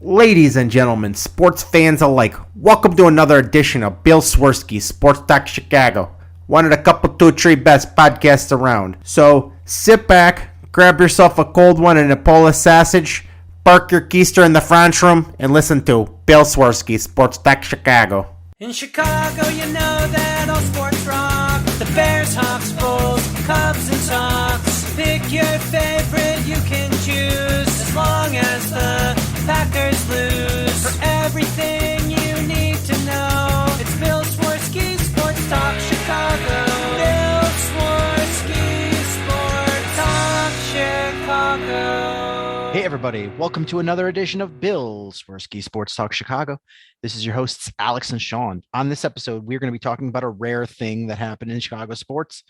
Ladies and gentlemen, sports fans alike, welcome to another edition of Bill Swerski Sports Talk Chicago, one of the couple, two, three best podcasts around. So sit back, grab yourself a cold one and a Polish sausage, park your keister in the French room, and listen to Bill Swerski Sports Talk Chicago. In Chicago, you know that all sports rock. The Bears, Hawks, Bulls, Cubs, and Sox. Pick your favorite, you can choose, as long as the Packers lose. For everything you need to know, it's Bill Swerski Sports Talk Chicago. Bill Swerski Sports Talk Chicago. Hey everybody, welcome to another edition of Bill Swerski Sports Talk Chicago. This is your hosts, Alex and Sean. On this episode, we're going to be talking about a rare thing that happened in Chicago sports,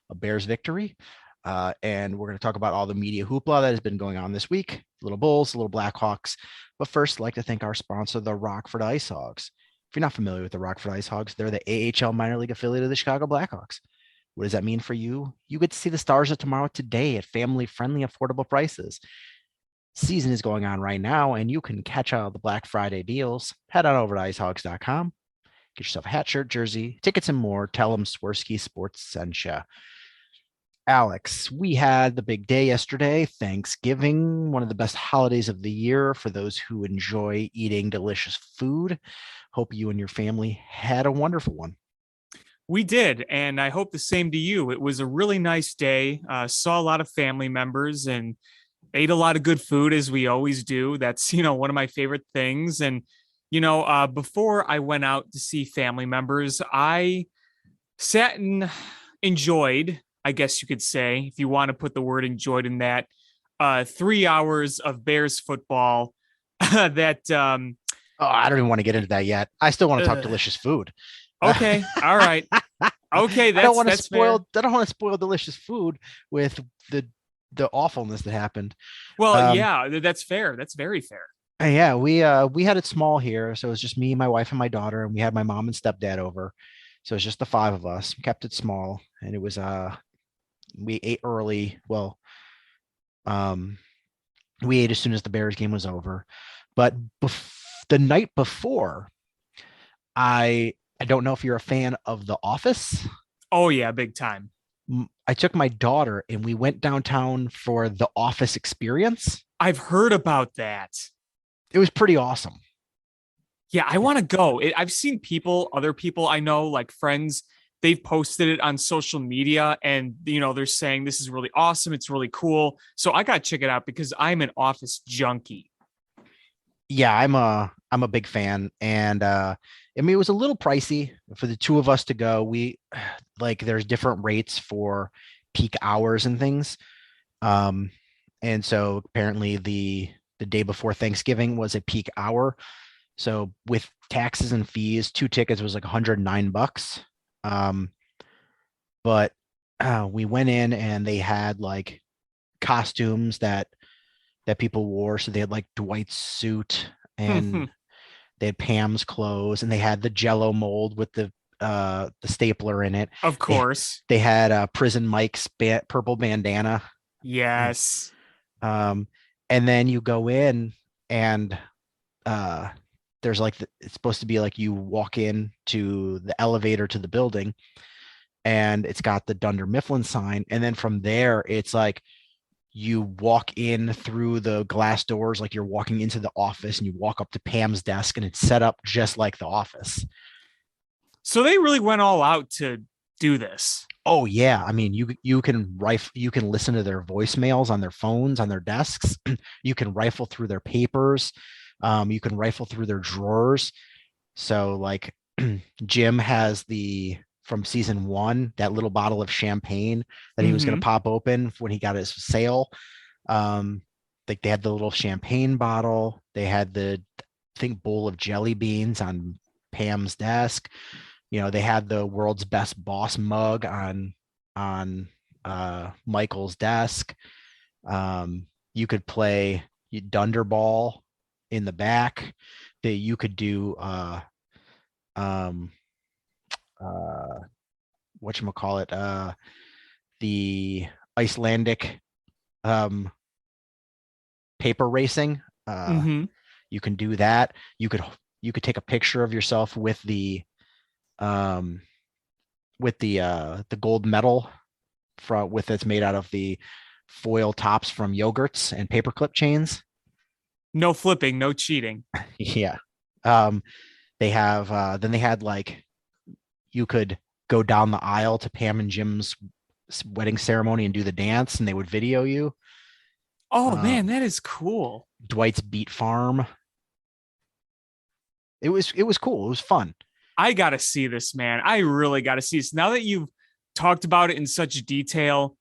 a Bears victory. And we're going to talk about all the media hoopla that has been going on this week, little Bulls, little Blackhawks. But first, I'd like to thank our sponsor, the Rockford Ice Hogs. If you're not familiar with the Rockford Ice Hogs, they're the AHL minor league affiliate of the Chicago Blackhawks. What does that mean for you? You get to see the Stars of Tomorrow today at family-friendly, affordable prices. Season is going on right now, and you can catch all the Black Friday deals. Head on over to icehogs.com. Get yourself a hat, shirt, jersey, tickets, and more. Tell them Swerski Sports sent you. Alex, we had the big day yesterday, Thanksgiving, one of the best holidays of the year for those who enjoy eating delicious food. Hope you and your family had a wonderful one. We did, and I hope the same to you. It was a really nice day. Saw a lot of family members and ate a lot of good food, as we always do. That's, one of my favorite things. And, before I went out to see family members, I sat and enjoyed, I guess you could say, if you want to put the word enjoyed in that, 3 hours of Bears football that... I don't even want to get into that yet. I still want to talk delicious food. Okay. All right. Okay. I don't want to spoil delicious food with the awfulness that happened. Well, yeah, that's fair. That's very fair. Yeah, we had it small here, so it was just me, my wife, and my daughter, and we had my mom and stepdad over. So it was just the five of us. We kept it small, and it was we ate early. Well, we ate as soon as the Bears game was over, but the night before, I don't know if you're a fan of The Office. Oh yeah, big time. I took my daughter and we went downtown for the Office experience. I've heard about that. It was pretty awesome. Yeah, I want to go. I've seen other people I know, like friends, they've posted it on social media and, they're saying this is really awesome. It's really cool. So I got to check it out because I'm an Office junkie. Yeah, I'm a big fan. And it was a little pricey for the two of us to go. There's different rates for peak hours and things. And so apparently the day before Thanksgiving was a peak hour. So with taxes and fees, 2 tickets was like $109. But we went in and they had like costumes that people wore. So they had like Dwight's suit and they had Pam's clothes and they had the Jello mold with the stapler in it. Of course. They had Prison Mike's purple bandana. Yes. And then you go in and there's it's supposed to be like you walk in to the elevator to the building and it's got the Dunder Mifflin sign. And then from there, it's like you walk in through the glass doors, like you're walking into the office and you walk up to Pam's desk and it's set up just like the office. So they really went all out to do this. Oh yeah. I mean, you can listen to their voicemails on their phones, on their desks. You can rifle through their papers. You can rifle through their drawers. So like Jim has from season 1, that little bottle of champagne that he was going to pop open when he got his sale. They had the little champagne bottle. They had bowl of jelly beans on Pam's desk. They had the world's best boss mug on Michael's desk. You could play Dunderball in the back. That you could do whatchamacallit, the Icelandic paper racing. You can do that. You could take a picture of yourself with the gold medal that's made out of the foil tops from yogurts and paperclip chains. No flipping, no cheating. Yeah. They have then they had like you could go down the aisle to Pam and Jim's wedding ceremony and do the dance, and they would video you. Oh man, that is cool. Dwight's Beet Farm. It was cool. It was fun. I gotta see this, man. I really gotta see this. Now that you've talked about it in such detail,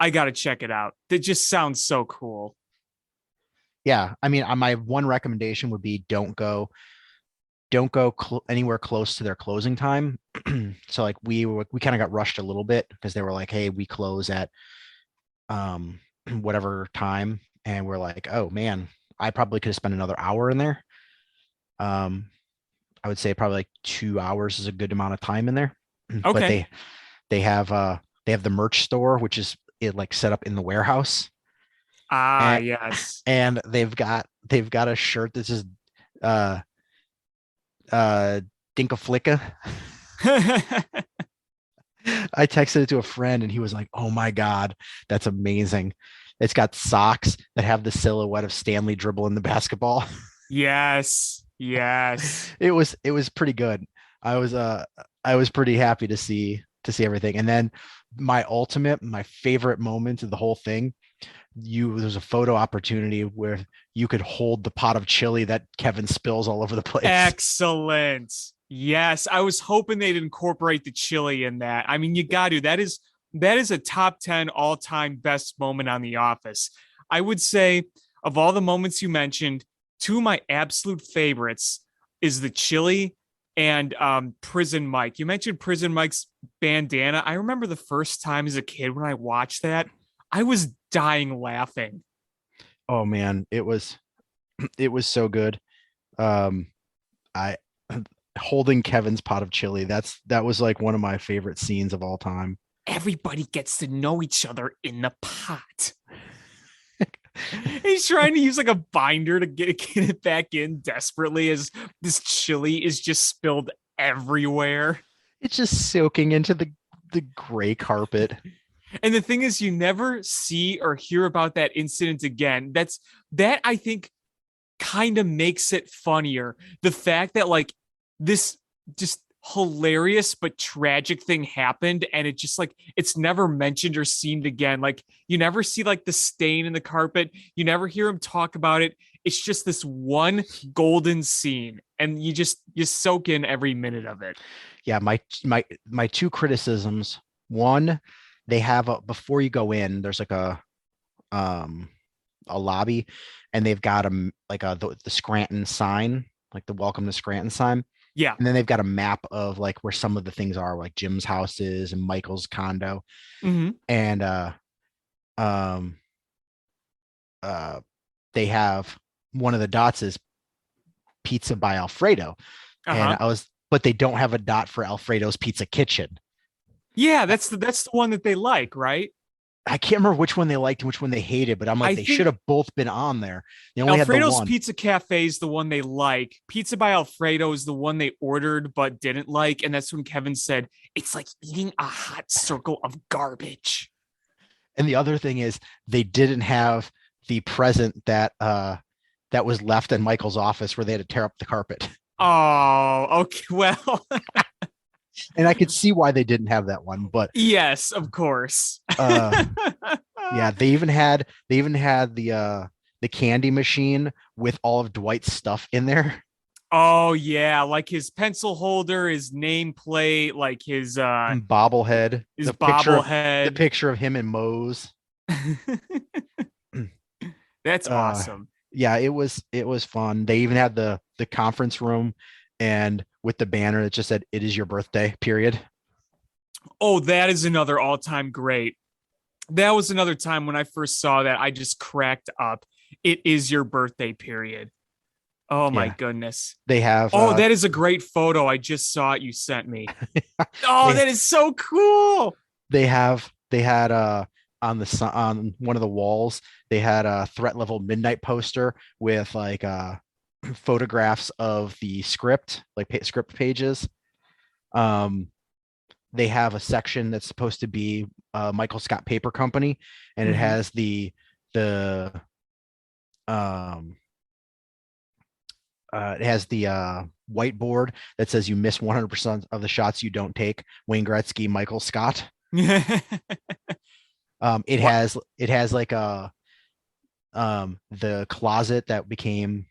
I gotta check it out. It just sounds so cool. Yeah, I mean, my one recommendation would be don't go anywhere close to their closing time. So like we kind of got rushed a little bit because they were like, hey, we close at whatever time, and we're like, oh man, I probably could have spent another hour in there. I would say probably like 2 hours is a good amount of time in there. Okay. But they have the merch store, which is like set up in the warehouse. Yes. And they've got a shirt that says Dinka Flicka. I texted it to a friend and he was like, oh my God, that's amazing. It's got socks that have the silhouette of Stanley dribbling the basketball. Yes. It was pretty good. I was pretty happy to see everything. And then my favorite moment of the whole thing, there's a photo opportunity where you could hold the pot of chili that Kevin spills all over the place. Excellent. Yes. I was hoping they'd incorporate the chili in that. I mean, you got to. That is a top 10 all-time best moment on The Office. I would say of all the moments you mentioned, two of my absolute favorites is the chili and Prison Mike. You mentioned Prison Mike's bandana. I remember the first time as a kid when I watched that, I was dying laughing. Oh man, it was so good. I holding Kevin's pot of chili. That was like one of my favorite scenes of all time. Everybody gets to know each other in the pot. He's trying to use like a binder to get it back in desperately as this chili is just spilled everywhere. It's just soaking into the gray carpet. And the thing is, you never see or hear about that incident again. That I think kind of makes it funnier. The fact that like this just hilarious but tragic thing happened, and it just like it's never mentioned or seen again. Like you never see like the stain in the carpet. You never hear him talk about it. It's just this one golden scene, and you soak in every minute of it. Yeah, my two criticisms. One, they have before you go in, there's like a lobby, and they've got the Scranton sign, like the welcome to Scranton sign. Yeah. And then they've got a map of like where some of the things are, like Jim's houses and Michael's condo. Mm-hmm. And they have one of the dots is Pizza by Alfredo. And but they don't have a dot for Alfredo's Pizza Kitchen. Yeah, that's the one that they like, right? I can't remember which one they liked and which one they hated, but I'm like, they should have both been on there. They only Alfredo's had the one. Pizza Cafe is the one they like. Pizza by Alfredo is the one they ordered but didn't like. And that's when Kevin said, it's like eating a hot circle of garbage. And the other thing is they didn't have the present that was left in Michael's office where they had to tear up the carpet. Oh, okay. Well, and I could see why they didn't have that one, but yes, of course. Yeah, they even had the candy machine with all of Dwight's stuff in there. Oh yeah, like his pencil holder, his nameplate, like his bobblehead, the picture of him and Mose. That's awesome. Yeah, it was fun. They even had the conference room and with the banner that just said, "It is your birthday," period. Oh, that is another all-time great. That was another time when I first saw that, I just cracked up. It is your birthday, period. Oh my goodness. They have. That is a great photo. I just saw it. You sent me. That is so cool. They had on one of the walls, they had a threat level midnight poster with like photographs of the script, like script pages. They have a section that's supposed to be Michael Scott Paper Company, and it has the whiteboard that says you miss 100% of the shots you don't take. Wayne Gretzky, Michael Scott. It has like the closet that became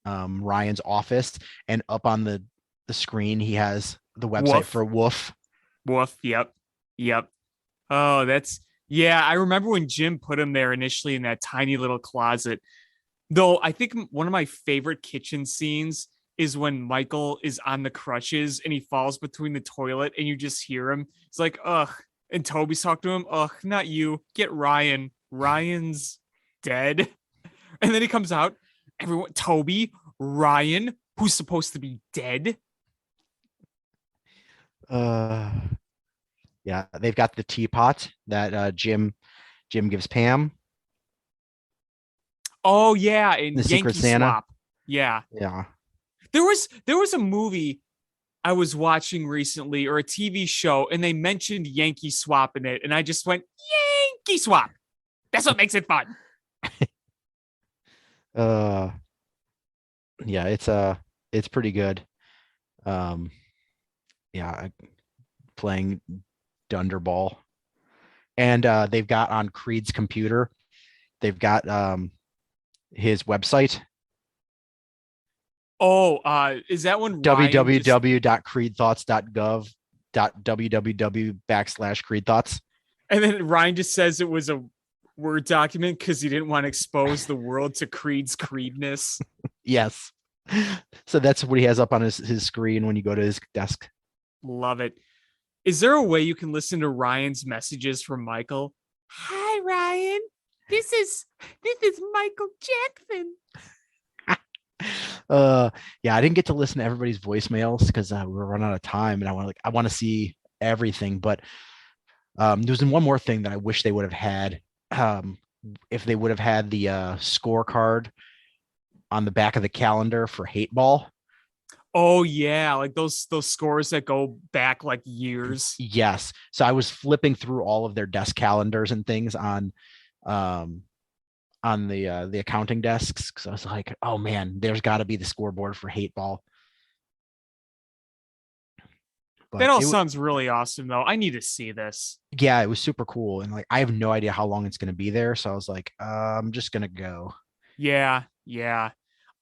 Ryan's office, and up on the screen he has the website Woof. for Woof. Woof. Yep. Oh, yeah. I remember when Jim put him there initially in that tiny little closet. Though I think one of my favorite kitchen scenes is when Michael is on the crutches and he falls between the toilet and you just hear him. It's like, ugh. And Toby's talking to him. Ugh, not you. Get Ryan. Ryan's dead. And then he comes out. Everyone, Toby, Ryan, who's supposed to be dead. Yeah, they've got the teapot that Jim gives Pam. Oh yeah, and The Yankee Secret Santa. Swap. Yeah. Yeah. There was a movie I was watching recently, or a TV show, and they mentioned Yankee Swap in it, and I just went, Yankee Swap. That's what makes it fun. Yeah, it's pretty good. Yeah, playing Dunderball. And they've got on Creed's computer, they've got his website. Oh, is that one www.creedthoughts.gov.www/creedthoughts? And then Ryan just says it was a Word document because he didn't want to expose the world to Creed's Creedness. Yes. So that's what he has up on his screen when you go to his desk. Love it. Is there a way you can listen to Ryan's messages from Michael? Hi, Ryan. This is Michael Jackson. Yeah, I didn't get to listen to everybody's voicemails because we were running out of time, and I want to see everything. But there's one more thing that I wish they would have had. If they would have had the scorecard on the back of the calendar for Hate Ball. Oh yeah, like those scores that go back like years. Yes. So I was flipping through all of their desk calendars and things on the accounting desks, because I was like, oh man, there's got to be the scoreboard for Hate Ball. But that all sounds really awesome, though. I need to see this. Yeah, it was super cool, and like I have no idea how long it's going to be there, so I was like, I'm just gonna go. Yeah.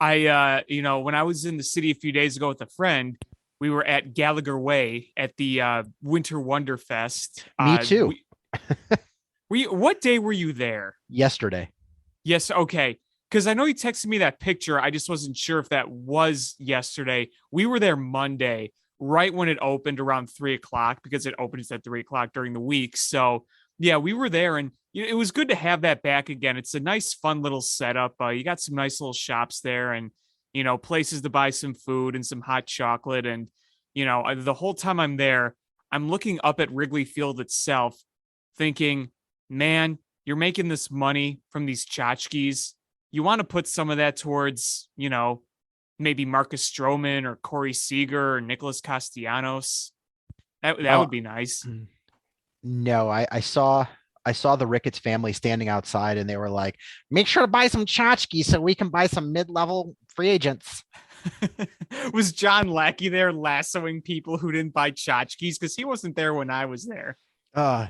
I when I was in the city a few days ago with a friend, we were at Gallagher Way at the Winter Wonder Fest. Me too. What day were you there? Yesterday. Yes. Okay. Because I know you texted me that picture. I just wasn't sure if that was yesterday. We were there Monday, right when it opened around 3:00, because it opens at 3:00 during the week. So yeah, we were there, and it was good to have that back again. It's a nice, fun little setup. You got some nice little shops there, and places to buy some food and some hot chocolate. And the whole time I'm there, I'm looking up at Wrigley Field itself, thinking, man, you're making this money from these tchotchkes. You want to put some of that towards, maybe Marcus Stroman or Corey Seager or Nicholas Castellanos. That would be nice. No, I saw the Ricketts family standing outside, and they were like, make sure to buy some tchotchkes so we can buy some mid-level free agents. Was John Lackey there lassoing people who didn't buy tchotchkes? Because he wasn't there when I was there.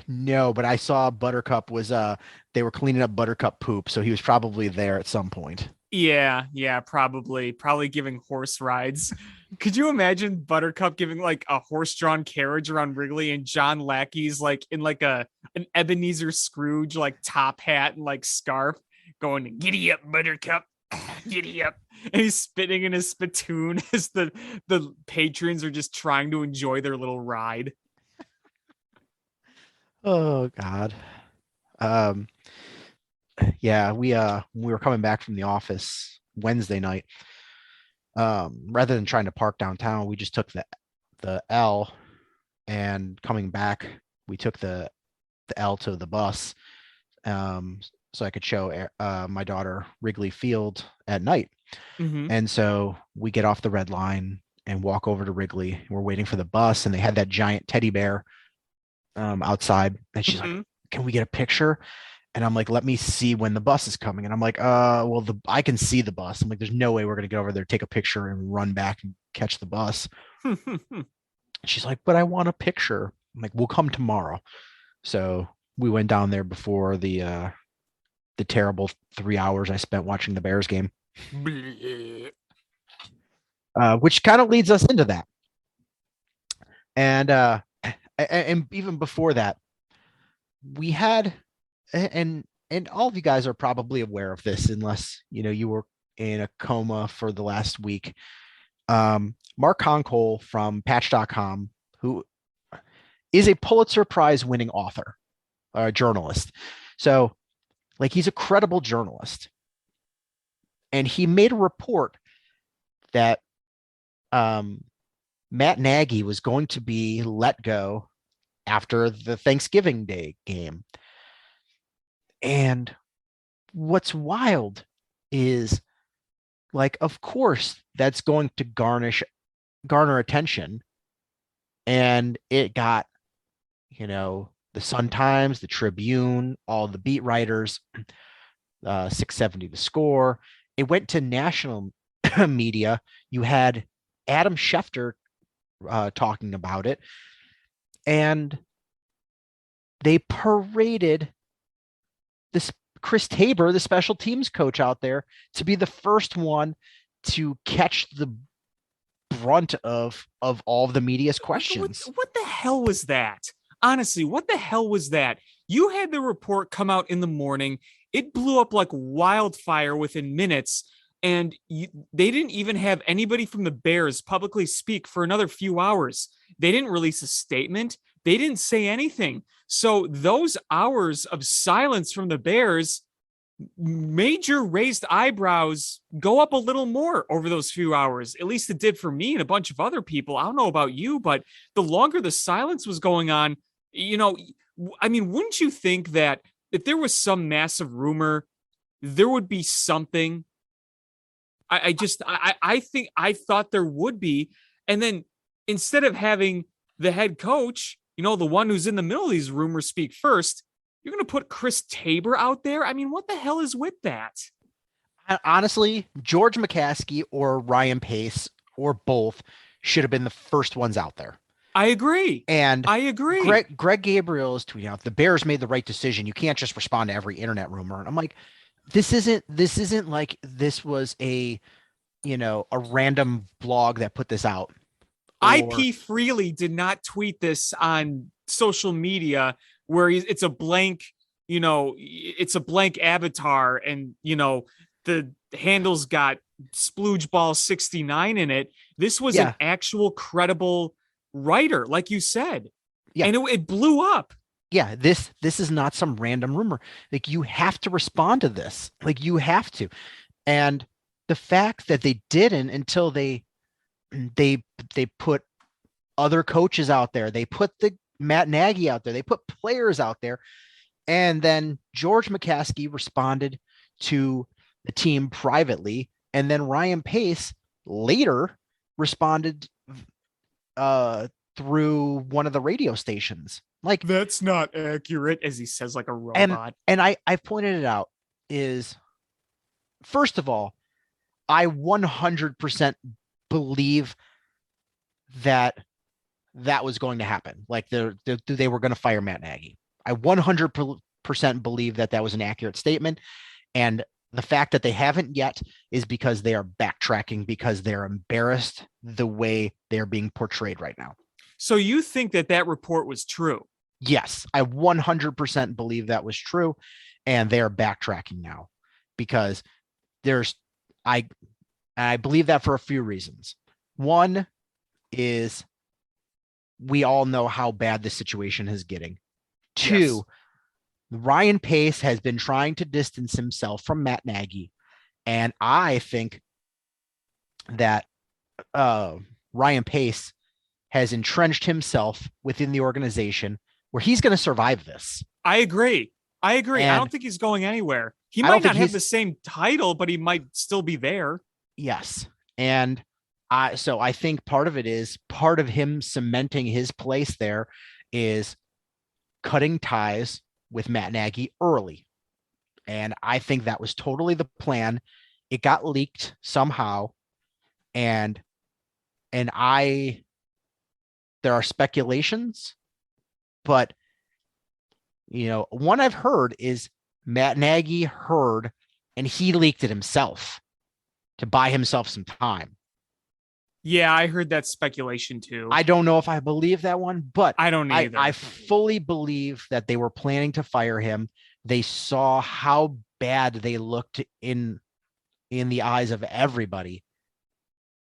No, but I saw Buttercup was they were cleaning up Buttercup poop, so he was probably there at some point. Yeah, probably giving horse rides. Could you imagine Buttercup giving like a horse-drawn carriage around Wrigley, and John Lackey's like in like an Ebenezer Scrooge like top hat and like scarf, going, giddy up, Buttercup, giddy up, and he's spitting in his spittoon as the patrons are just trying to enjoy their little ride. Oh God. Yeah, we were coming back from the office Wednesday night. Rather than trying to park downtown, we just took the L, and coming back, we took the L to the bus. so I could show my daughter Wrigley Field at night. Mm-hmm. And so we get off the red line and walk over to Wrigley. We're waiting for the bus, and they had that giant teddy bear outside. And she's like, "Can we get a picture?" And I'm like, "Let me see when the bus is coming." And I'm like, well, I can see the bus. I'm like, "There's no way we're gonna get over there, take a picture, and run back and catch the bus." She's like, "But I want a picture." I'm like, "We'll come tomorrow." So we went down there before the terrible 3 hours I spent watching the Bears game, which kind of leads us into that. And even before that, we had, and all of you guys are probably aware of this, unless you were in a coma for the last week. Mark Conkle from Patch.com, who is a Pulitzer Prize winning author, journalist. So, like, he's a credible journalist. And he made a report that Matt Nagy was going to be let go after the Thanksgiving Day game. And what's wild is, like, of course, that's going to garner attention. And it got, the Sun-Times, the Tribune, all the beat writers, 670 The Score. It went to national media. You had Adam Schefter talking about it. And they paraded this Chris Tabor, the special teams coach out there, to be the first one to catch the brunt of all of the media's questions. What the hell was that? Honestly, what the hell was that? You had the report come out in the morning. It blew up like wildfire within minutes, and they didn't even have anybody from the Bears publicly speak for another few hours. They didn't release a statement. They didn't say anything. So those hours of silence from the Bears made your raised eyebrows go up a little more over those few hours. At least it did for me and a bunch of other people. I don't know about you, but the longer the silence was going on, wouldn't you think that if there was some massive rumor, there would be something? I thought there would be. And then instead of having the head coach, the one who's in the middle of these rumors, speak first, you're going to put Chris Tabor out there? I mean, what the hell is with that? Honestly, George McCaskey or Ryan Pace or both should have been the first ones out there. I agree. And I agree. Greg Gabriel is tweeting out, the Bears made the right decision. You can't just respond to every internet rumor. And I'm like, this isn't like this was a random blog that put this out. IP Freely did not tweet this on social media where it's a blank avatar, and the handle's got Sploogeball 69 in it. This was an actual credible writer, like you said. Yeah. And it blew up. Yeah, this is not some random rumor. Like, you have to respond to this. Like, you have to. And the fact that they didn't until they put other coaches out there, they put the Matt Nagy out there, they put players out there, and then George McCaskey responded to the team privately, and then Ryan Pace later responded through one of the radio stations. Like, that's not accurate, as he says, like a robot. And I pointed it out, is, first of all, I 100% believe that was going to happen. Like, they were going to fire Matt Nagy. I 100% believe that was an accurate statement. And the fact that they haven't yet is because they are backtracking, because they're embarrassed the way they're being portrayed right now. So you think that report was true? Yes, I 100% believe that was true. And they are backtracking now because I believe that for a few reasons. One is, we all know how bad the situation is getting. Two, yes, Ryan Pace has been trying to distance himself from Matt Nagy. And I think that Ryan Pace has entrenched himself within the organization where he's going to survive this. I agree. I agree. I And don't think he's going anywhere. He I don't might think not have he's- the same title, but he might still be there. Yes. And so I think part of him cementing his place there is cutting ties with Matt Nagy early. And I think that was totally the plan. It got leaked somehow. And there are speculations, but one I've heard is Matt Nagy heard and he leaked it himself to buy himself some time. Yeah, I heard that speculation too. I don't know if I believe that one, but I don't either. I fully believe that they were planning to fire him. They saw how bad they looked in the eyes of everybody,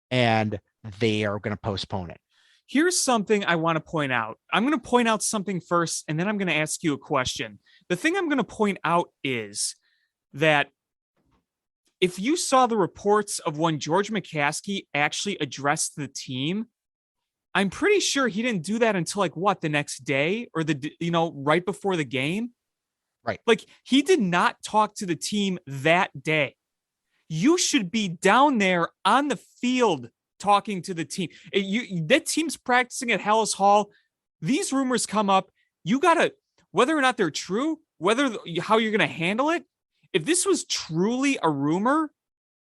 and they are going to postpone it. Here's something I want to point out. I'm going to point out something first, and then I'm going to ask you a question. The thing I'm going to point out is that if you saw the reports of when George McCaskey actually addressed the team, I'm pretty sure he didn't do that until the next day or right before the game. Right. Like, he did not talk to the team that day. You should be down there on the field talking to the team. That team's practicing at Hallis Hall. These rumors come up. You gotta, whether or not they're true, how you're gonna handle it. If this was truly a rumor,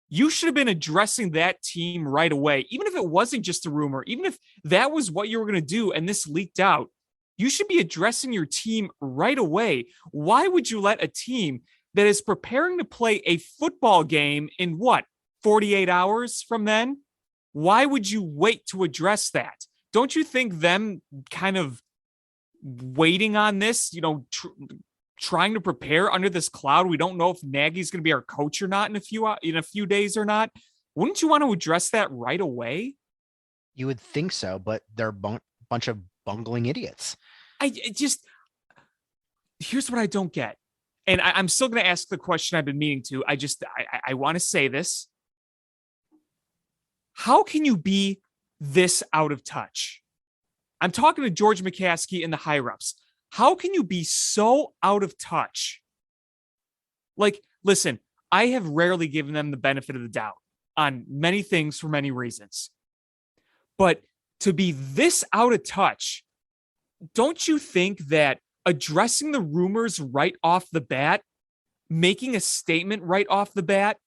you should have been addressing that team right away. Even if it wasn't just a rumor, even if that was what you were gonna do and this leaked out, you should be addressing your team right away. Why would you let a team that is preparing to play a football game in 48 hours from then? Why would you wait to address that? Don't you think them kind of waiting on this, trying to prepare under this cloud? We don't know if Nagy's going to be our coach or not in a few days or not. Wouldn't you want to address that right away? You would think so, but they're a bunch of bungling idiots. Here's what I don't get. And I'm still going to ask the question I've been meaning to. I want to say this. How can you be this out of touch? I'm talking to George McCaskey and the higher-ups. How can you be so out of touch? Like, listen, I have rarely given them the benefit of the doubt on many things for many reasons. But to be this out of touch, don't you think that addressing the rumors right off the bat, making a statement right off the bat,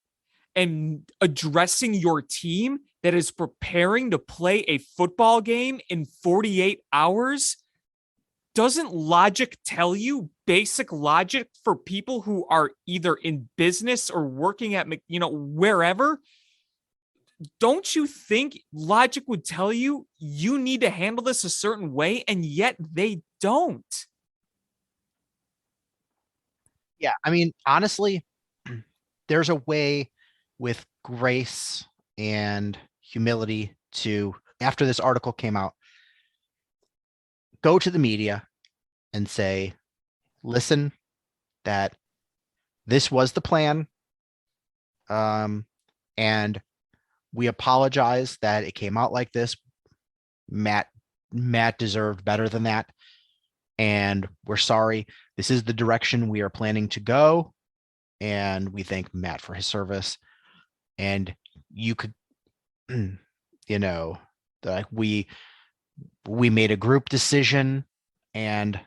and addressing your team that is preparing to play a football game in 48 hours, doesn't logic tell you, basic logic for people who are either in business or working at, wherever? Don't you think logic would tell you you need to handle this a certain way, and yet they don't? Yeah, I mean, honestly, there's a way with grace and humility to, after this article came out, go to the media and say, listen, that this was the plan. And we apologize that it came out like this. Matt deserved better than that. And we're sorry. This is the direction we are planning to go. And we thank Matt for his service. And you could, like we made a group decision, and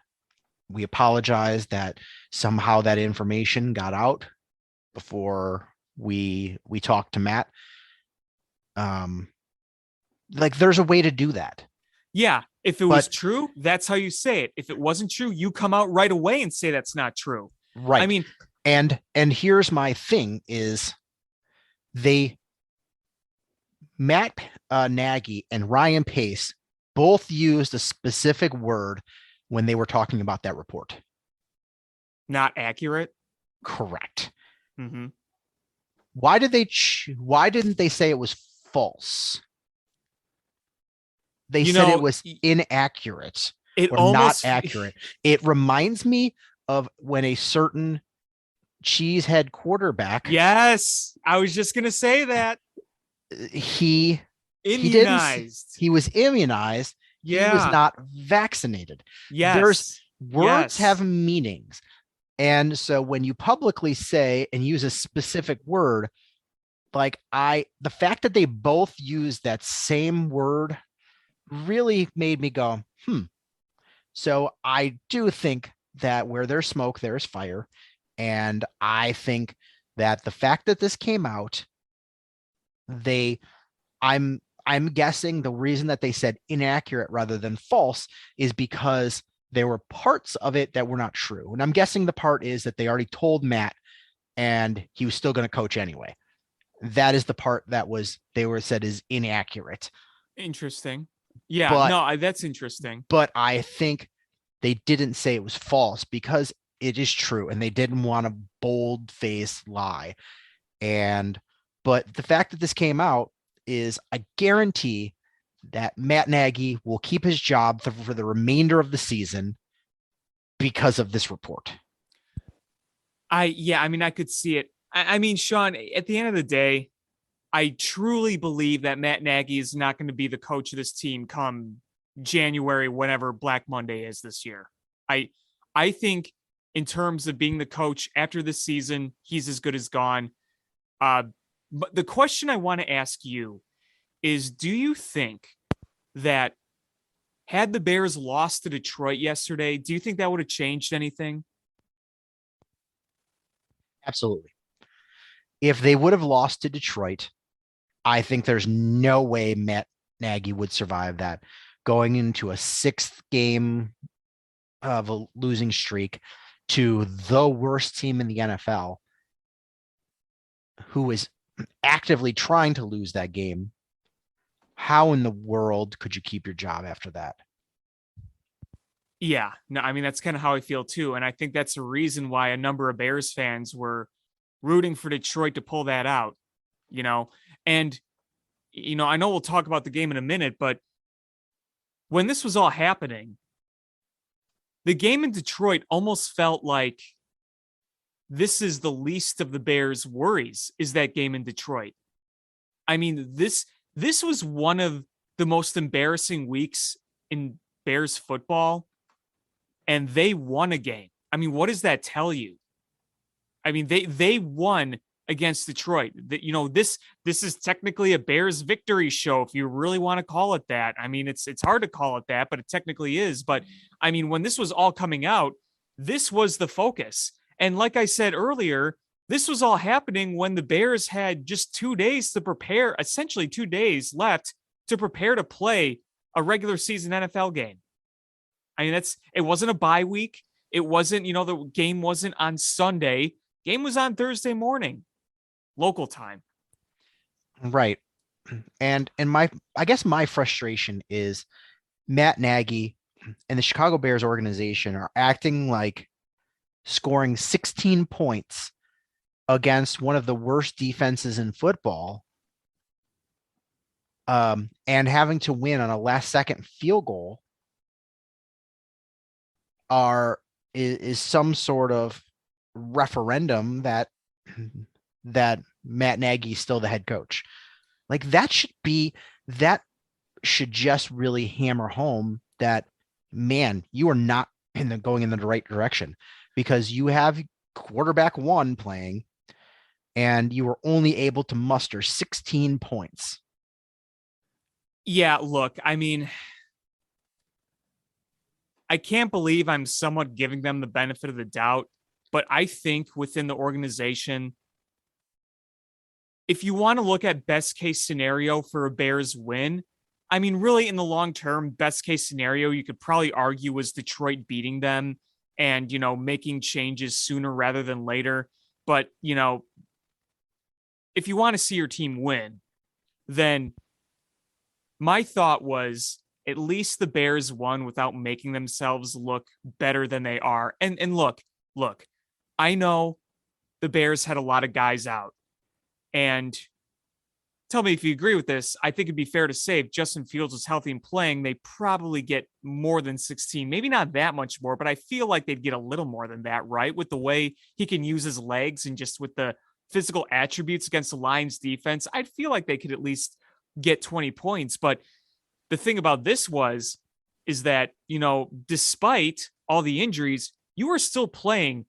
we apologize that somehow that information got out before we talked to Matt. Like, there's a way to do that. Yeah. If it was true, that's how you say it. If it wasn't true, you come out right away and say that's not true. Right. I mean, and here's my thing is Matt Nagy and Ryan Pace both used a specific word when they were talking about that report. Not accurate. Correct. Mm-hmm. Why didn't they say it was false? They said it was inaccurate or not accurate. It reminds me of when a certain cheesehead quarterback. Yes, I was just gonna say that. He was immunized. Yeah. He was not vaccinated. Yes. Words have meanings. And so when you publicly say and use a specific word, like the fact that they both use that same word really made me go, So I do think that where there's smoke, there's fire. And I think that the fact that this came out, I'm guessing the reason that they said inaccurate rather than false is because there were parts of it that were not true. And I'm guessing the part is that they already told Matt and he was still going to coach anyway. That is the part that they were said is inaccurate. Interesting. Yeah, that's interesting. But I think they didn't say it was false because it is true and they didn't want a bold-faced lie. But the fact that this came out is I guarantee that Matt Nagy will keep his job for the remainder of the season because of this report. I could see it. I mean, Sean, at the end of the day, I truly believe that Matt Nagy is not going to be the coach of this team come January, whenever Black Monday is this year. I think in terms of being the coach after this season, he's as good as gone. But the question I want to ask you is, do you think that had the Bears lost to Detroit yesterday, do you think that would have changed anything? Absolutely. If they would have lost to Detroit, I think there's no way Matt Nagy would survive that. Going into a 6th game of a losing streak to the worst team in the NFL, who is actively trying to lose that game, how in the world could you keep your job after that? Yeah, no, I mean, that's kind of how I feel too. And I think that's the reason why a number of Bears fans were rooting for Detroit to pull that out, and, I know we'll talk about the game in a minute, but when this was all happening, the game in Detroit almost felt like this is the least of the Bears' worries, is that game in Detroit. I mean, this was one of the most embarrassing weeks in Bears football, and they won a game. I mean, what does that tell you? I mean, they won against Detroit. This is technically a Bears victory show, if you really want to call it that. I mean, it's hard to call it that, but it technically is. But I mean, when this was all coming out, this was the focus. And like I said earlier, this was all happening when the Bears had just 2 days to prepare, essentially 2 days left to prepare to play a regular season NFL game. I mean, it wasn't a bye week. It wasn't, the game wasn't on Sunday. Game was on Thursday morning, local time. Right. And I guess my frustration is Matt Nagy and the Chicago Bears organization are acting like scoring 16 points against one of the worst defenses in football, and having to win on a last-second field goal is some sort of referendum that Matt Nagy is still the head coach. Like that should just really hammer home that, man, you are not going in the right direction, because you have quarterback 1 playing and you were only able to muster 16 points. Yeah, look, I mean, I can't believe I'm somewhat giving them the benefit of the doubt, but I think within the organization, if you want to look at best case scenario for a Bears win, I mean, really in the long term, best case scenario, you could probably argue was Detroit beating them and, making changes sooner rather than later. But, if you want to see your team win, then my thought was at least the Bears won without making themselves look better than they are. And look, I know the Bears had a lot of guys out. And tell me if you agree with this. I think it'd be fair to say if Justin Fields was healthy and playing, they probably get more than 16, maybe not that much more, but I feel like they'd get a little more than that, right? With the way he can use his legs and just with the physical attributes against the Lions defense, I'd feel like they could at least get 20 points. But the thing about this is that, despite all the injuries, you are still playing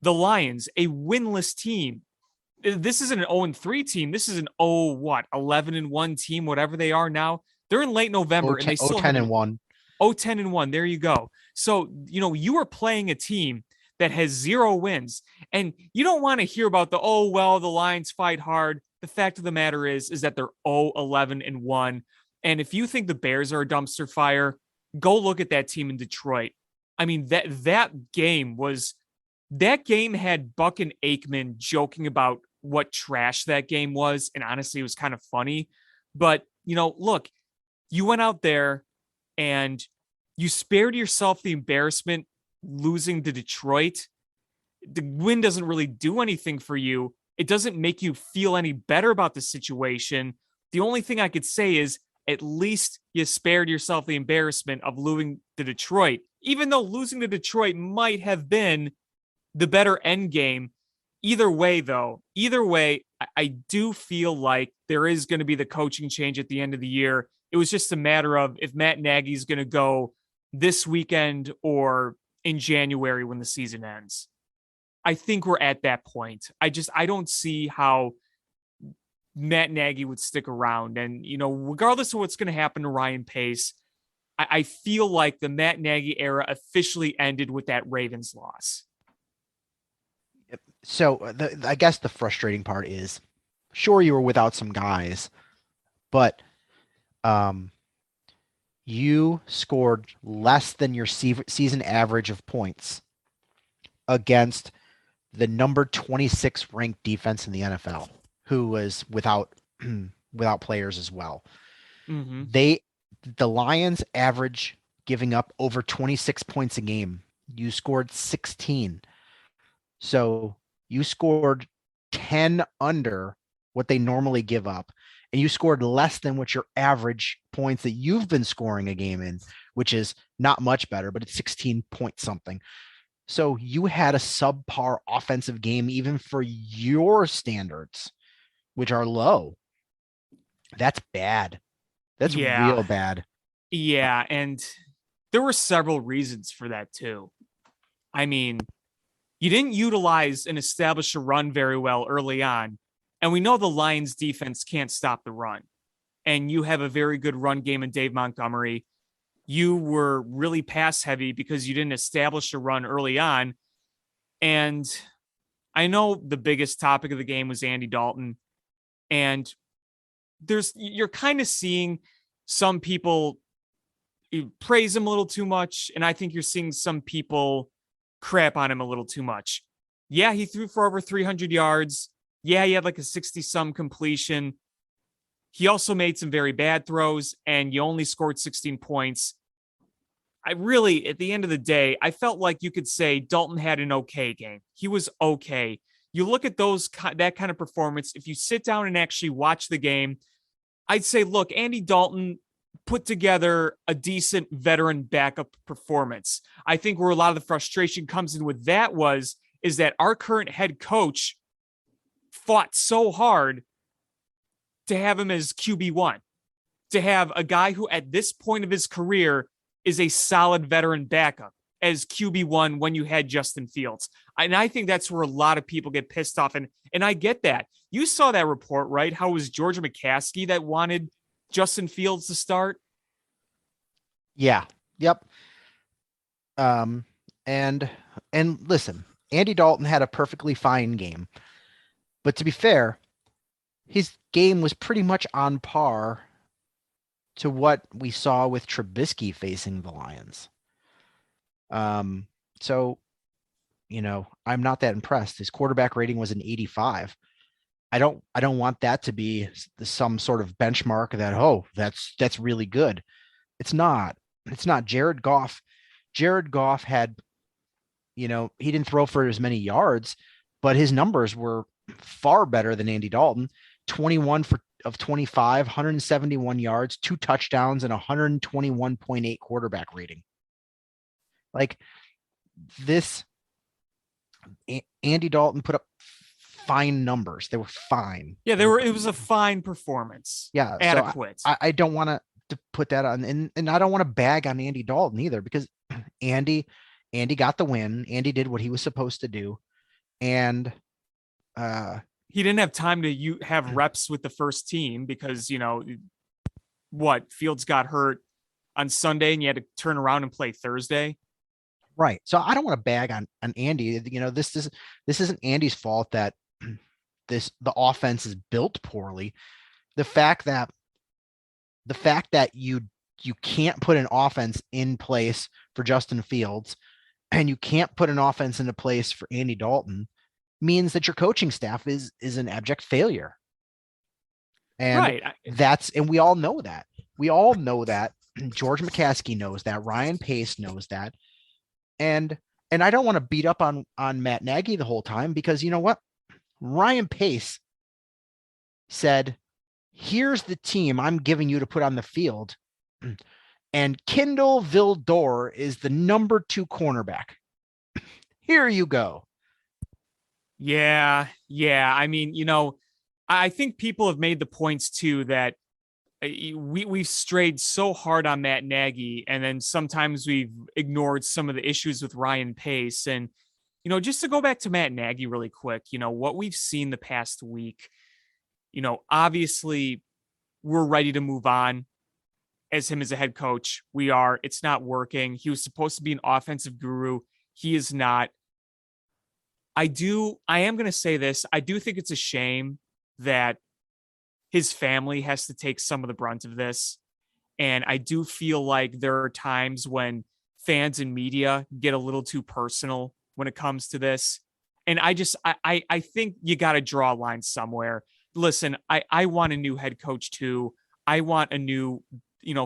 the Lions, a winless team. This isn't an 0-3 team. This is an 11-1 team, whatever they are now. They're in late November and they still 10-1. 10-1. There you go. So, you are playing a team that has 0 wins, and you don't want to hear about the Lions fight hard. The fact of the matter is that they're 11-1. And if you think the Bears are a dumpster fire, go look at that team in Detroit. I mean, that game had Buck and Aikman joking about what trash that game was. And honestly, it was kind of funny. But, look, you went out there and you spared yourself the embarrassment losing to Detroit. The win doesn't really do anything for you. It doesn't make you feel any better about the situation. The only thing I could say is at least you spared yourself the embarrassment of losing to Detroit, even though losing to Detroit might have been the better end game. Either way, I do feel like there is going to be the coaching change at the end of the year. It was just a matter of if Matt Nagy is going to go this weekend or in January when the season ends. I think we're at that point. I don't see how Matt Nagy would stick around. And, regardless of what's going to happen to Ryan Pace, I feel like the Matt Nagy era officially ended with that Ravens loss. So I guess the frustrating part is, sure, you were without some guys, but you scored less than your season average of points against the number 26 ranked defense in the NFL, who was without players as well. Mm-hmm. The Lions average giving up over 26 points a game. You scored 16. So you scored 10 under what they normally give up. And you scored less than what your average points that you've been scoring a game in, which is not much better, but it's 16 point something. So you had a subpar offensive game, even for your standards, which are low. That's bad. That's real bad. Yeah. And there were several reasons for that too. I mean, you didn't utilize and establish a run very well early on. And we know the Lions defense can't stop the run. And you have a very good run game in Dave Montgomery. You were really pass heavy because you didn't establish a run early on. And I know the biggest topic of the game was Andy Dalton. And you're kind of seeing some people praise him a little too much. And I think you're seeing some people crap on him a little too much. Yeah, he threw for over 300 yards. Yeah, he had like a 60-some completion. He also made some very bad throws, and you only scored 16 points. I really, at the end of the day, I felt like you could say Dalton had an okay game. He was okay. You look at that kind of performance, if you sit down and actually watch the game, I'd say, look, Andy Dalton put together a decent veteran backup performance. I think where a lot of the frustration comes in with that is that our current head coach fought so hard to have him as QB1, to have a guy who at this point of his career is a solid veteran backup as QB1 when you had Justin Fields. And I think that's where a lot of people get pissed off. And I get that. You saw that report, right? How it was Georgia McCaskey that wanted Justin Fields to start? Yeah. Yep. And listen, Andy Dalton had a perfectly fine game. But to be fair, his game was pretty much on par to what we saw with Trubisky facing the Lions. So, I'm not that impressed. His quarterback rating was an 85. I don't want that to be some sort of benchmark that, that's really good. It's not. Jared Goff had, he didn't throw for as many yards, but his numbers were far better than Andy Dalton. 21 of 25, 171 yards, 2 touchdowns, and 121.8 quarterback rating. Like this, Andy Dalton put up fine numbers. They were fine. Yeah, it was a fine performance. Yeah, adequate. So I don't want to put that on, and I don't want to bag on Andy Dalton either, because Andy got the win. Andy did what he was supposed to do. And he didn't have time to have reps with the first team because, Fields got hurt on Sunday and you had to turn around and play Thursday. Right. So I don't want to bag on Andy. This isn't Andy's fault that the offense is built poorly. The fact that you can't put an offense in place for Justin Fields and you can't put an offense into place for Andy Dalton means that your coaching staff is an abject failure. And right. And we all know that. We all know that. George McCaskey knows that. Ryan Pace knows that. And I don't want to beat up on Matt Nagy the whole time because you know what? Ryan Pace said, here's the team I'm giving you to put on the field. And Kindle Vildor is the number 2 cornerback. Here you go. Yeah. I mean, I think people have made the points too that we've strayed so hard on Matt Nagy, and then sometimes we've ignored some of the issues with Ryan Pace. And, just to go back to Matt Nagy really quick, what we've seen the past week, obviously we're ready to move on as him as a head coach. We are. It's not working. He was supposed to be an offensive guru. He is not. I am going to say this. I do think it's a shame that his family has to take some of the brunt of this. And I do feel like there are times when fans and media get a little too personal when it comes to this. And I think you got to draw a line somewhere. Listen, I want a new head coach too. I want a new,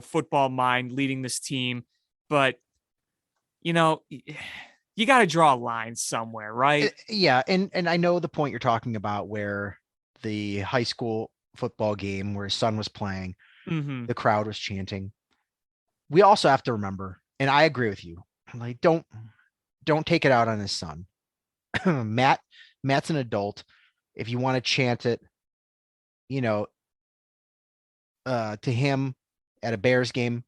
football mind leading this team, but you got to draw a line somewhere, right? Yeah. And I know the point you're talking about where the high school football game where his son was playing, the crowd was chanting. We also have to remember, and I agree with you, like don't take it out on his son. Matt's an adult. If you want to chant it, to him at a Bears game,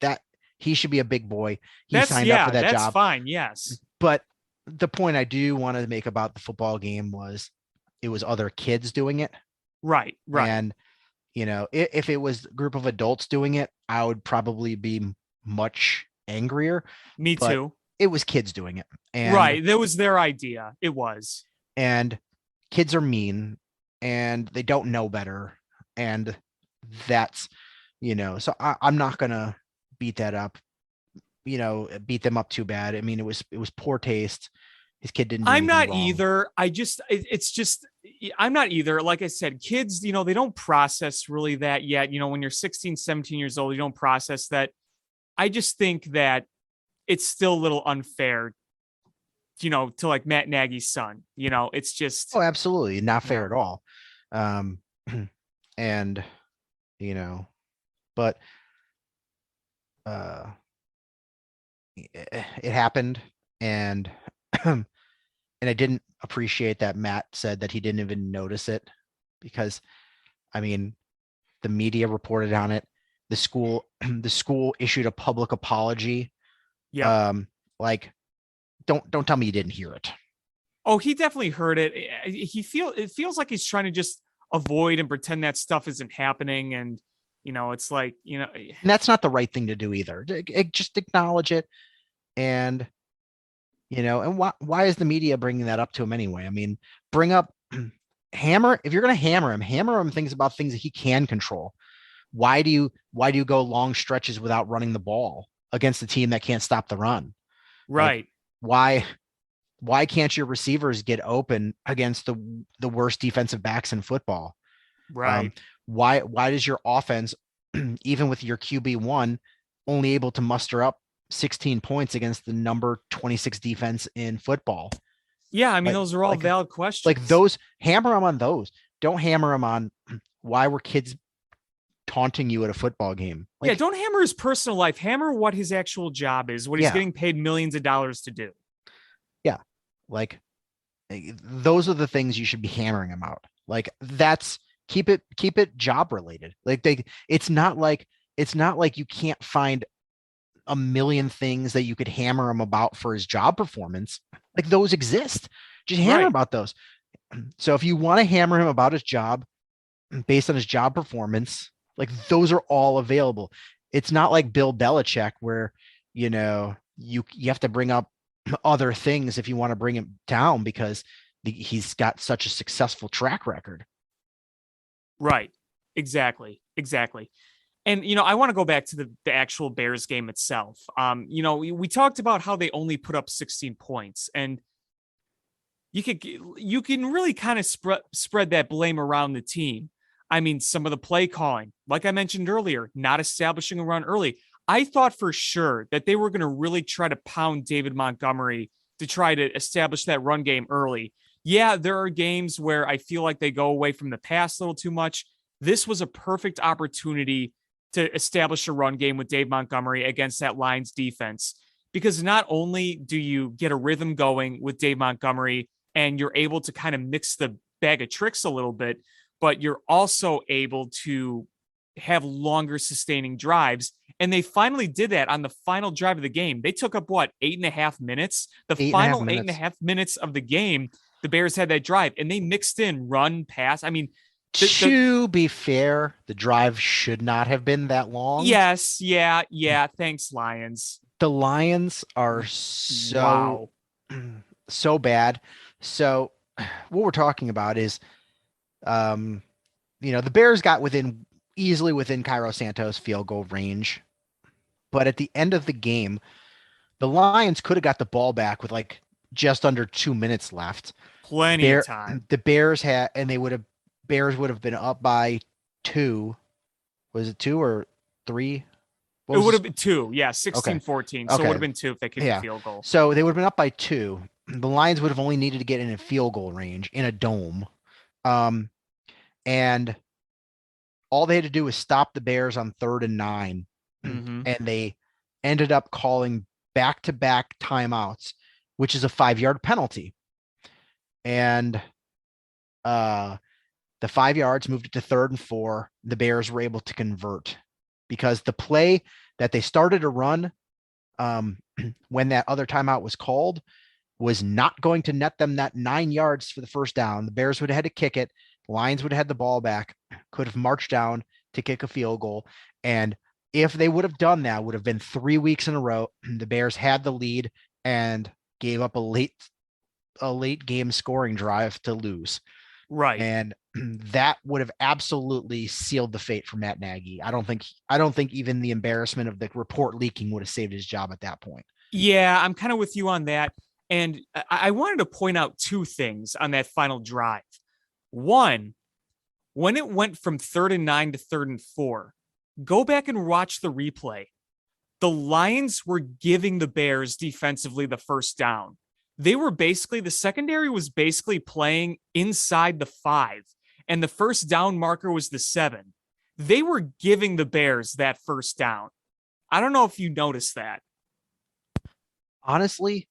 that he should be a big boy. He signed up for that job. That's fine. Yes. But the point I do want to make about the football game was it was other kids doing it. Right. And, if it was a group of adults doing it, I would probably be much angrier. Me too. It was kids doing it. And, right. That was their idea. It was. And kids are mean and they don't know better. And that's, so I'm not going to beat that up, beat them up too bad. I mean, it was poor taste. His kid didn't. I'm not either. I'm not either. Like I said, kids, they don't process really that yet. When you're 16, 17 years old, you don't process that. I just think that it's still a little unfair, to like Matt Nagy's son. It's just. Oh, absolutely. Not fair at all. And, but it happened. And and I didn't appreciate that Matt said that he didn't even notice it because, I mean, the media reported on it. The school issued a public apology. Yeah. Don't tell me you didn't hear it. Oh, he definitely heard it. It feels like he's trying to just avoid and pretend that stuff isn't happening. And, it's like, and that's not the right thing to do either. Just acknowledge it. And, and why is the media bringing that up to him anyway? I mean, bring up hammer. If you're going to hammer him things about things that he can control. Why do you go long stretches without running the ball against a team that can't stop the run? Right. Like, why can't your receivers get open against the worst defensive backs in football? Right. Why does your offense, even with your QB1, only able to muster up 16 points against the number 26 defense in football? Yeah, I mean, those are all valid questions. Like those, hammer them on those. Don't hammer them on why were kids taunting you at a football game. Yeah, don't hammer his personal life. Hammer what his actual job is, what he's getting paid millions of dollars to do. Yeah, like those are the things you should be hammering him out. Like that's keep it job related. Like it's not like you can't find a million things that you could hammer him about for his job performance. Like those exist. Just hammer Right. him about those. So if you want to hammer him about his job based on his job performance, like those are all available. It's not like Bill Belichick where, you have to bring up other things if you want to bring him down because he's got such a successful track record. Right. Exactly. And I want to go back to the actual Bears game itself. We talked about how they only put up 16 points, and you can really kind of spread that blame around the team. I mean, some of the play calling, like I mentioned earlier, not establishing a run early. I thought for sure that they were going to really try to pound David Montgomery to try to establish that run game early. Yeah, there are games where I feel like they go away from the pass a little too much. This was a perfect opportunity to establish a run game with Dave Montgomery against that Lions defense, because not only do you get a rhythm going with Dave Montgomery and you're able to kind of mix the bag of tricks a little bit, but you're also able to have longer sustaining drives. And they finally did that on the final drive of the game. They took up 8.5 minutes? The final 8.5 minutes of the game, the Bears had that drive and they mixed in run, pass. I mean, to be fair, the drive should not have been that long. Yes. Yeah. Thanks, Lions. The Lions are so bad. So what we're talking about is, the Bears got easily within Cairo Santos field goal range. But at the end of the game, the Lions could have got the ball back with just under 2 minutes left. Plenty of time. The Bears Bears would have been up by 2. Was it 2 or 3? It would have been 2. Yeah, 16-14. So it would have been 2 if they kicked a field goal. So they would have been up by 2. The Lions would have only needed to get in a field goal range in a dome. And all they had to do was stop the Bears on 3rd and 9. Mm-hmm. And they ended up calling back-to-back timeouts, which is a 5-yard penalty. And the 5 yards moved it to 3rd and 4. The Bears were able to convert because the play that they started to run when that other timeout was called was not going to net them that 9 yards for the first down. The Bears would have had to kick it. The Lions would have had the ball back, could have marched down to kick a field goal. And if they would have done that, would have been 3 weeks in a row. The Bears had the lead and gave up a late game scoring drive to lose. Right. And that would have absolutely sealed the fate for Matt Nagy. I don't think even the embarrassment of the report leaking would have saved his job at that point. Yeah, I'm kind of with you on that. And I wanted to point out 2 things on that final drive. One, when it went from 3rd and 9 to 3rd and 4, go back and watch the replay. The Lions were giving the Bears defensively the first down. The secondary was basically playing inside the 5, and the first down marker was the 7. They were giving the Bears that first down. I don't know if you noticed that. Honestly,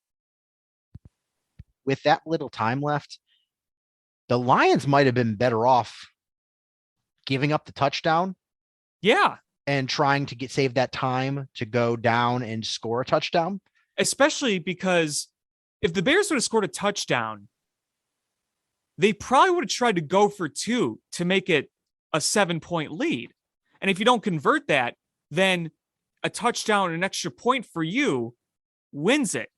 with that little time left, the Lions might have been better off giving up the touchdown. Yeah. And trying to save that time to go down and score a touchdown. Especially because if the Bears would have scored a touchdown, they probably would have tried to go for 2 to make it a 7-point lead. And if you don't convert that, then a touchdown and an extra point for you wins it.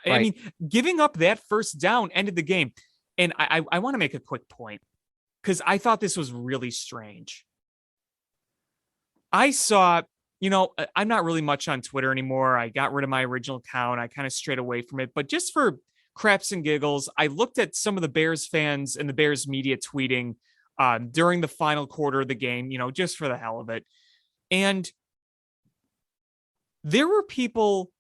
Right. I mean, giving up that first down ended the game. And I want to make a quick point because I thought this was really strange. I saw, I'm not really much on Twitter anymore. I got rid of my original account. I kind of strayed away from it. But just for craps and giggles, I looked at some of the Bears fans and the Bears media tweeting during the final quarter of the game, just for the hell of it. And there were people,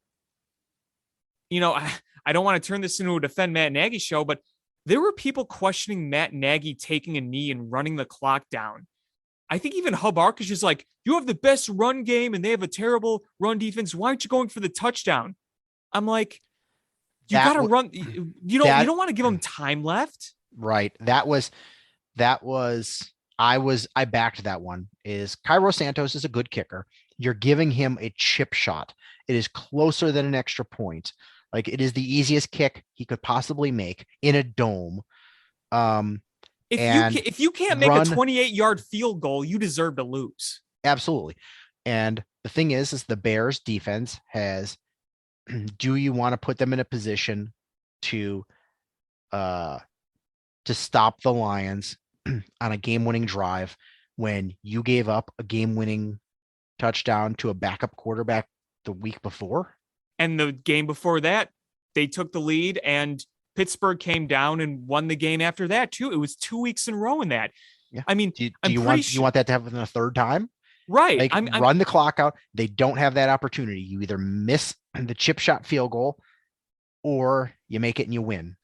I don't want to turn this into a defend Matt Nagy show, but there were people questioning Matt Nagy taking a knee and running the clock down. I think even Hub Arkush is like, you have the best run game and they have a terrible run defense. Why aren't you going for the touchdown? I'm like, you got to run. You don't want to give them time left. Right. I backed that one. Is Cairo Santos is a good kicker. You're giving him a chip shot. It is closer than an extra point. Like, it is the easiest kick he could possibly make in a dome. If you can't make a 28-yard field goal, you deserve to lose. Absolutely. And the thing is the Bears defense has, do you want to put them in a position to stop the Lions on a game-winning drive when you gave up a game-winning touchdown to a backup quarterback the week before? And the game before that, they took the lead and Pittsburgh came down and won the game after that too. It was 2 weeks in a row in that. Yeah. I mean, do you want that to happen a third time? Right. Like, run the clock out. They don't have that opportunity. You either miss the chip shot field goal or you make it and you win.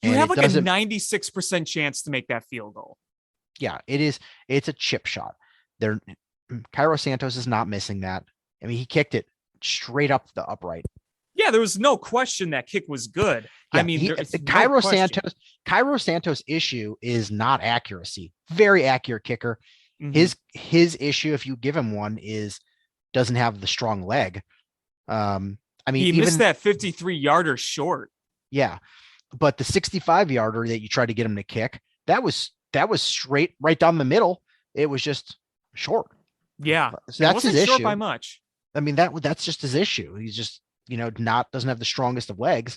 You have like a 96% chance to make that field goal. Yeah, it's a chip shot. Cairo Santos is not missing that. I mean, he kicked it straight up the upright. Yeah, there was no question that kick was good. Yeah, I mean, Cairo Santos' issue is not accuracy. Very accurate kicker. Mm-hmm. His issue, if you give him one, is doesn't have the strong leg. I mean, he missed that 53-yarder short. Yeah, but the 65-yarder that you tried to get him to kick, that was straight right down the middle. It was just short. Yeah, so that's his issue. Short by much. I mean, that's just his issue. He's just doesn't have the strongest of legs.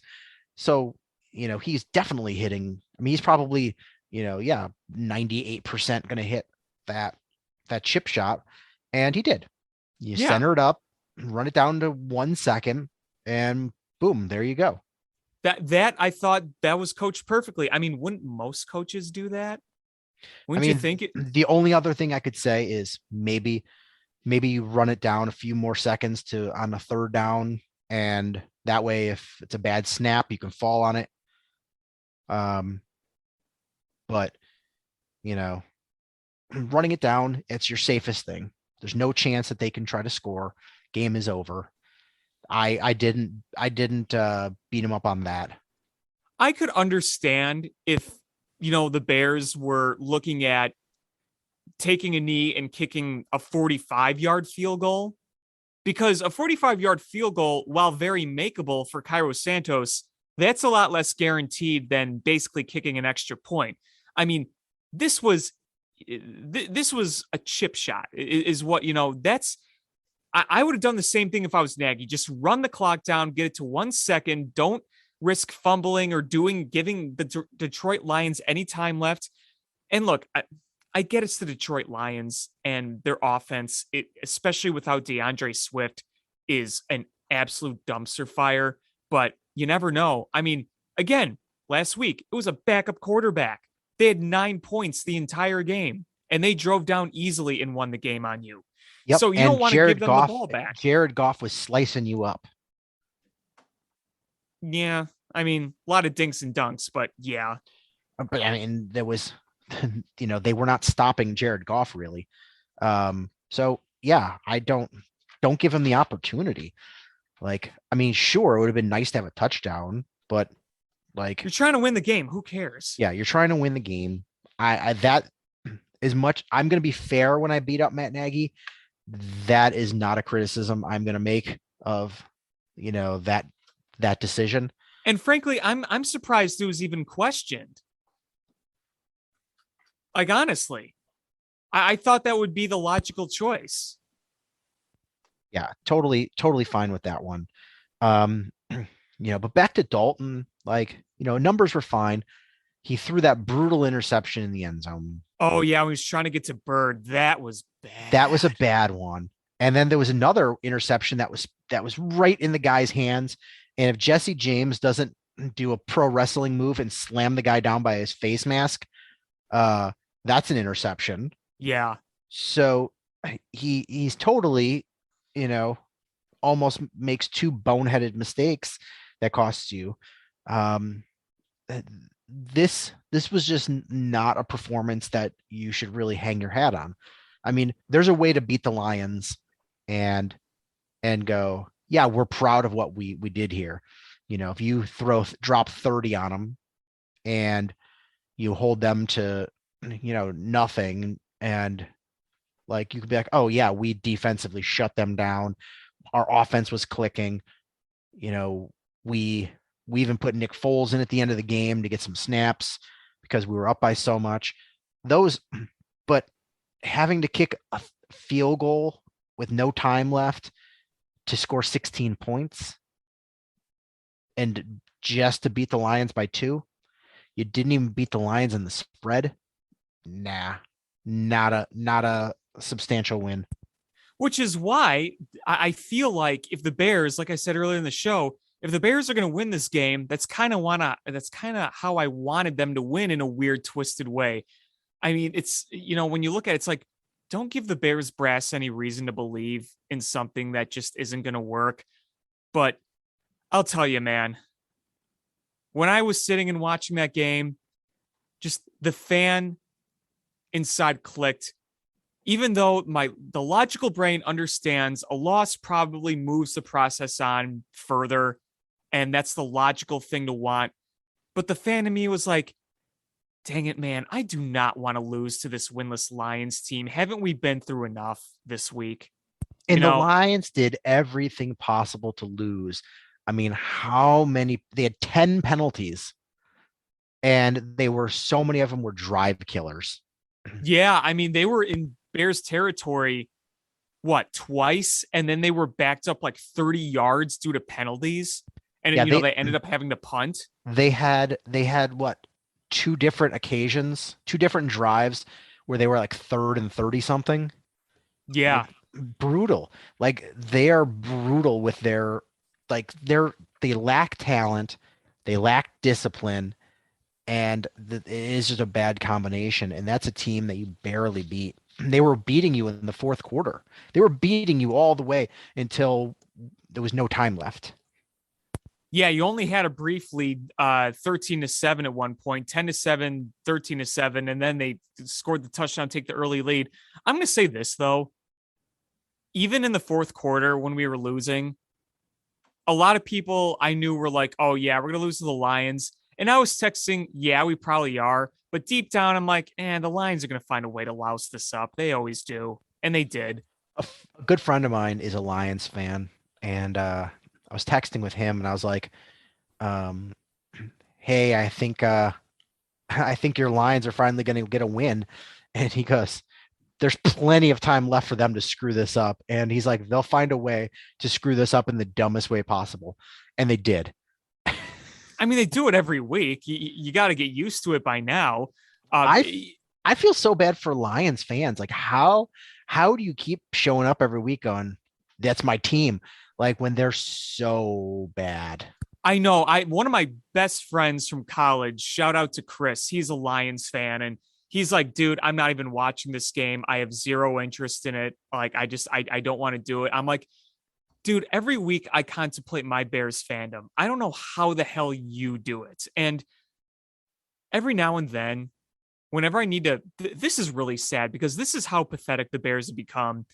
So he's definitely hitting. I mean, he's probably 98% going to hit that chip shot, and he did. You center it up, run it down to 1 second, and boom, there you go. That I thought that was coached perfectly. I mean, wouldn't most coaches do that? Wouldn't you think it? The only other thing I could say is maybe you run it down a few more seconds on a third down, and that way, if it's a bad snap, you can fall on it. But running it down, it's your safest thing. There's no chance that they can try to score. Game is over. I didn't beat him up on that. I could understand if the Bears were looking at taking a knee and kicking a 45-yard field goal, because a 45-yard field goal, while very makeable for Cairo Santos, that's a lot less guaranteed than basically kicking an extra point. I mean, this was a chip shot is what, that's, I would have done the same thing if I was Nagy. Just run the clock down, get it to 1 second. Don't risk fumbling or giving the Detroit Lions any time left. And look, I get it's the Detroit Lions and their offense, especially without DeAndre Swift, is an absolute dumpster fire, but you never know. I mean, again, last week, it was a backup quarterback. They had 9 points the entire game, and they drove down easily and won the game on you. Yep. So you don't want to give them the ball back. Jared Goff was slicing you up. Yeah, I mean, a lot of dinks and dunks, but yeah. But I mean, there was, they were not stopping Jared Goff really. So yeah, I don't give him the opportunity. Like, I mean, sure, it would have been nice to have a touchdown, but like, you're trying to win the game. Who cares? Yeah, you're trying to win the game. That as much. I'm going to be fair when I beat up Matt Nagy. That is not a criticism I'm going to make of, that decision. And frankly, I'm surprised it was even questioned. Like, honestly, I thought that would be the logical choice. Yeah, totally fine with that one. But back to Dalton, like, numbers were fine. He threw that brutal interception in the end zone. Oh yeah, he was trying to get to Bird. That was bad. That was a bad one. And then there was another interception that was right in the guy's hands. And if Jesse James doesn't do a pro wrestling move and slam the guy down by his face mask, that's an interception. Yeah. So he's totally, almost makes two boneheaded mistakes that costs you. This was just not a performance that you should really hang your hat on. I mean, there's a way to beat the Lions and go, yeah, we're proud of what we did here. If you drop 30 on them and you hold them to, nothing, and like, you could be like, oh yeah, we defensively shut them down. Our offense was clicking. We even put Nick Foles in at the end of the game to get some snaps because we were up by so much. But having to kick a field goal with no time left to score 16 points and just to beat the Lions by 2, you didn't even beat the Lions in the spread. Nah, not a substantial win. Which is why I feel like if the Bears, like I said earlier in the show, if the Bears are going to win this game, that's kind of how I wanted them to win in a weird, twisted way. I mean, it's, when you look at it, it's like, don't give the Bears brass any reason to believe in something that just isn't going to work. But I'll tell you, man, when I was sitting and watching that game, just the fan inside clicked. Even though the logical brain understands a loss probably moves the process on further, and that's the logical thing to want. But the fan in me was like, dang it, man, I do not want to lose to this winless Lions team. Haven't we been through enough this week? And the Lions did everything possible to lose. I mean, they had 10 penalties, and so many of them were drive killers. Yeah, I mean, they were in Bears territory, twice? And then they were backed up like 30 yards due to penalties. And, they ended up having to punt. They had what? 2 different occasions, 2 different drives where they were like 3rd and 30 something. Yeah. Brutal. Like, they are brutal with they lack talent. They lack discipline. And it is just a bad combination. And that's a team that you barely beat. They were beating you in the 4th quarter. They were beating you all the way until there was no time left. Yeah, you only had a brief lead, 13-7 at one point, 10-7, 13-7, and then they scored the touchdown, take the early lead. I'm going to say this, though. Even in the 4th quarter when we were losing, a lot of people I knew were like, oh, yeah, we're going to lose to the Lions. And I was texting, yeah, we probably are. But deep down, I'm like, the Lions are going to find a way to louse this up. They always do. And they did. A good friend of mine is a Lions fan. And I was texting with him, and I was like, hey, I think your Lions are finally going to get a win. And he goes, there's plenty of time left for them to screw this up. And he's like, they'll find a way to screw this up in the dumbest way possible. And they did. I mean, they do it every week. You got to get used to it by now. I feel so bad for Lions fans. Like, how do you keep showing up every week on that's my team? Like, when they're so bad. I know. One of my best friends from college, shout out to Chris. He's a Lions fan, and he's like, dude, I'm not even watching this game. I have zero interest in it. Like, I don't want to do it. I'm like, dude, every week I contemplate my Bears fandom. I don't know how the hell you do it. And every now and then, whenever I need to, this is really sad because this is how pathetic the Bears have become.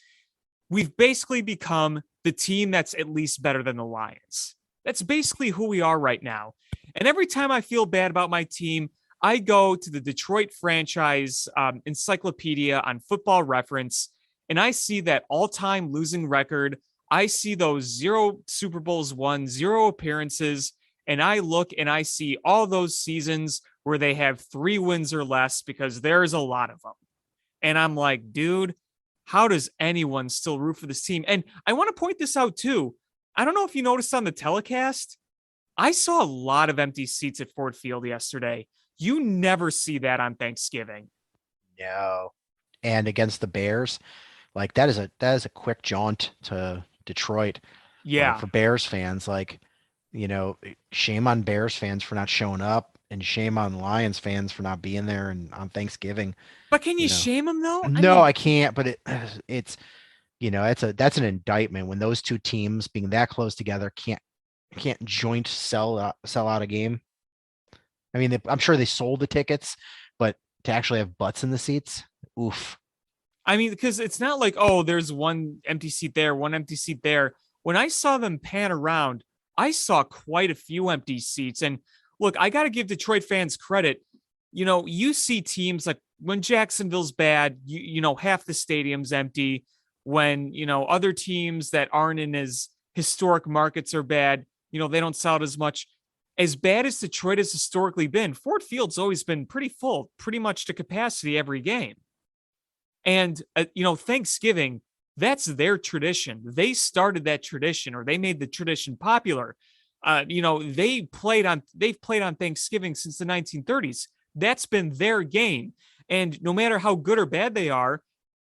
We've basically become the team that's at least better than the Lions. That's basically who we are right now. And every time I feel bad about my team, I go to the Detroit franchise encyclopedia on Football Reference, and I see that all-time losing record. I see those 0 Super Bowls won, 0 appearances, and I look and I see all those seasons where they have 3 wins or less because there's a lot of them. And I'm like, dude, how does anyone still root for this team? And I want to point this out too. I don't know if you noticed on the telecast, I saw a lot of empty seats at Ford Field yesterday. You never see that on Thanksgiving. No. And against the Bears, like that is a quick jaunt to Detroit. Yeah. For Bears fans, shame on Bears fans for not showing up, and shame on Lions fans for not being there and on Thanksgiving. But can you shame them though? I can't. But it's that's an indictment when those two teams being that close together can't joint sell out a game. I mean, I'm sure they sold the tickets, but to actually have butts in the seats, oof. I mean, because it's not like, oh, there's one empty seat there, one empty seat there. When I saw them pan around, I saw quite a few empty seats. And look, I got to give Detroit fans credit. You see teams like when Jacksonville's bad, half the stadium's empty. When, other teams that aren't in as historic markets are bad, they don't sell it as much. As bad as Detroit has historically been, Ford Field's always been pretty full, pretty much to capacity every game. And, Thanksgiving, that's their tradition. They started that tradition, or they made the tradition popular. They've played on Thanksgiving since the 1930s. That's been their game. And no matter how good or bad they are,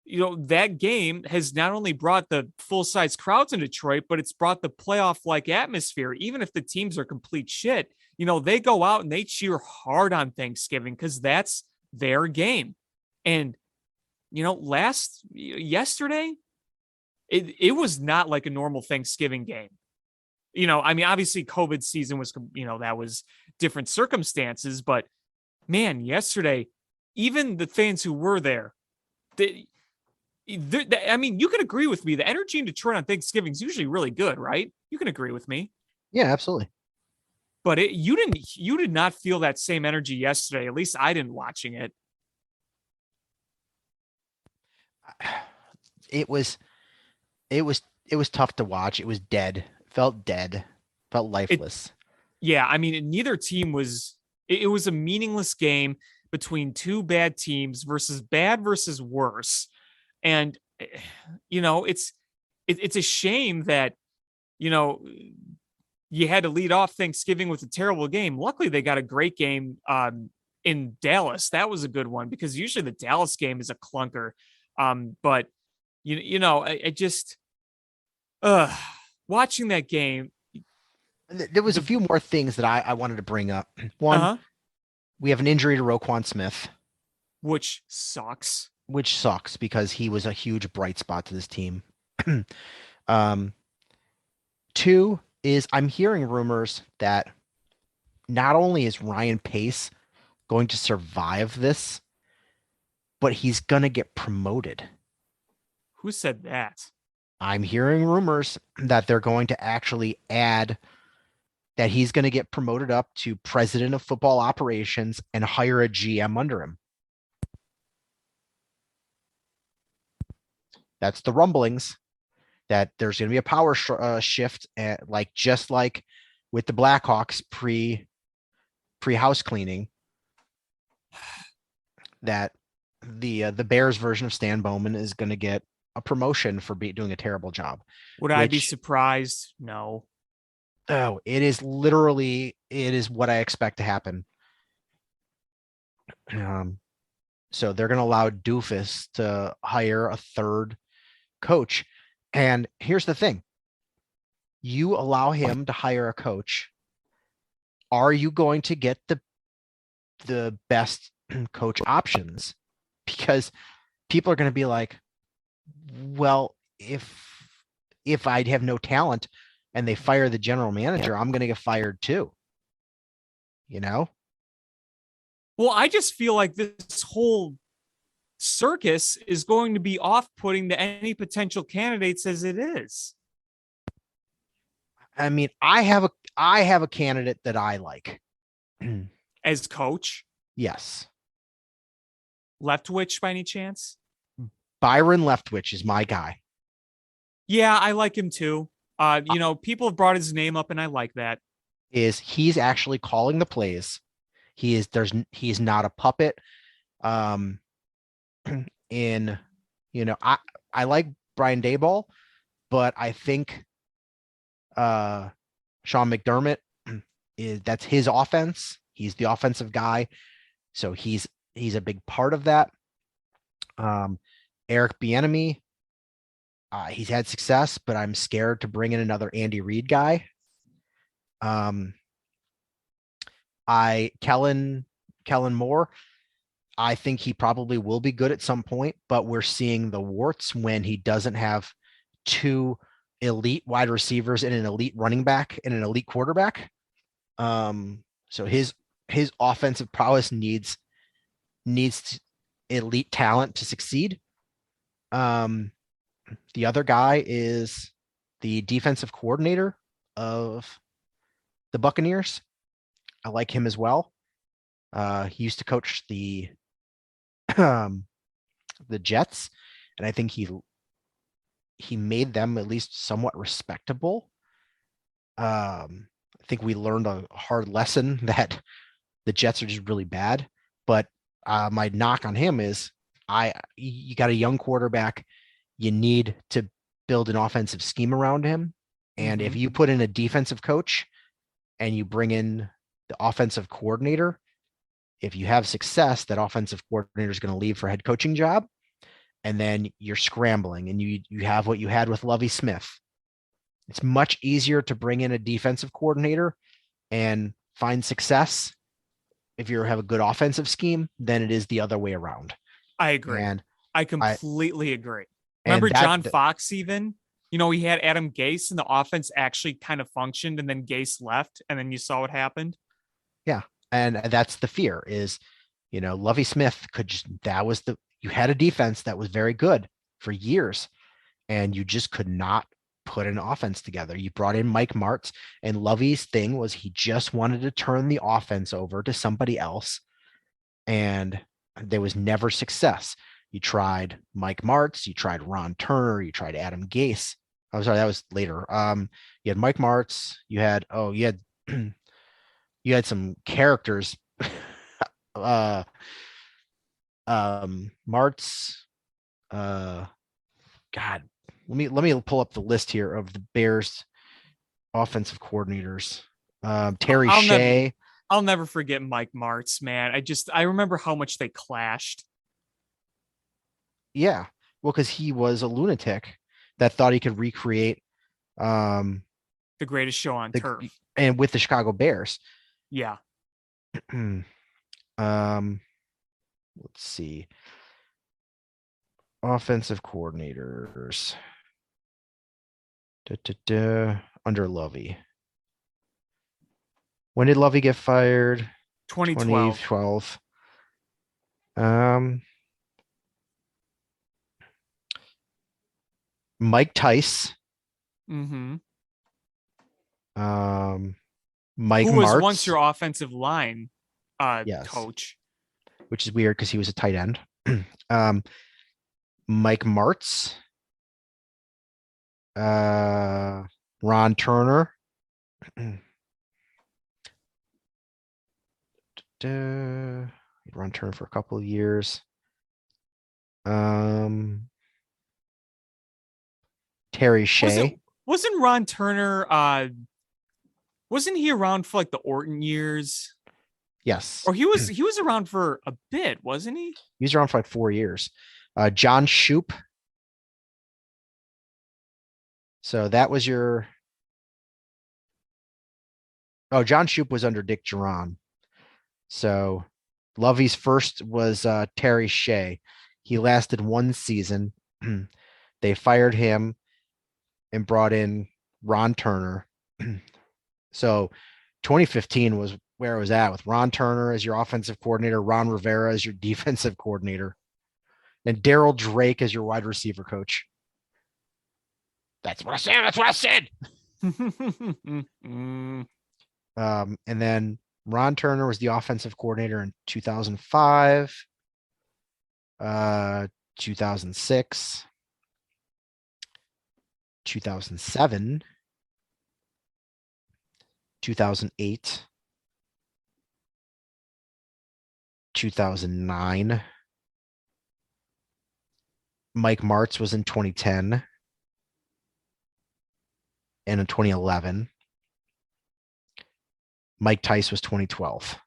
that game has not only brought the full-size crowds in Detroit, but it's brought the playoff-like atmosphere. Even if the teams are complete shit, they go out and they cheer hard on Thanksgiving because that's their game. And, yesterday, it was not like a normal Thanksgiving game. Obviously COVID season was, that was different circumstances, but man, yesterday, even the fans who were there, you can agree with me. The energy in Detroit on Thanksgiving is usually really good, right? You can agree with me. Yeah, absolutely. But you did not feel that same energy yesterday. At least I didn't watching it. It was tough to watch. It was dead. Felt dead. Felt lifeless. Neither team was. It was a meaningless game between two bad teams versus worse. And, it's a shame that, you had to lead off Thanksgiving with a terrible game. Luckily, they got a great game in Dallas. That was a good one because usually the Dallas game is a clunker. But, I just watching that game. There was a few more things that I wanted to bring up. One, we have an injury to Roquan Smith. Which sucks. Which sucks because he was a huge bright spot to this team. Two is I'm hearing rumors that not only is Ryan Pace going to survive this, but he's going to get promoted. Who said that? I'm hearing rumors that they're going to actually add that he's going to get promoted up to president of football operations and hire a GM under him. That's the rumblings that there's going to be a power shift, just like with the Blackhawks pre house cleaning. That the Bears version of Stan Bowman is going to get a promotion for doing a terrible job. Would I be surprised? No. Oh, it is what I expect to happen. So they're going to allow Doofus to hire a third coach. And here's the thing. You allow him to hire a coach. Are you going to get the best coach options? Because people are going to be like, well, if I'd have no talent and they fire the general manager, I'm going to get fired too. Well, I just feel like this whole circus is going to be off-putting to any potential candidates as it is. I have a candidate that I like. As coach? Yes. Leftwich by any chance? Byron Leftwich is my guy. Yeah, I like him too. People have brought his name up and I like that. He's actually calling the plays. He's not a puppet. I like Brian Daboll, but I think Sean McDermott that's his offense. He's the offensive guy. So he's a big part of that. Eric Bieniemy, he's had success, but I'm scared to bring in another Andy Reid guy. Kellen Moore, I think he probably will be good at some point, but we're seeing the warts when he doesn't have two elite wide receivers and an elite running back and an elite quarterback. So his offensive prowess needs elite talent to succeed. The other guy is the defensive coordinator of the Buccaneers. I like him as well. He used to coach the Jets, and I think he made them at least somewhat respectable. I think we learned a hard lesson that the Jets are just really bad. But my knock on him is you got a young quarterback. You need to build an offensive scheme around him. And if you put in a defensive coach and you bring in the offensive coordinator, if you have success, that offensive coordinator is going to leave for a head coaching job. And then you're scrambling and you have what you had with Lovie Smith. It's much easier to bring in a defensive coordinator and find success if you have a good offensive scheme than it is the other way around. I agree. And I completely agree. Remember John Fox even? You know, he had Adam Gase and the offense actually kind of functioned, and then Gase left, and then you saw what happened. Yeah. And that's the fear is, Lovie Smith you had a defense that was very good for years, and you just could not put an offense together. You brought in Mike Martz, and Lovie's thing was he just wanted to turn the offense over to somebody else, and there was never success. You tried Mike Martz, you tried Ron Turner, you tried Adam Gase. I'm sorry, that was later. You had Mike Martz, you had you had some characters. Martz, God, let me pull up the list here of the Bears offensive coordinators. Terry Shea. I'll never forget Mike Martz, man. I remember how much they clashed. Yeah. Well, because he was a lunatic that thought he could recreate the greatest show on turf. And with the Chicago Bears. Yeah. Let's see. Offensive coordinators. Under Lovie. When did Lovie get fired? 2012. Mike Tice. Mm-hmm. Mike Who was Martz, once your offensive line yes, coach. Which is weird because he was a tight end. Mike Martz. Ron Turner. Ron Turner for a couple of years. Terry Shea. Wasn't Ron Turner wasn't he around for like the Orton years? Yes. Or he was around for a bit, wasn't he? He was around for like 4 years. John Shoup. So that was your. Oh, John Shoup was under Dick Geron. So Lovey's first was Terry Shea. He lasted 1 season. They fired him and brought in Ron Turner. So 2015 was where it was at, with Ron Turner as your offensive coordinator, Ron Rivera as your defensive coordinator, and Daryl Drake as your wide receiver coach. That's what I said. That's what I said. And then Ron Turner was the offensive coordinator in 2005, 2006, 2007, 2008, 2009. Mike Martz was in 2010 and in 2011. Mike Tice was 2012.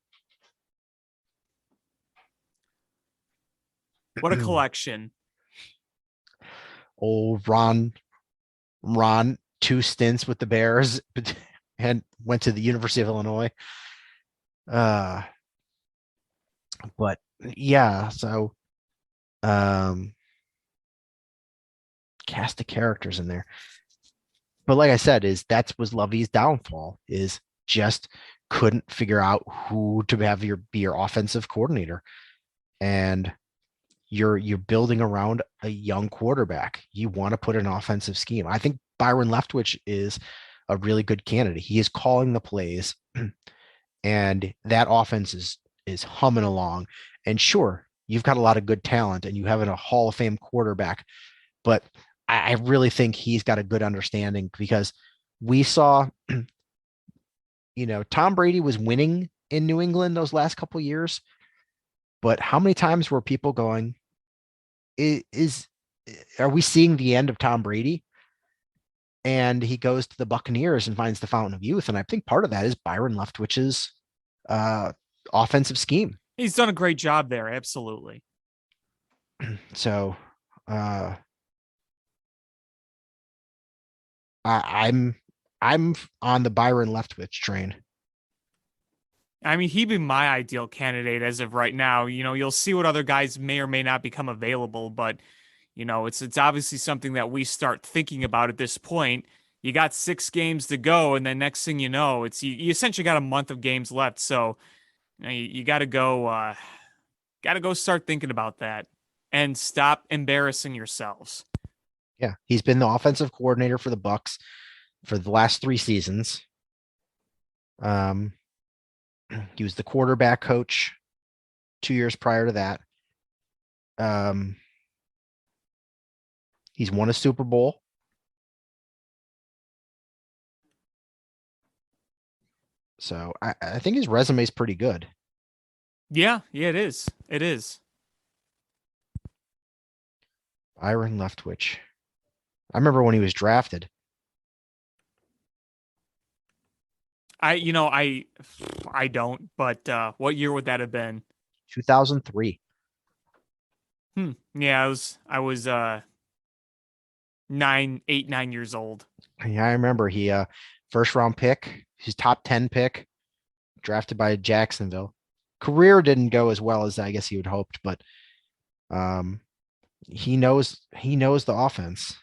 What a collection. Old Ron, 2 stints with the Bears and went to the University of Illinois. But yeah, so cast of characters in there. But like I said, that was Lovey's downfall, is just couldn't figure out who to have be your offensive coordinator. And you're building around a young quarterback. You want to put an offensive scheme. I think Byron Leftwich is a really good candidate. He is calling the plays, and that offense is humming along. And sure, you've got a lot of good talent and you have a Hall of Fame quarterback, but I really think he's got a good understanding, because we saw Tom Brady was winning in New England those last couple years, but how many times were people going, are we seeing the end of Tom Brady? And he goes to the Buccaneers and finds the fountain of youth. And I think part of that is Byron Leftwich's offensive scheme. He's done a great job there. Absolutely. So I'm on the Byron Leftwich train. I mean, he'd be my ideal candidate as of right now. You'll see what other guys may or may not become available, but it's obviously something that we start thinking about at this point. You got 6 games to go, and then next thing you know, you essentially got a month of games left. So you got to go, start thinking about that and stop embarrassing yourselves. Yeah, he's been the offensive coordinator for the Bucs for the last 3 seasons. He was the quarterback coach 2 years prior to that. He's won a Super Bowl. So I think his resume is pretty good. Yeah, it is. It is. Byron Leftwich. I remember when he was drafted. I don't, but what year would that have been? 2003. Yeah, I was 9 years old. Yeah, I remember he first round pick, his top 10 pick, drafted by Jacksonville. Career didn't go as well as I guess he would hoped, but he knows the offense.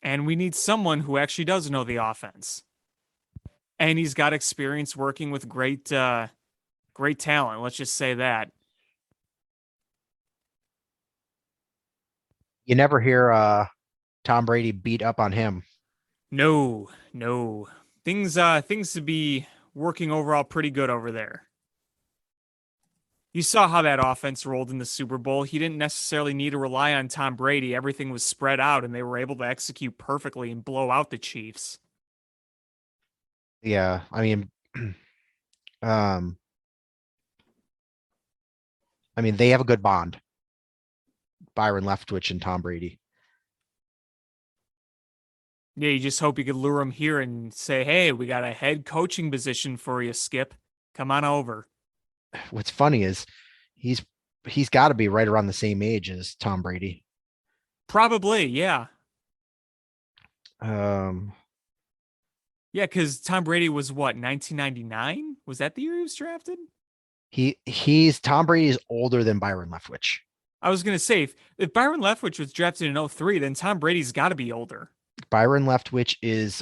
And we need someone who actually does know the offense. And he's got experience working with great talent. Let's just say that. You never hear Tom Brady beat up on him. No. Things to be working overall pretty good over there. You saw how that offense rolled in the Super Bowl. He didn't necessarily need to rely on Tom Brady. Everything was spread out, and they were able to execute perfectly and blow out the Chiefs. Yeah, I mean, they have a good bond. Byron Leftwich and Tom Brady. Yeah, you just hope you could lure him here and say, hey, we got a head coaching position for you, Skip. Come on over. What's funny is he's got to be right around the same age as Tom Brady. Probably, yeah. Yeah, because Tom Brady was what, 1999? Was that the year he was drafted? Tom Brady is older than Byron Leftwich. I was gonna say if Byron Leftwich was drafted in 2003, then Tom Brady's got to be older. Byron Leftwich is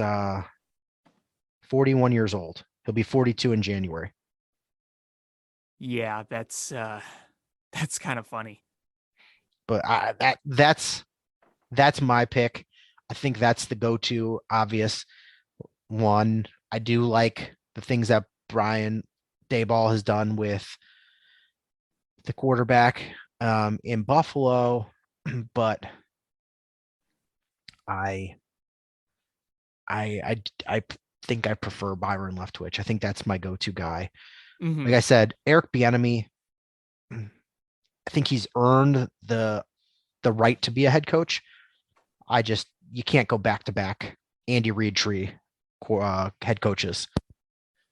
41 years old. He'll be 42 in January. Yeah, that's kind of funny. But that's my pick. I think that's the go-to obvious one. I do like the things that Brian Daboll has done with the quarterback in Buffalo, but I think I prefer Byron Leftwich. I think that's my go-to guy. Mm-hmm. Like I said, Eric Bieniemy, I think he's earned the right to be a head coach. You can't go back to back Andy Reid tree head coaches.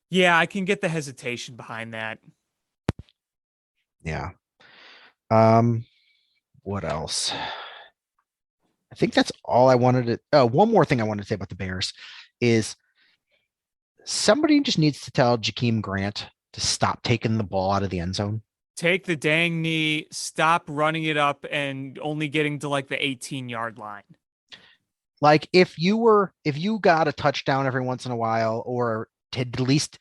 Yeah, I can get the hesitation behind that. Yeah. What else? I think that's all I wanted to. One more thing I wanted to say about the Bears is somebody just needs to tell Jakeem Grant to stop taking the ball out of the end zone. Take the dang knee, stop running it up and only getting to like the 18-yard line. Like if you got a touchdown every once in a while, or at least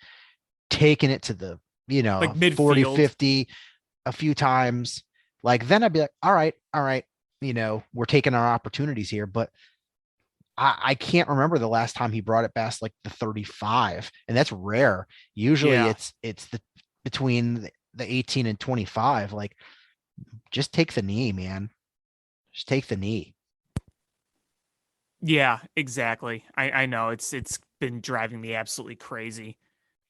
taking it to the, like midfield, 40, 50 a few times, like then I'd be like, all right, we're taking our opportunities here. But I can't remember the last time he brought it past like the 35, and that's rare. Usually it's between the 18 and 25. Like, just take the knee, man. Just take the knee. Yeah, exactly. I know it's been driving me absolutely crazy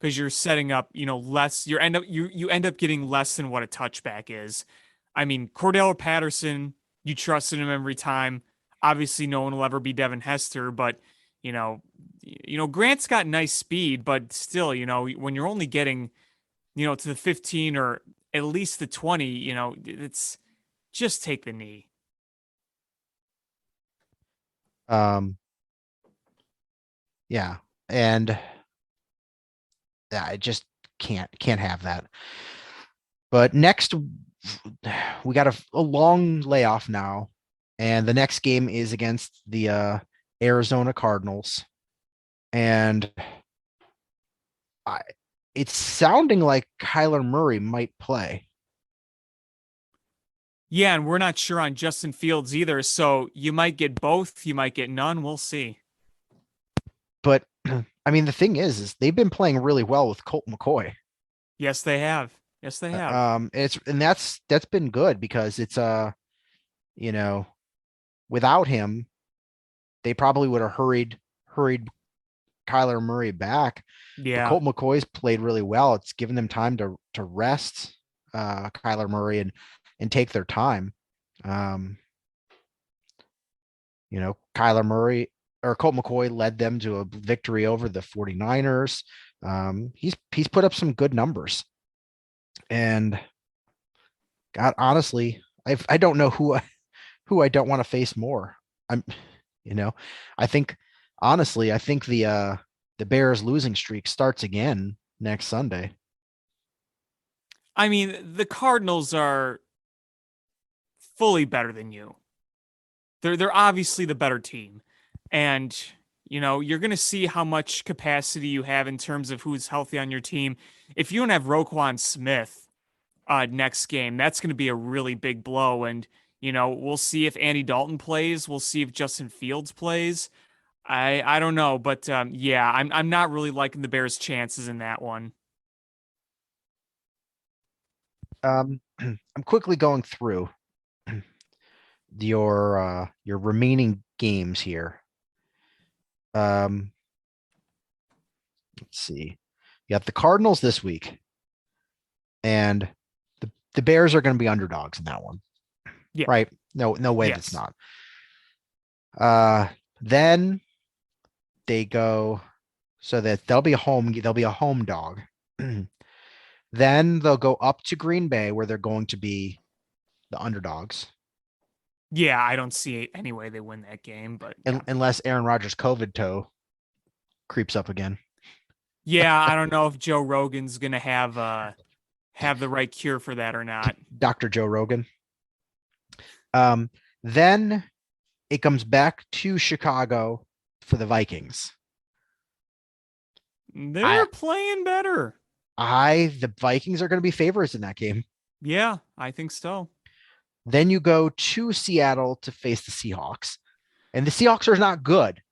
because you're setting up, less. You end up getting less than what a touchback is. I mean, Cordell Patterson, you trusted him every time. Obviously, no one will ever be Devin Hester, but you know, Grant's got nice speed, but still, when you're only getting, to the 15 or at least the 20, it's just take the knee. Um, yeah, and yeah, I just can't have that. But next, we got a long layoff now, and the next game is against the Arizona Cardinals, and I, it's sounding like Kyler Murray might play. Yeah, and we're not sure on Justin Fields either. So you might get both, you might get none. We'll see. But I mean, the thing is they've been playing really well with Colt McCoy. Yes, they have. Yes, they have. That's been good because it's you know, without him, they probably would have hurried Kyler Murray back. But Yeah. Colt McCoy's played really well. It's given them time to rest Kyler Murray and take their time. Um, Kyler Murray or Colt McCoy led them to a victory over the 49ers. He's put up some good numbers. And God, honestly, I don't know who I don't want to face more. I'm, I think honestly, I think the Bears losing streak starts again next Sunday. I mean, the Cardinals are fully better than you. They're obviously the better team. And you're going to see how much capacity you have in terms of who's healthy on your team. If you don't have Roquan Smith next game, that's going to be a really big blow. And we'll see if Andy Dalton plays. We'll see if Justin Fields plays. I don't know, but yeah, I'm not really liking the Bears' chances in that one. I'm quickly going through your remaining games here. Let's see. You got the Cardinals this week, and the Bears are going to be underdogs in that one. Yeah. Right? No way Yes. that's not. Then they go so that they'll be a home dog. Then they'll go up to Green Bay where they're going to be the underdogs. Yeah, I don't see any way they win that game, but yeah. Unless Aaron Rodgers' COVID toe creeps up again. Yeah, I don't know if Joe Rogan's gonna have the right cure for that or not. Dr. Joe Rogan. Then it comes back to Chicago for the Vikings. They're playing better. The Vikings are going to be favorites in that game. Yeah, I think so. Then you go to Seattle to face the Seahawks. And the Seahawks are not good.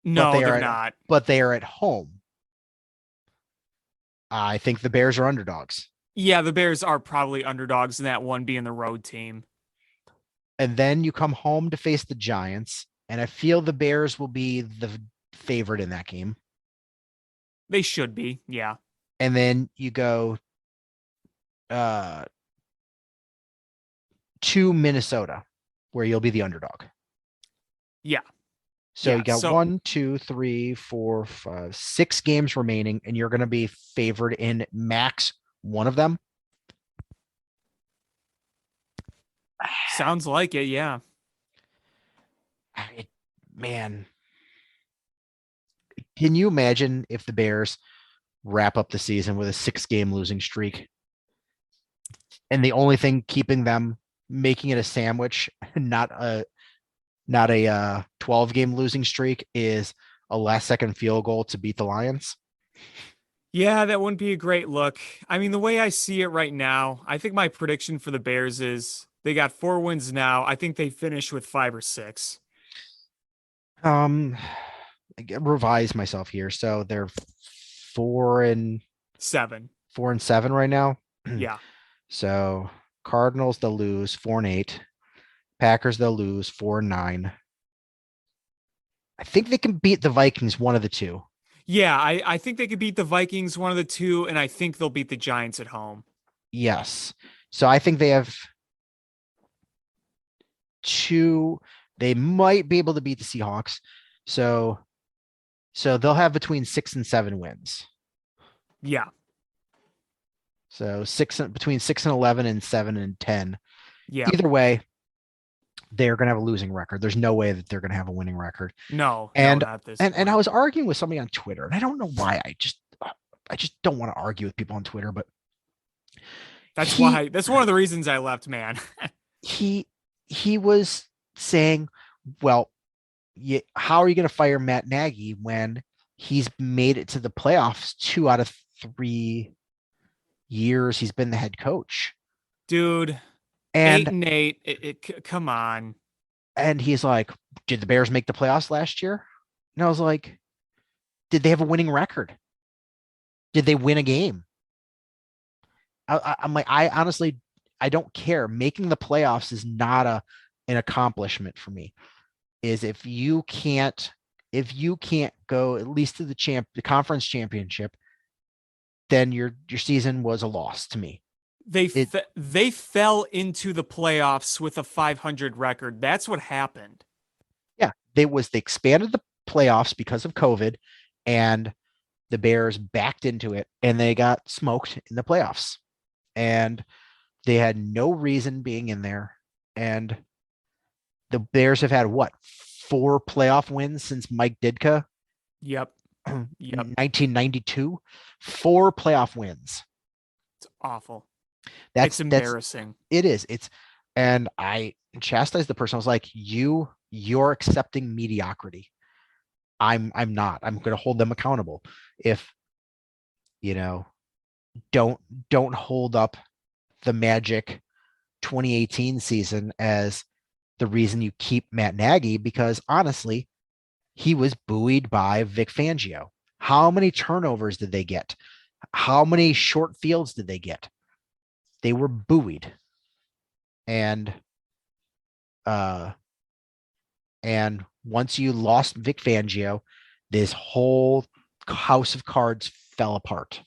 No, they're not. But they are at home. I think the Bears are underdogs. Yeah, the Bears are probably underdogs in that one being the road team. And then you come home to face the Giants. And I feel the Bears will be the favorite in that game. They should be, yeah. And then you go to Minnesota, where you'll be the underdog. Yeah. So you got 1, 2, 3, 4, 5, 6 games remaining, and you're going to be favored in max one of them. Sounds like it, yeah. Man, can you imagine if the Bears wrap up the season with a 6-game losing streak, and the only thing keeping them making it a sandwich, not a 12-game losing streak, is a last-second field goal to beat the Lions? Yeah, that wouldn't be a great look. I mean, the way I see it right now, I think my prediction for the Bears is they got 4 wins now. I think they finish with 5 or 6. I revise myself here. So they're 4-7. 4-7 right now. Yeah. So Cardinals, they'll lose 4-8. Packers, they'll lose 4-9. I think they can beat the Vikings, one of the two. Yeah, I think they could beat the Vikings, one of the two, and I think they'll beat the Giants at home. Yes. So I think they have two. They might be able to beat the Seahawks. So they'll have between 6 and 7 wins. Yeah. So between 6 and 11 and 7 and 10. Yeah. Either way, they're going to have a losing record. There's no way that they're going to have a winning record. No, not this. And I was arguing with somebody on Twitter, and I don't know why. I just don't want to argue with people on Twitter, but that's one of the reasons I left, man. he was saying, well, how are you going to fire Matt Nagy when he's made it to the playoffs 2 out of 3 years he's been the head coach? Dude, and 8-8, come on. And he's like, did the Bears make the playoffs last year? And I was like, did they have a winning record? Did they win a game? I'm like, I honestly, I don't care. Making the playoffs is not an accomplishment for me. Is if you can't go at least to the conference championship, then your season was a loss to me. They fell into the playoffs with a 500 record. That's what happened. Yeah, they expanded the playoffs because of COVID, and the Bears backed into it, and they got smoked in the playoffs, and they had no reason being in there. And the Bears have had 4 playoff wins since Mike Ditka. Yep. 1992, 4 playoff wins. It's awful. It's embarrassing. It is. And I chastised the person. I was like, you're accepting mediocrity. I'm not. I'm going to hold them accountable. If don't hold up the Magic 2018 season as the reason you keep Matt Nagy, because honestly, he was buoyed by Vic Fangio. How many turnovers did they get? How many short fields did they get? They were buoyed. And once you lost Vic Fangio, this whole house of cards fell apart.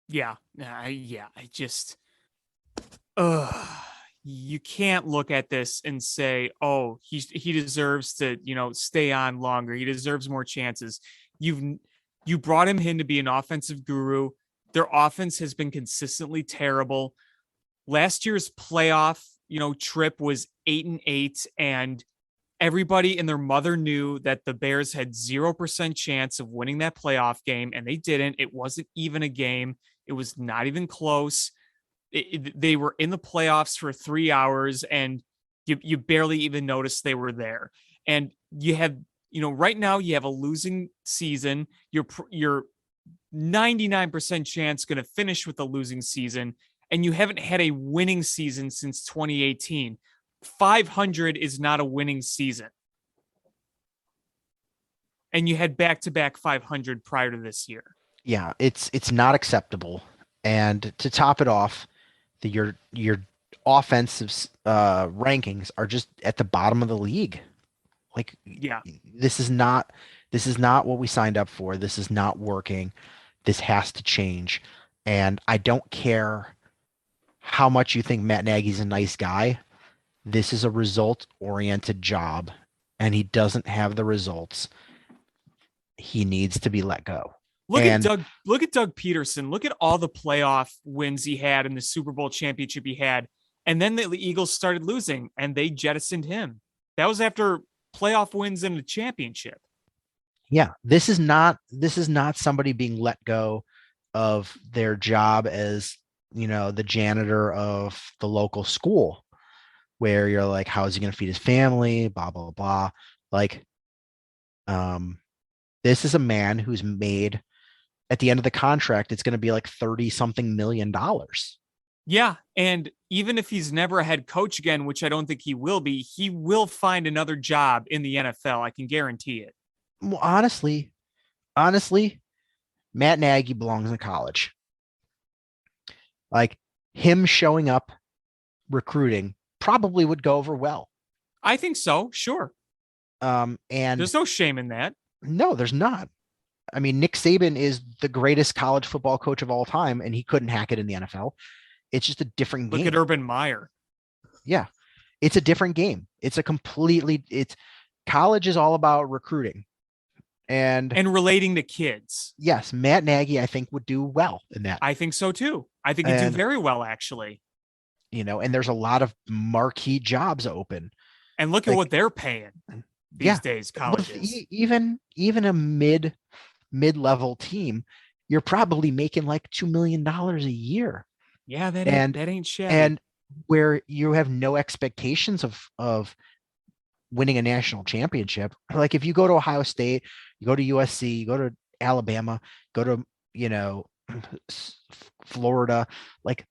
Yeah. I just, you can't look at this and say, oh, he deserves to, stay on longer. He deserves more chances. You brought him in to be an offensive guru. Their offense has been consistently terrible. Last year's playoff, trip was 8-8, and everybody and their mother knew that the Bears had 0% chance of winning that playoff game, and they didn't. It wasn't even a game. It was not even close. They were in the playoffs for 3 hours, and you barely even noticed they were there. And you have, right now you have a losing season. You're 99% chance going to finish with a losing season, and you haven't had a winning season since 2018. 500 is not a winning season. And you had back-to-back 500 prior to this year. Yeah, it's not acceptable. And to top it off, your offensive rankings are just at the bottom of the league. Like, yeah, this is not what we signed up for. This is not working. This has to change. And I don't care how much you think Matt Nagy's a nice guy. This is a result-oriented job, and he doesn't have the results. He needs to be let go. Look at Doug Peterson. Look at all the playoff wins he had and the Super Bowl championship he had. And then the Eagles started losing, and they jettisoned him. That was after playoff wins and the championship. Yeah, this is not somebody being let go of their job as, the janitor of the local school, where you're like, how is he going to feed his family? Blah, blah, blah. Like, this is a man who's made, at the end of the contract, it's going to be like $30-something million. Yeah. And even if he's never a head coach again, which I don't think he will be, he will find another job in the NFL. I can guarantee it. Well, honestly, Matt Nagy belongs in college. Like, him showing up recruiting probably would go over well. I think so. Sure. And there's no shame in that. no, there's not. I mean, Nick Saban is the greatest college football coach of all time, and he couldn't hack it in the NFL. It's just a different game. Look at Urban Meyer. Yeah, it's a different game. It's college is all about recruiting. And relating to kids. Yes, Matt Nagy, I think, would do well in that. I think so too. I think he'd do very well, actually. And there's a lot of marquee jobs open. And look at what they're paying these days, colleges. Even a mid-level team, you're probably making like $2 million a year. Yeah, that ain't shabby. And where you have no expectations of winning a national championship. Like if you go to Ohio State, you go to USC, you go to Alabama, go to, Florida, like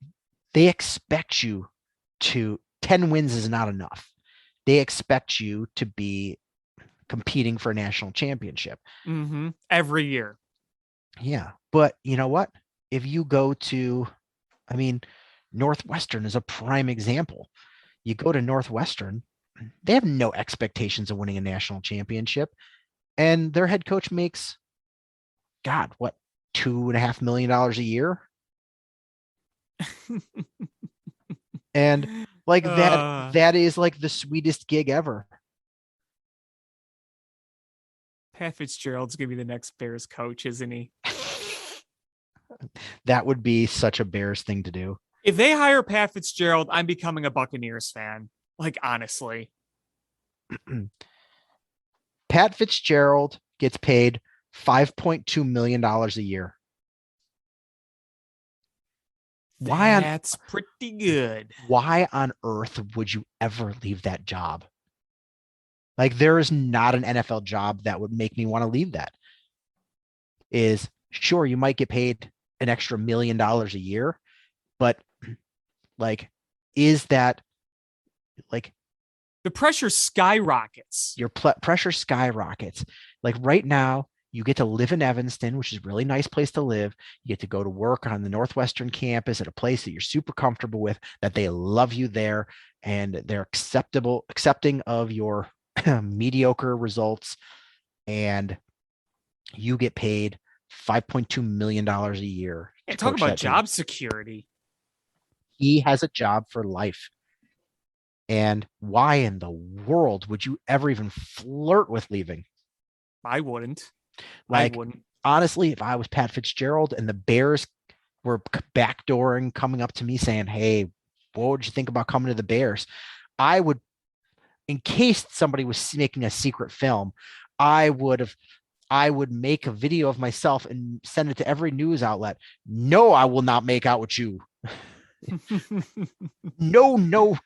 they expect you to 10 wins is not enough. They expect you to be competing for a national championship every year. Yeah. But you know what? If you go to, Northwestern is a prime example. You go to Northwestern, they have no expectations of winning a national championship. And their head coach makes, $2.5 million a year? And like that is like the sweetest gig ever. Pat Fitzgerald's gonna be the next Bears coach, isn't he? That would be such a Bears thing to do. If they hire Pat Fitzgerald, I'm becoming a Buccaneers fan. Like, honestly. Pat Fitzgerald gets paid $5.2 million a year. That's pretty good. Why on earth would you ever leave that job? Like, there is not an NFL job that would make me want to leave that. Is sure, you might get paid an extra $1 million a year, but like, is that like the pressure skyrockets? Your pressure skyrockets. Like right now, you get to live in Evanston, which is a really nice place to live. You get to go to work on the Northwestern campus at a place that you're super comfortable with, that they love you there, and they're accepting of your mediocre results, and you get paid $5.2 million a year. And talk about job security. He has a job for life. And why in the world would you ever even flirt with leaving? I wouldn't. Like, honestly, if I was Pat Fitzgerald and the Bears were backdooring, coming up to me saying, hey, what would you think about coming to the Bears? I would, in case somebody was making a secret film, I would make a video of myself and send it to every news outlet. No, I will not make out with you. No.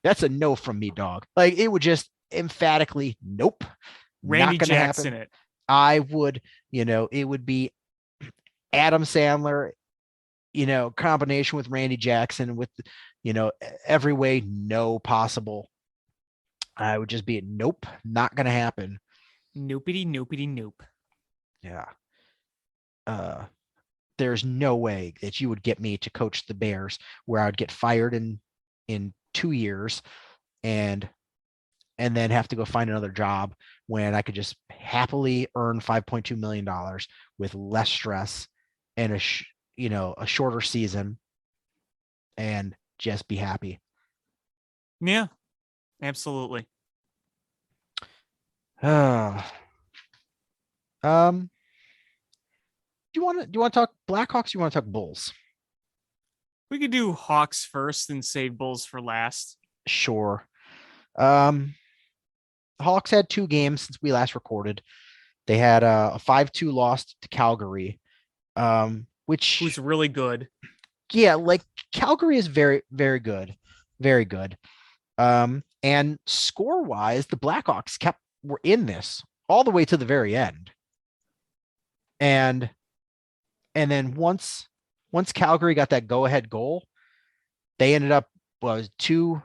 That's a no from me, dog. Like, it would just emphatically, nope. Randy Jackson happen. I would, it would be Adam Sandler, combination with Randy Jackson with, every way no possible. I would just be nope, not going to happen. Noopity noop. Yeah. There's no way that you would get me to coach the Bears where I would get fired in 2 years and then have to go find another job when I could just happily earn $5.2 million with less stress and a shorter season and just be happy. Yeah, absolutely. Do you want to talk Blackhawks? Or you want to talk Bulls? We could do Hawks first and save Bulls for last. Sure. Hawks had 2 games since we last recorded. They had a 5-2 loss to Calgary, which was really good. Yeah, like Calgary is very, very good. Very good. And score-wise, the Blackhawks were in this all the way to the very end. And then once Calgary got that go-ahead goal, they ended up two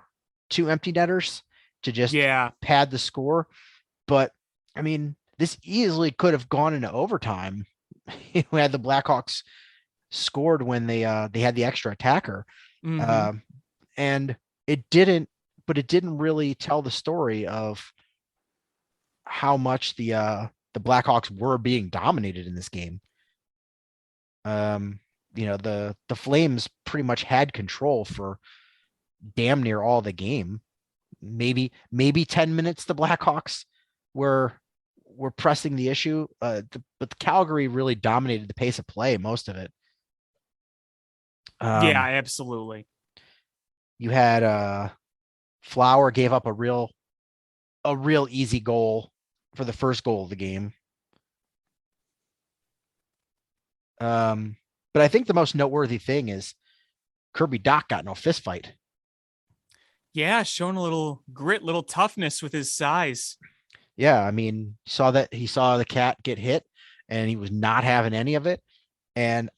empty netters to just pad the score. But I mean, this easily could have gone into overtime. We had the Blackhawks scored when they had the extra attacker, and it didn't. But it didn't really tell the story of how much the Blackhawks were being dominated in this game. The Flames pretty much had control for damn near all the game. Maybe 10 minutes the Blackhawks were pressing the issue, but the Calgary really dominated the pace of play most of it. Yeah, absolutely. You had Flower gave up a real easy goal for the first goal of the game. But I think the most noteworthy thing is Kirby Dach got no fist fight. Yeah, showing a little grit, little toughness with his size. Yeah, I mean, he saw the cat get hit and he was not having any of it. And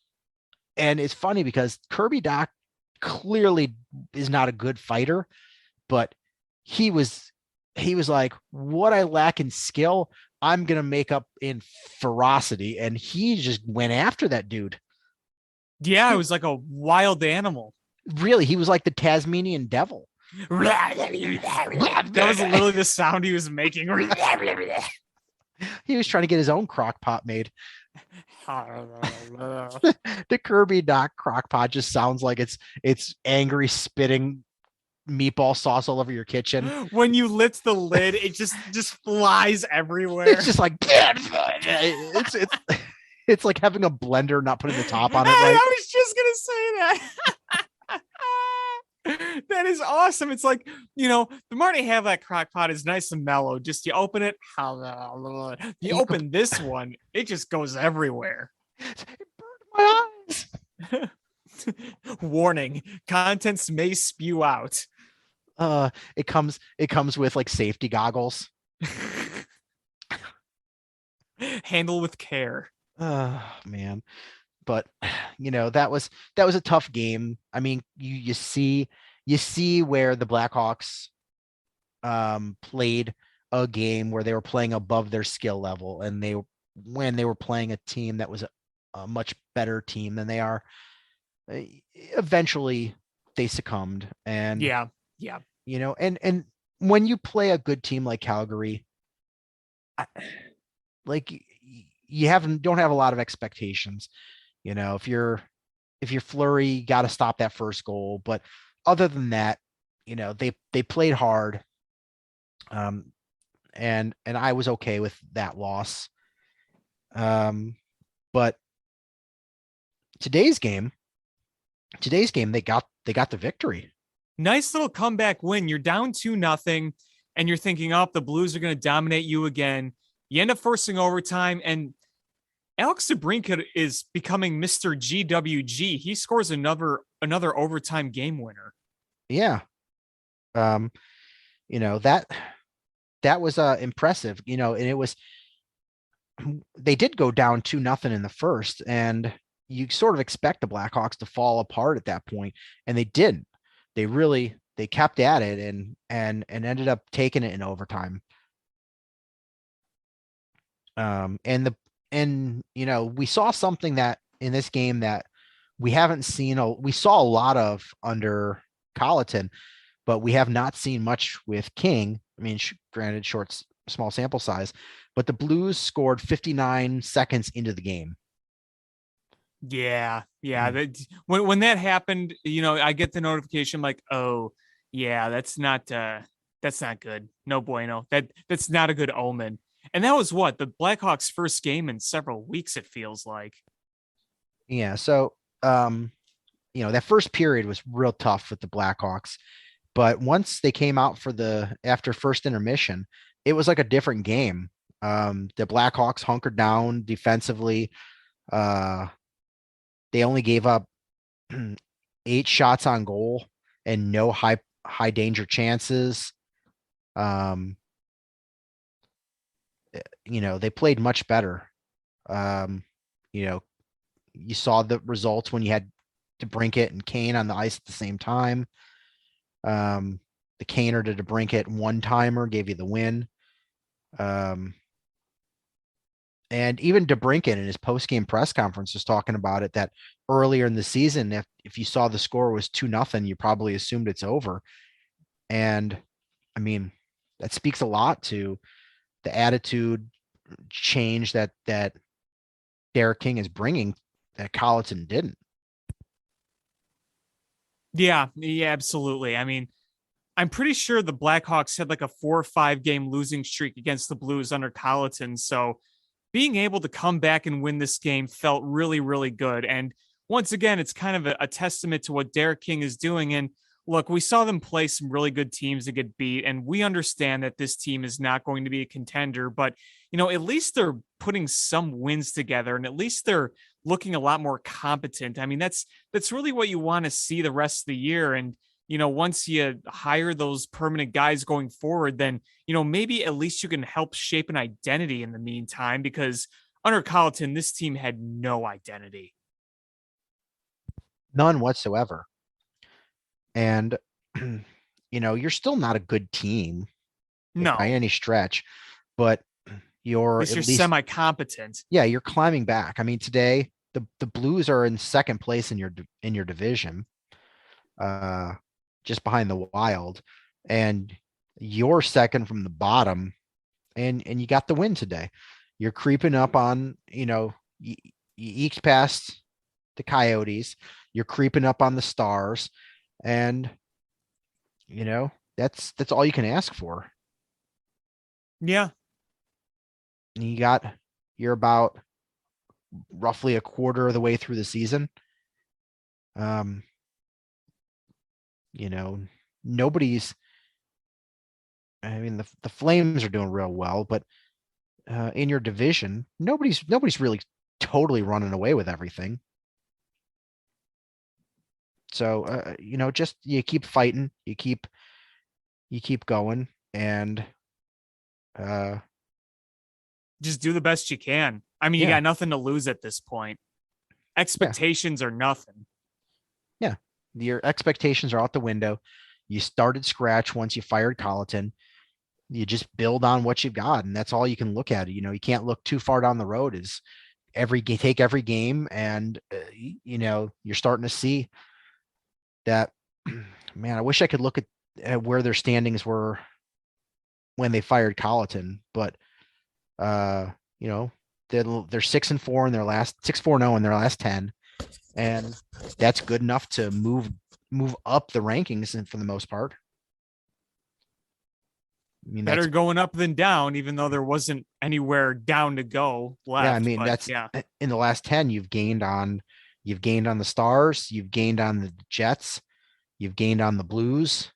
it's funny because Kirby Dach clearly is not a good fighter, but he was like, what I lack in skill, I'm going to make up in ferocity. And he just went after that dude. Yeah, it was like a wild animal. Really, he was like the Tasmanian devil. That was literally the sound he was making. He was trying to get his own crock pot made. The Kirby Dach crock pot just sounds like it's angry spitting meatball sauce all over your kitchen. When you lift the lid, it just flies everywhere. It's just like it's like having a blender not putting the top on it right. I was just gonna say that. That is awesome. It's like, the Marty Havlat crock pot is nice and mellow. Just you open it, you open this one, it just goes everywhere. It burned my eyes. Warning, contents may spew out. It comes with like safety goggles. Handle with care. Oh man. But that was a tough game. I mean, you see where the Blackhawks played a game where they were playing above their skill level, and when they were playing a team that was a much better team than they are, eventually they succumbed. And yeah. And when you play a good team like Calgary, like you don't have a lot of expectations. If you're Fleury, you got to stop that first goal. But other than that, they played hard. And I was okay with that loss. But today's game, they got the victory. Nice little comeback win. You're down 2-0, and you're thinking, oh, the Blues are going to dominate you again. You end up forcing overtime, and Alex DeBrincat is becoming Mr. GWG. He scores another overtime game winner. Yeah. That was impressive, and it was, they did go down 2-0 in the first, and you sort of expect the Blackhawks to fall apart at that point, and they didn't. They kept at it and ended up taking it in overtime. We saw something that in this game that we haven't seen. We saw a lot of under Colleton, but we have not seen much with King. I mean, granted, small sample size, but the Blues scored 59 seconds into the game. Yeah. When that happened, I get the notification like, oh yeah, that's not good. No bueno. That's not a good omen. And that was the Blackhawks' first game in several weeks, it feels like. Yeah. So, that first period was real tough with the Blackhawks, but once they came out after first intermission, it was like a different game. The Blackhawks hunkered down defensively. They only gave up 8 shots on goal and no high danger chances. They played much better. You saw the results when you had DeBrincat and Kane on the ice at the same time. The Kaner to DeBrincat one-timer gave you the win. And even DeBrincat in his post-game press conference was talking about it, that earlier in the season, if you saw the score was 2-0, you probably assumed it's over. And I mean, that speaks a lot to the attitude change that Derek King is bringing that Colleton didn't. Yeah, absolutely. I mean, I'm pretty sure the Blackhawks had like a 4 or 5 game losing streak against the Blues under Colleton. So being able to come back and win this game felt really, really good. And once again, it's kind of a testament to what Derek King is doing. And look, we saw them play some really good teams that get beat, and we understand that this team is not going to be a contender, but at least they're putting some wins together, and at least they're looking a lot more competent. I mean, that's really what you want to see the rest of the year. And once you hire those permanent guys going forward, then, maybe at least you can help shape an identity in the meantime, because under Colleton, this team had no identity. None whatsoever. And, you're still not a good team No, by any stretch, but you're at at least least semi-competent. yeah, you're climbing back. I mean, today the Blues are in second place in your division, just behind the Wild, and you're second from the bottom, and you got the win today. You're creeping up on, you eked past the Coyotes. You're creeping up on the Stars, and that's all you can ask for. Yeah. You're about roughly a quarter of the way through the season. Nobody's, I mean, the Flames are doing real well, but in your division, nobody's really totally running away with everything. So, just you keep fighting, you keep going, and just do the best you can. I mean, you Yeah. got nothing to lose at this point. Expectations are nothing. yeah, your expectations are out the window. You started scratch once you fired Colleton. You just build on what you've got, and that's all you can look at. You can't look too far down the road. Is take every game, and you're starting to see that. Man, I wish I could look at where their standings were when they fired Colleton, but they're 6-4 in their last 6-4-0 in their last 10, and that's good enough to move up the rankings, and for the most part. I mean, Better that's going up than down, even though there wasn't anywhere down to go left. yeah. I mean, but that's yeah. in the last 10, you've gained on the Stars, you've gained on the Jets, you've gained on the Blues.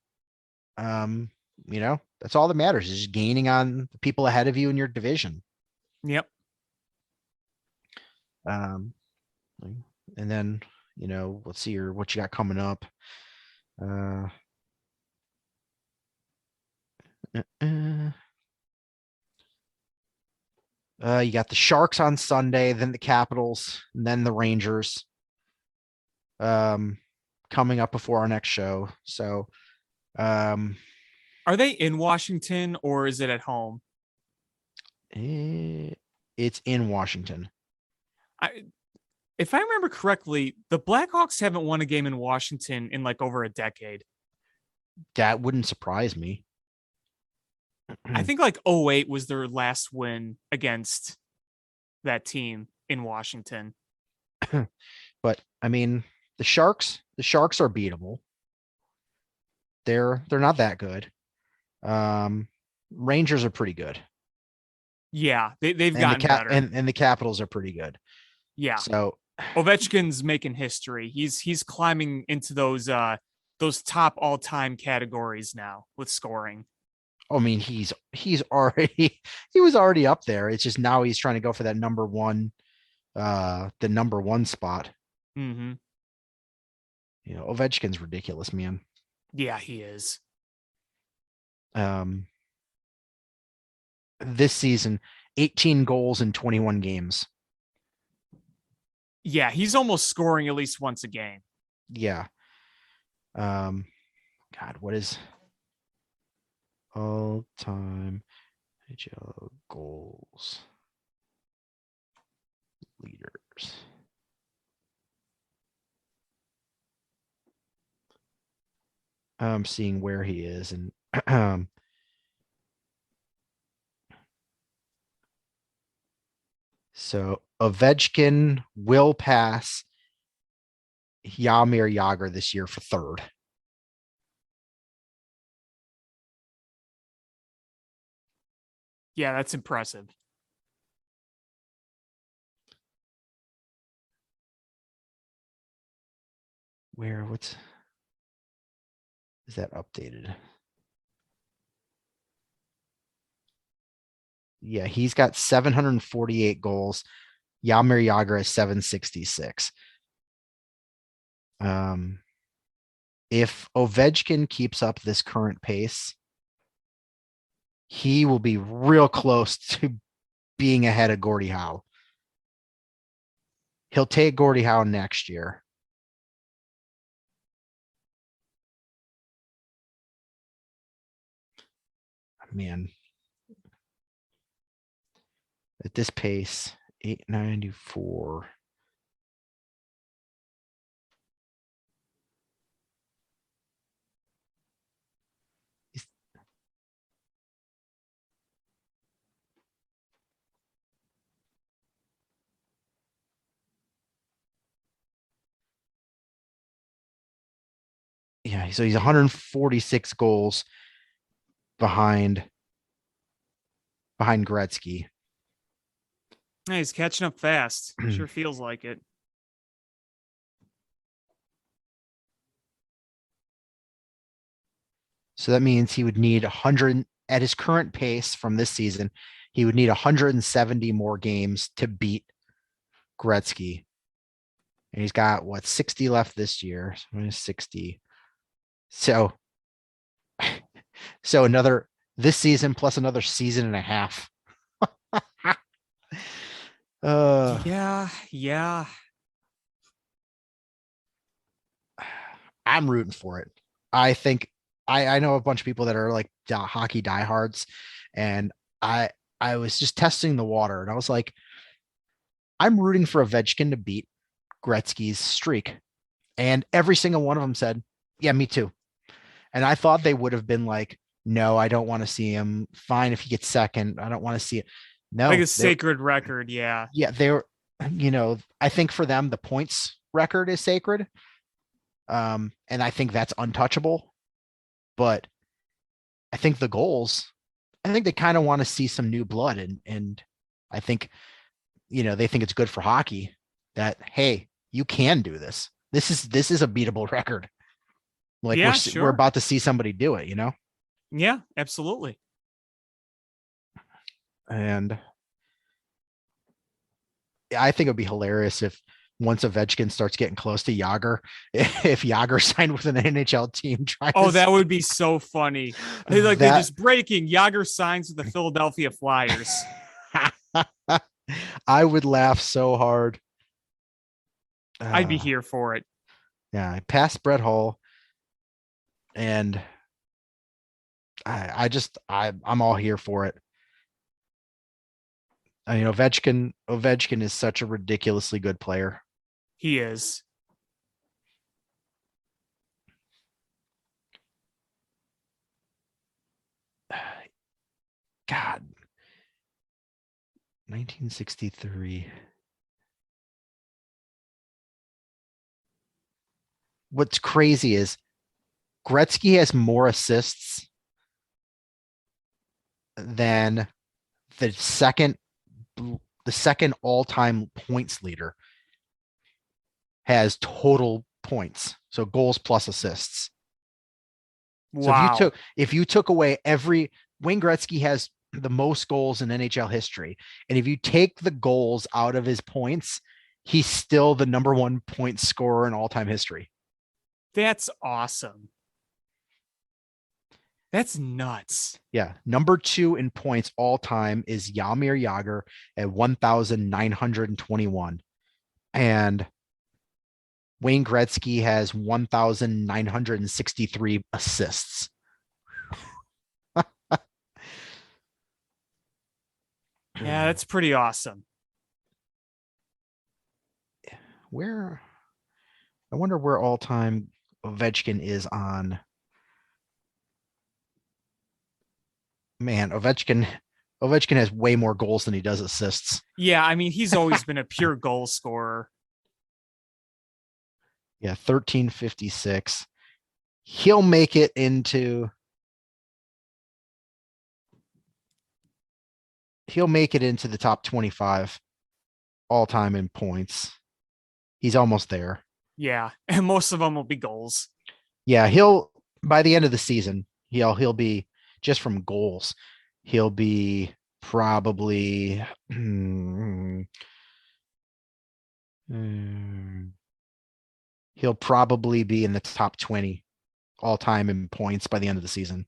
That's all that matters, is gaining on the people ahead of you in your division. Yep. And then, let's see what you got coming up. You got the Sharks on Sunday, then the Capitals, and then the Rangers. Coming up before our next show. So, Are they in Washington or is it at home? It's in Washington. If I remember correctly, the Blackhawks haven't won a game in Washington in like over a decade. That wouldn't surprise me. I think like 2008 was their last win against that team in Washington. But I mean, the Sharks are beatable. They're not that good. Rangers are pretty good. Yeah, they've gotten better. And the Capitals are pretty good. Yeah. So Ovechkin's making history. He's climbing into those top all-time categories now with scoring. I mean, he was already up there. It's just now he's trying to go for that number one, the number one spot. Mm-hmm. Ovechkin's ridiculous, man. Yeah, he is. This season, 18 goals in 21 games. Yeah, he's almost scoring at least once a game. Yeah. God, what is all-time NHL goals leaders? I'm seeing where he is, and So Ovechkin will pass Jaromir Jagr this year for third. Yeah, that's impressive. What's is that updated? Yeah, he's got 748 goals. Jaromir Jagr has 766. If Ovechkin keeps up this current pace, he will be real close to being ahead of Gordie Howe. He'll take Gordie Howe next year. Man, at this pace, 894. Yeah, so he's 146 goals behind Gretzky. Yeah, he's catching up fast. Sure feels like it. So that means he would need 100 at his current pace from this season. He would need 170 more games to beat Gretzky. And he's got 60 left this year. So 60. So another this season plus another season and a half. Yeah. I'm rooting for it. I think I know a bunch of people that are like hockey diehards, and I was just testing the water, and I was like, I'm rooting for Ovechkin to beat Gretzky's streak, and every single one of them said, "Yeah, me too." And I thought they would have been like, "No, I don't want to see him. Fine if he gets second. I don't want to see it." No, like a sacred record. Yeah. Yeah, they're, I think for them the points record is sacred, and I think that's untouchable. But I think the goals, I think they kind of want to see some new blood, and I think, they think it's good for hockey that, hey, you can do this. This is a beatable record. Like, yeah, we're about to see somebody do it, Yeah, absolutely. And I think it'd be hilarious if once Ovechkin starts getting close to Jagr, if Jagr signed with an NHL team. That would be so funny. Like they just breaking. Jagr signs with the Philadelphia Flyers. I would laugh so hard. I'd be here for it. Yeah, I passed Brett Hull, and I'm all here for it. I mean, Ovechkin is such a ridiculously good player. He is. God. 1963. What's crazy is Gretzky has more assists than the second all-time points leader has total points. So goals plus assists. Wow. So if you took away Wayne Gretzky has the most goals in NHL history. And if you take the goals out of his points, he's still the number one point scorer in all-time history. That's awesome. That's nuts. Yeah. Number 2 in points all time is Jaromir Jagr at 1,921. And Wayne Gretzky has 1,963 assists. Yeah, that's pretty awesome. I wonder where all-time Ovechkin is on. Man, Ovechkin Ovechkin has way more goals than he does assists. Yeah, I mean, he's always been a pure goal scorer. Yeah, 1356. He'll make it into the top 25 all time in points. He's almost there. Yeah, and most of them will be goals. Yeah, by the end of the season, he'll be just from goals. He'll be probably he'll probably be in the top 20 all time in points by the end of the season.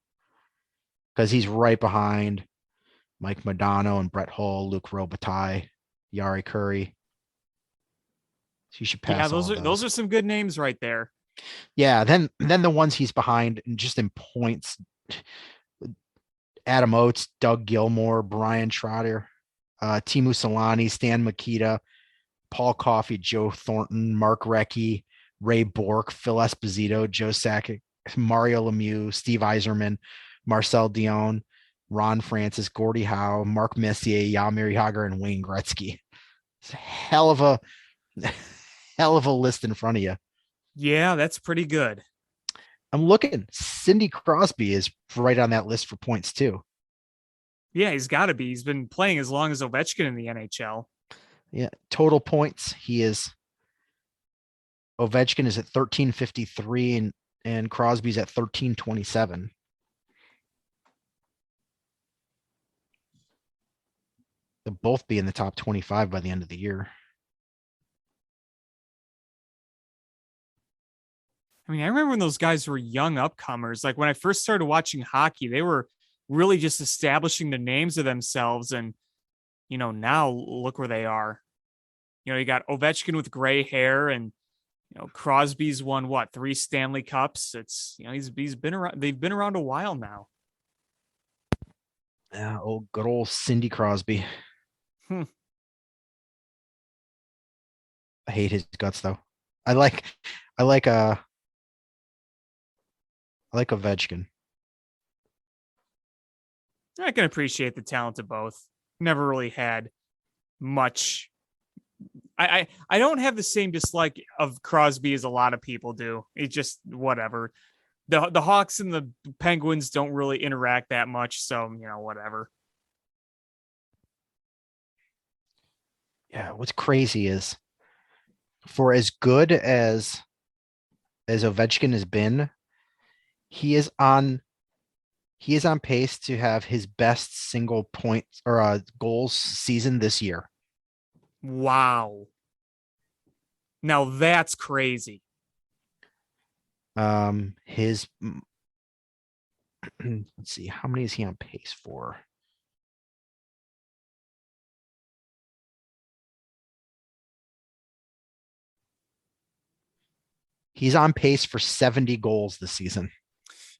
Because he's right behind Mike Modano and Brett Hull, Luke Robitaille, Yari Curry. So you should pass. Yeah, those are some good names right there. Yeah, then the ones he's behind just in points: Adam Oates, Doug Gilmour, Brian Trotter, Teemu Selanne, Stan Mikita, Paul Coffey, Joe Thornton, Mark Recchi, Ray Bourque, Phil Esposito, Joe Sakic, Mario Lemieux, Steve Yzerman, Marcel Dion, Ron Francis, Gordie Howe, Mark Messier, Jaromir Jagr, and Wayne Gretzky. It's a hell of a list in front of you. Yeah, that's pretty good. I'm looking. Sidney Crosby is right on that list for points too. Yeah, he's got to be. He's been playing as long as Ovechkin in the NHL. Yeah, total points. Ovechkin is at 1353 and Crosby's at 1327. They'll both be in the top 25 by the end of the year. I mean, I remember when those guys were young upcomers. Like when I first started watching hockey, they were really just establishing the names of themselves. And, now look where they are. You got Ovechkin with gray hair and, Crosby's won 3 Stanley Cups. It's, he's been around. They've been around a while now. Yeah, good old Cindy Crosby. I hate his guts though. I like Ovechkin. I can appreciate the talent of both. Never really had much. I don't have the same dislike of Crosby as a lot of people do. It's just whatever. The Hawks and the Penguins don't really interact that much, so whatever. Yeah, what's crazy is for as good as Ovechkin has been, he is on pace to have his best single points or goals season this year. Wow. Now that's crazy. Let's see, how many is he on pace for? He's on pace for 70 goals this season.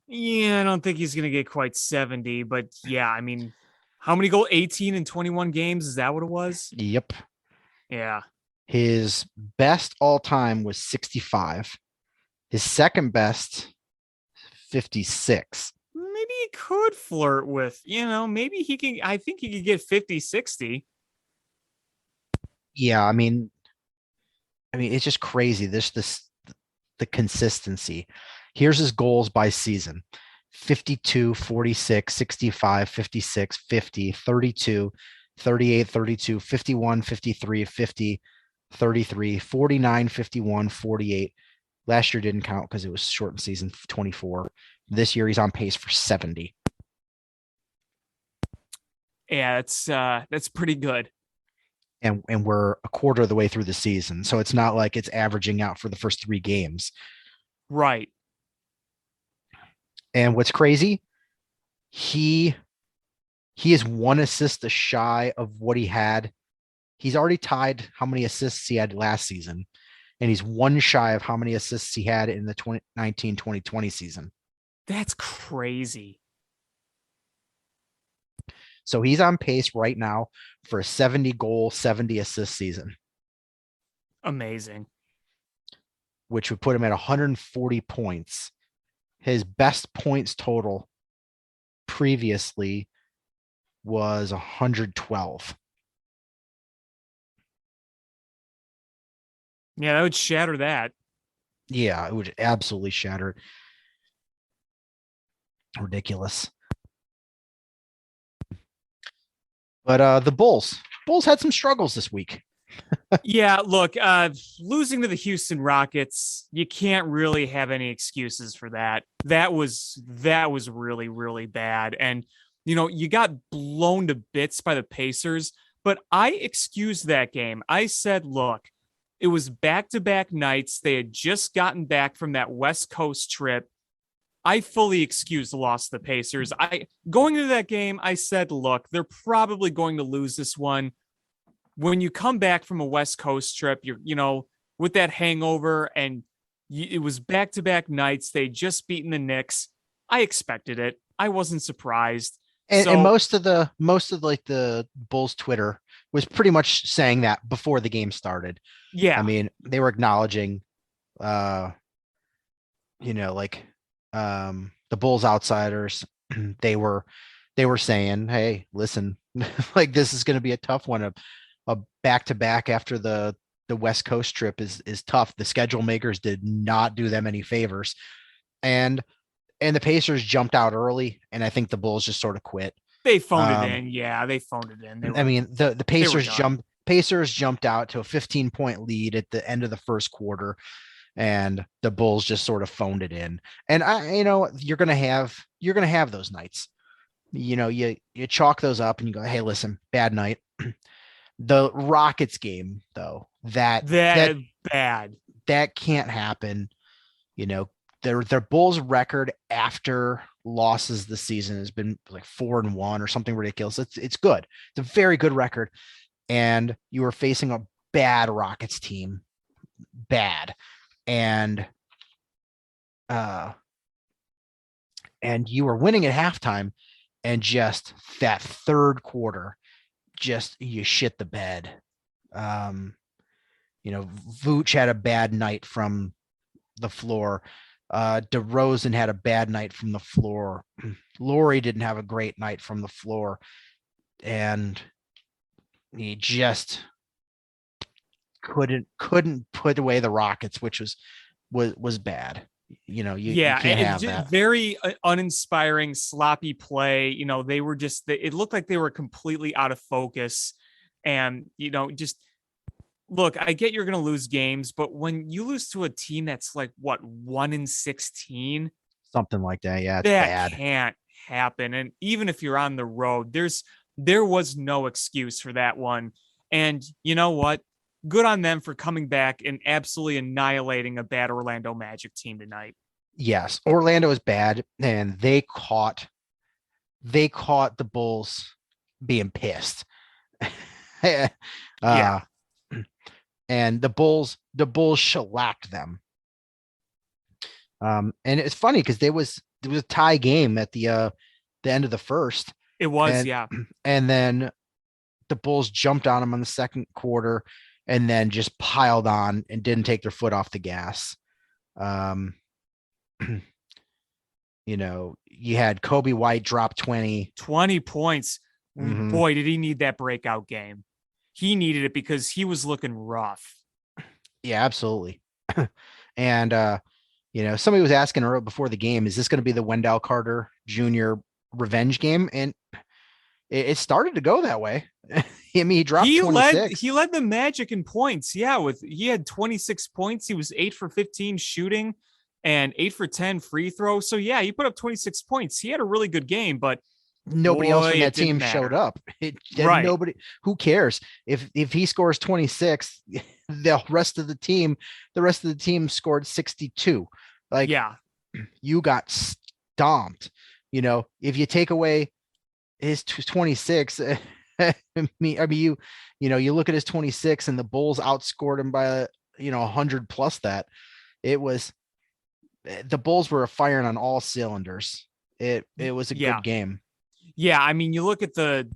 Yeah, I don't think he's going to get quite 70, but yeah, I mean, how many goals? 18 in 21 games? Is that what it was? Yep. Yeah. His best all time was 65. His second best, 56. Maybe he could flirt with, maybe he can. I think he could get 50, 60. Yeah, I mean, it's just crazy. The consistency. Here's his goals by season: 52, 46, 65, 56, 50, 32, 38, 32, 51, 53, 50, 33, 49, 51, 48. Last year didn't count because it was shortened season, 24. This year he's on pace for 70. Yeah, that's pretty good. And we're a quarter of the way through the season, so it's not like it's averaging out for the first 3 games. Right. And what's crazy, he is 1 assist shy of what he had. He's already tied how many assists he had last season, and he's 1 shy of how many assists he had in the 2019-2020 season. That's crazy. So he's on pace right now for a 70-goal, 70-assist season. Amazing. Which would put him at 140 points. His best points total previously was 112. Yeah, that would shatter that. Yeah, it would absolutely shatter it. Ridiculous. But the Bulls had some struggles this week. Yeah, look, losing to the Houston Rockets, you can't really have any excuses for that. That was really, really bad. And you got blown to bits by the Pacers, but I excused that game. I said, look, it was back-to-back nights. They had just gotten back from that West Coast trip. I fully excuse the loss to the Pacers. Going into that game, I said, look, they're probably going to lose this one. When you come back from a West Coast trip, you're with that hangover, and it was back-to-back nights. They just beaten the Knicks. I expected it. I wasn't surprised. And most of the Bulls Twitter was pretty much saying that before the game started. Yeah. I mean, they were acknowledging, the Bulls outsiders. They were saying, hey, listen, like, this is going to be a tough one. A back-to-back after the West Coast trip is tough. The schedule makers did not do them any favors. And the Pacers jumped out early, and I think the Bulls just sort of quit. They phoned it in. Yeah, they phoned it in. The Pacers jumped out to a 15-point lead at the end of the first quarter, and the Bulls just sort of phoned it in. And you're gonna have those nights. You chalk those up and you go, hey, listen, bad night. The Rockets game, though, that bad. That can't happen. Their Bulls record after losses this season has been like 4-1 or something ridiculous. It's good. It's a very good record. And you were facing a bad Rockets team. Bad. And you were winning at halftime, and just that third quarter, just you shit the bed. Vooch had a bad night from the floor. DeRozan had a bad night from the floor. Laurie didn't have a great night from the floor, and he just couldn't put away the Rockets, which was bad. You can't have that. Very uninspiring, sloppy play. They were it looked like they were completely out of focus, and just. Look, I get you're going to lose games, but when you lose to a team that's like, what, 1-16? Something like that, yeah, it's that bad. Can't happen. And even if you're on the road, there was no excuse for that one. And you know what? Good on them for coming back and absolutely annihilating a bad Orlando Magic team tonight. Yes, Orlando is bad, and they caught the Bulls being pissed. Yeah. And the Bulls shellacked them. And it's funny because there was a tie game at the end of the first. It was, yeah. And then the Bulls jumped on them on the second quarter, and then just piled on and didn't take their foot off the gas. You had Kobe White drop 20 points. Mm-hmm. Boy, did he need that breakout game. He needed it because he was looking rough. Yeah, absolutely. And, somebody was asking earlier before the game, is this going to be the Wendell Carter Jr. revenge game? And it started to go that way. I mean, he dropped 26. He led the Magic in points. Yeah, he had 26 points. He was 8 for 15 shooting and 8 for 10 free throw. So yeah, he put up 26 points. He had a really good game, but nobody else from that team showed up. Right. Nobody. Who cares if he scores 26? The rest of the team scored 62. Like, yeah, you got stomped. If you take away his 26, you look at his 26, and the Bulls outscored him by 100 plus that. It was, the Bulls were firing on all cylinders. It was a good game. Yeah, I mean, you look at the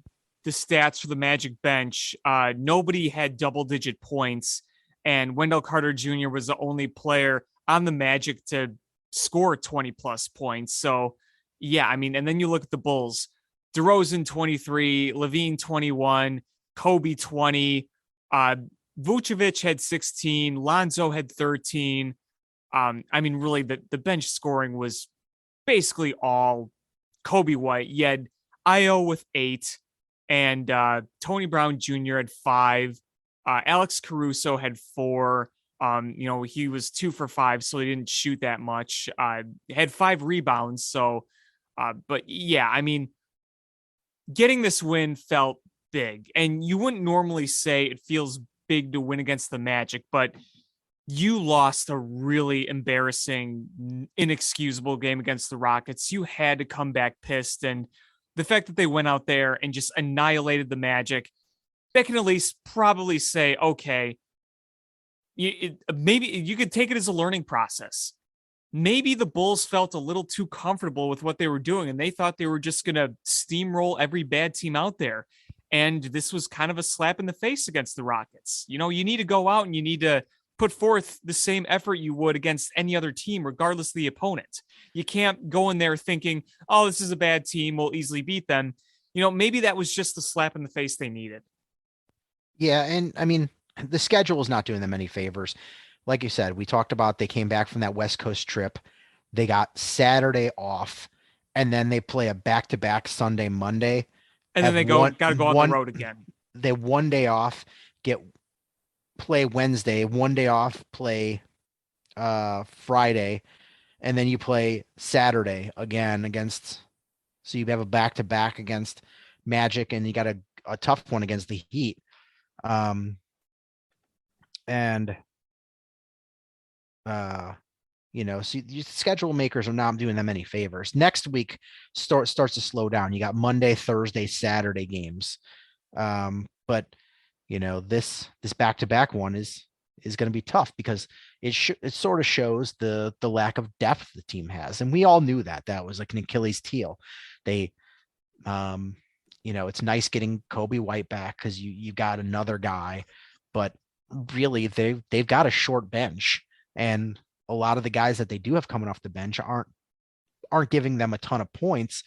stats for the Magic bench. Nobody had double-digit points, and Wendell Carter Jr. was the only player on the Magic to score 20-plus points. So, yeah, I mean, and then you look at the Bulls. DeRozan 23, Levine 21, Kobe 20, Vucevic had 16, Lonzo had 13. I mean, really, the bench scoring was basically all Kobe White. You had Io with 8, and Tony Brown Jr. had 5. Alex Caruso had 4. He was 2 for 5, so he didn't shoot that much. Had 5 rebounds. So, but yeah, I mean, getting this win felt big, and you wouldn't normally say it feels big to win against the Magic, but you lost a really embarrassing, inexcusable game against the Rockets. You had to come back pissed, and the fact that they went out there and just annihilated the Magic, that can at least probably say, okay, maybe you could take it as a learning process. Maybe the Bulls felt a little too comfortable with what they were doing, and they thought they were just going to steamroll every bad team out there. And this was kind of a slap in the face against the Rockets. You need to go out and you need to put forth the same effort you would against any other team, regardless of the opponent. You can't go in there thinking, oh, this is a bad team, we'll easily beat them. Maybe that was just the slap in the face they needed. Yeah, and I mean, the schedule is not doing them any favors. Like you said, we talked about they came back from that West Coast trip. They got Saturday off, and then they play a back-to-back Sunday, Monday. And then they got to go on the road again. They one day off, play Wednesday, one day off, play Friday, and then you play Saturday again so you have a back-to-back against Magic, and you got a tough one against the Heat. So schedule makers are not doing them any favors. Next week starts to slow down. You got Monday, Thursday, Saturday games. But this back-to-back one is going to be tough because it sort of shows the lack of depth the team has. And we all knew that was like an Achilles heel. They, it's nice getting Kobe White back because you got another guy, but really they've got a short bench, and a lot of the guys that they do have coming off the bench aren't giving them a ton of points.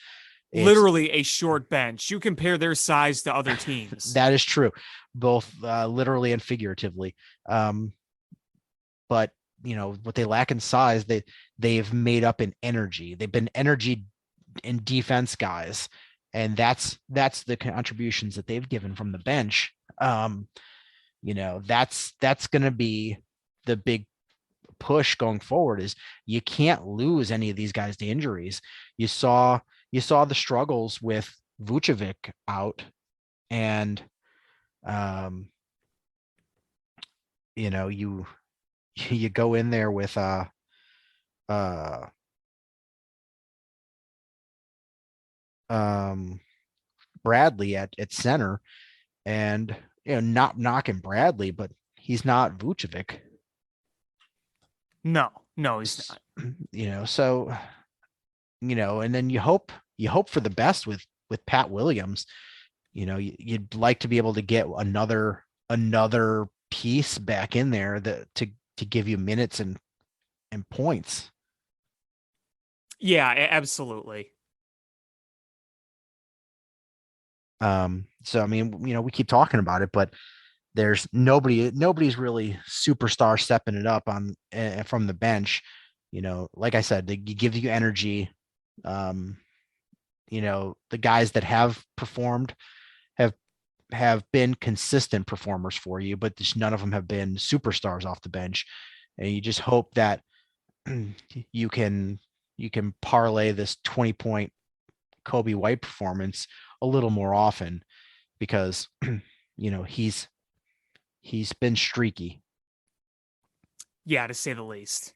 Literally a short bench. You compare their size to other teams. That is true, both literally and figuratively. But what they lack in size, they've made up in energy. They've been energy and defense guys, and that's the contributions that they've given from the bench. That's going to be the big push going forward. Is you can't lose any of these guys to injuries. You saw the struggles with Vucevic out, and you go in there with Bradley at center, and not knocking Bradley, but he's not Vucevic. No, he's not. So and then you hope for the best with Pat Williams. You'd like to be able to get another piece back in there to give you minutes and points. Yeah, absolutely. So I mean, we keep talking about it, but there's nobody's really superstar stepping it up on from the bench. Like I said, they give you energy. The guys that have performed have been consistent performers for you, but just none of them have been superstars off the bench. And you just hope that you can parlay this 20-point Kobe White performance a little more often, because he's been streaky. Yeah, to say the least.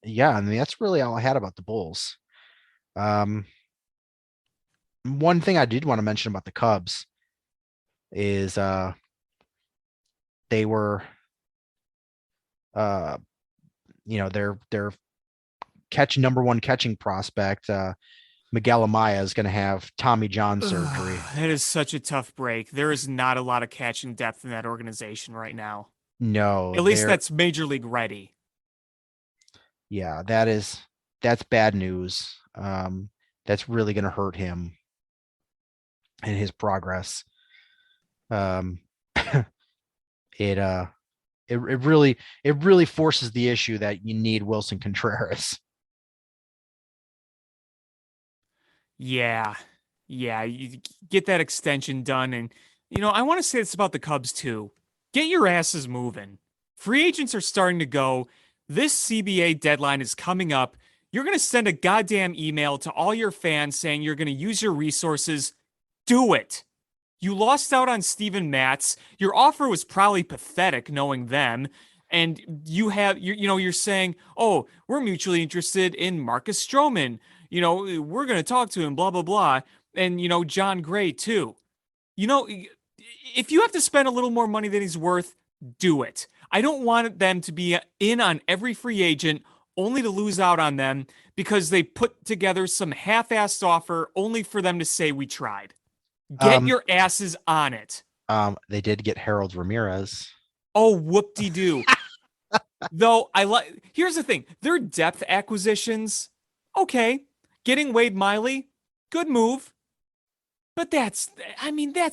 Yeah, I mean, that's really all I had about the Bulls. One thing I did want to mention about the Cubs is they were their number one catching prospect, Miguel Amaya, is going to have Tommy John surgery. That is such a tough break. There is not a lot of catching depth in that organization right now. No, at least that's Major League ready. Yeah, that's bad news. That's really going to hurt him and his progress. Um, it uh, it really forces the issue that you need Wilson Contreras. Yeah. Yeah. You get that extension done. And, I want to say this about the Cubs too. Get your asses moving. Free agents are starting to go. This CBA deadline is coming up. You're going to send a goddamn email to all your fans saying you're going to use your resources. Do it. You lost out on Steven Matz. Your offer was probably pathetic knowing them. And you're saying, oh, we're mutually interested in Marcus Stroman. We're going to talk to him, blah, blah, blah. And, John Gray too. If you have to spend a little more money than he's worth, do it. I don't want them to be in on every free agent only to lose out on them because they put together some half-assed offer only for them to say we tried. Get your asses on it. They did get Harold Ramirez. Oh, whoop-de-doo. Though here's the thing. Their depth acquisitions, okay. Getting Wade Miley, good move. But that's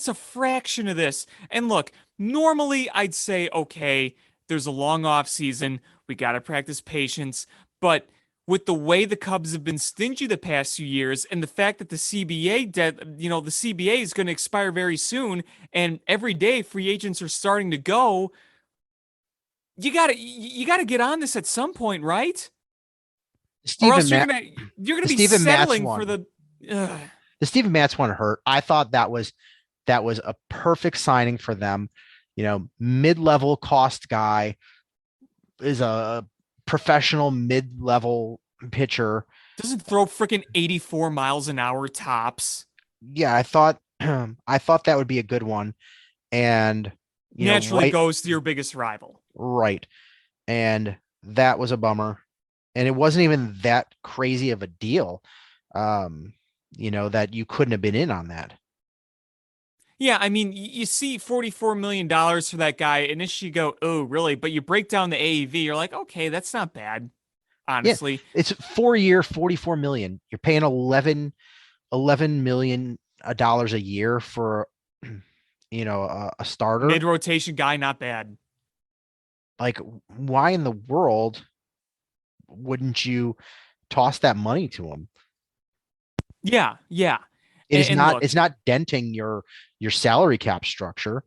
a fraction of this. And look, normally I'd say, okay, there's a long off season. We got to practice patience. But with the way the Cubs have been stingy the past few years and the fact that the CBA is going to expire very soon and every day free agents are starting to go, you got to get on this at some point, right? Or else you're going to be settling for the The Steven Matz one hurt. I thought that was a perfect signing for them. Mid-level cost guy is a professional mid-level pitcher. Doesn't throw freaking 84 miles an hour tops. Yeah, I thought that would be a good one. And naturally goes to your biggest rival. Right. And that was a bummer. And it wasn't even that crazy of a deal. That you couldn't have been in on that. Yeah, I mean, you see $44 million for that guy, and then you go, oh, really? But you break down the AAV, you're like, okay, that's not bad, honestly. Yeah, it's 4-year, $44 million. You're paying $11 million a year for, a starter. Mid-rotation guy, not bad. Like, why in the world wouldn't you toss that money to him? Yeah. It's not denting your salary cap structure.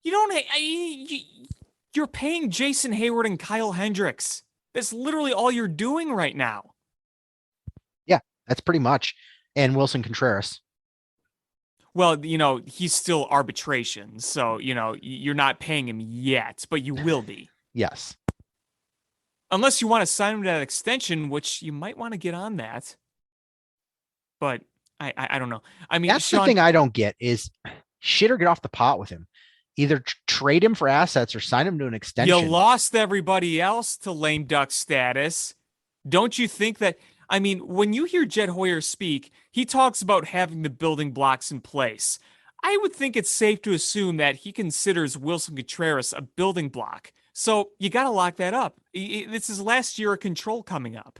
You're paying Jason Hayward and Kyle Hendricks. That's literally all you're doing right now. Yeah, that's pretty much. And Wilson Contreras. Well, he's still arbitration. So, you're not paying him yet, but you will be. Yes. Unless you want to sign him to that extension, which you might want to get on that. But I don't know. I mean, that's Sean, the thing I don't get is shit or get off the pot with him. Either trade him for assets or sign him to an extension. You lost everybody else to lame duck status. Don't you think that? I mean, when you hear Jed Hoyer speak, he talks about having the building blocks in place. I would think it's safe to assume that he considers Wilson Contreras a building block. So you got to lock that up. This is last year of control coming up.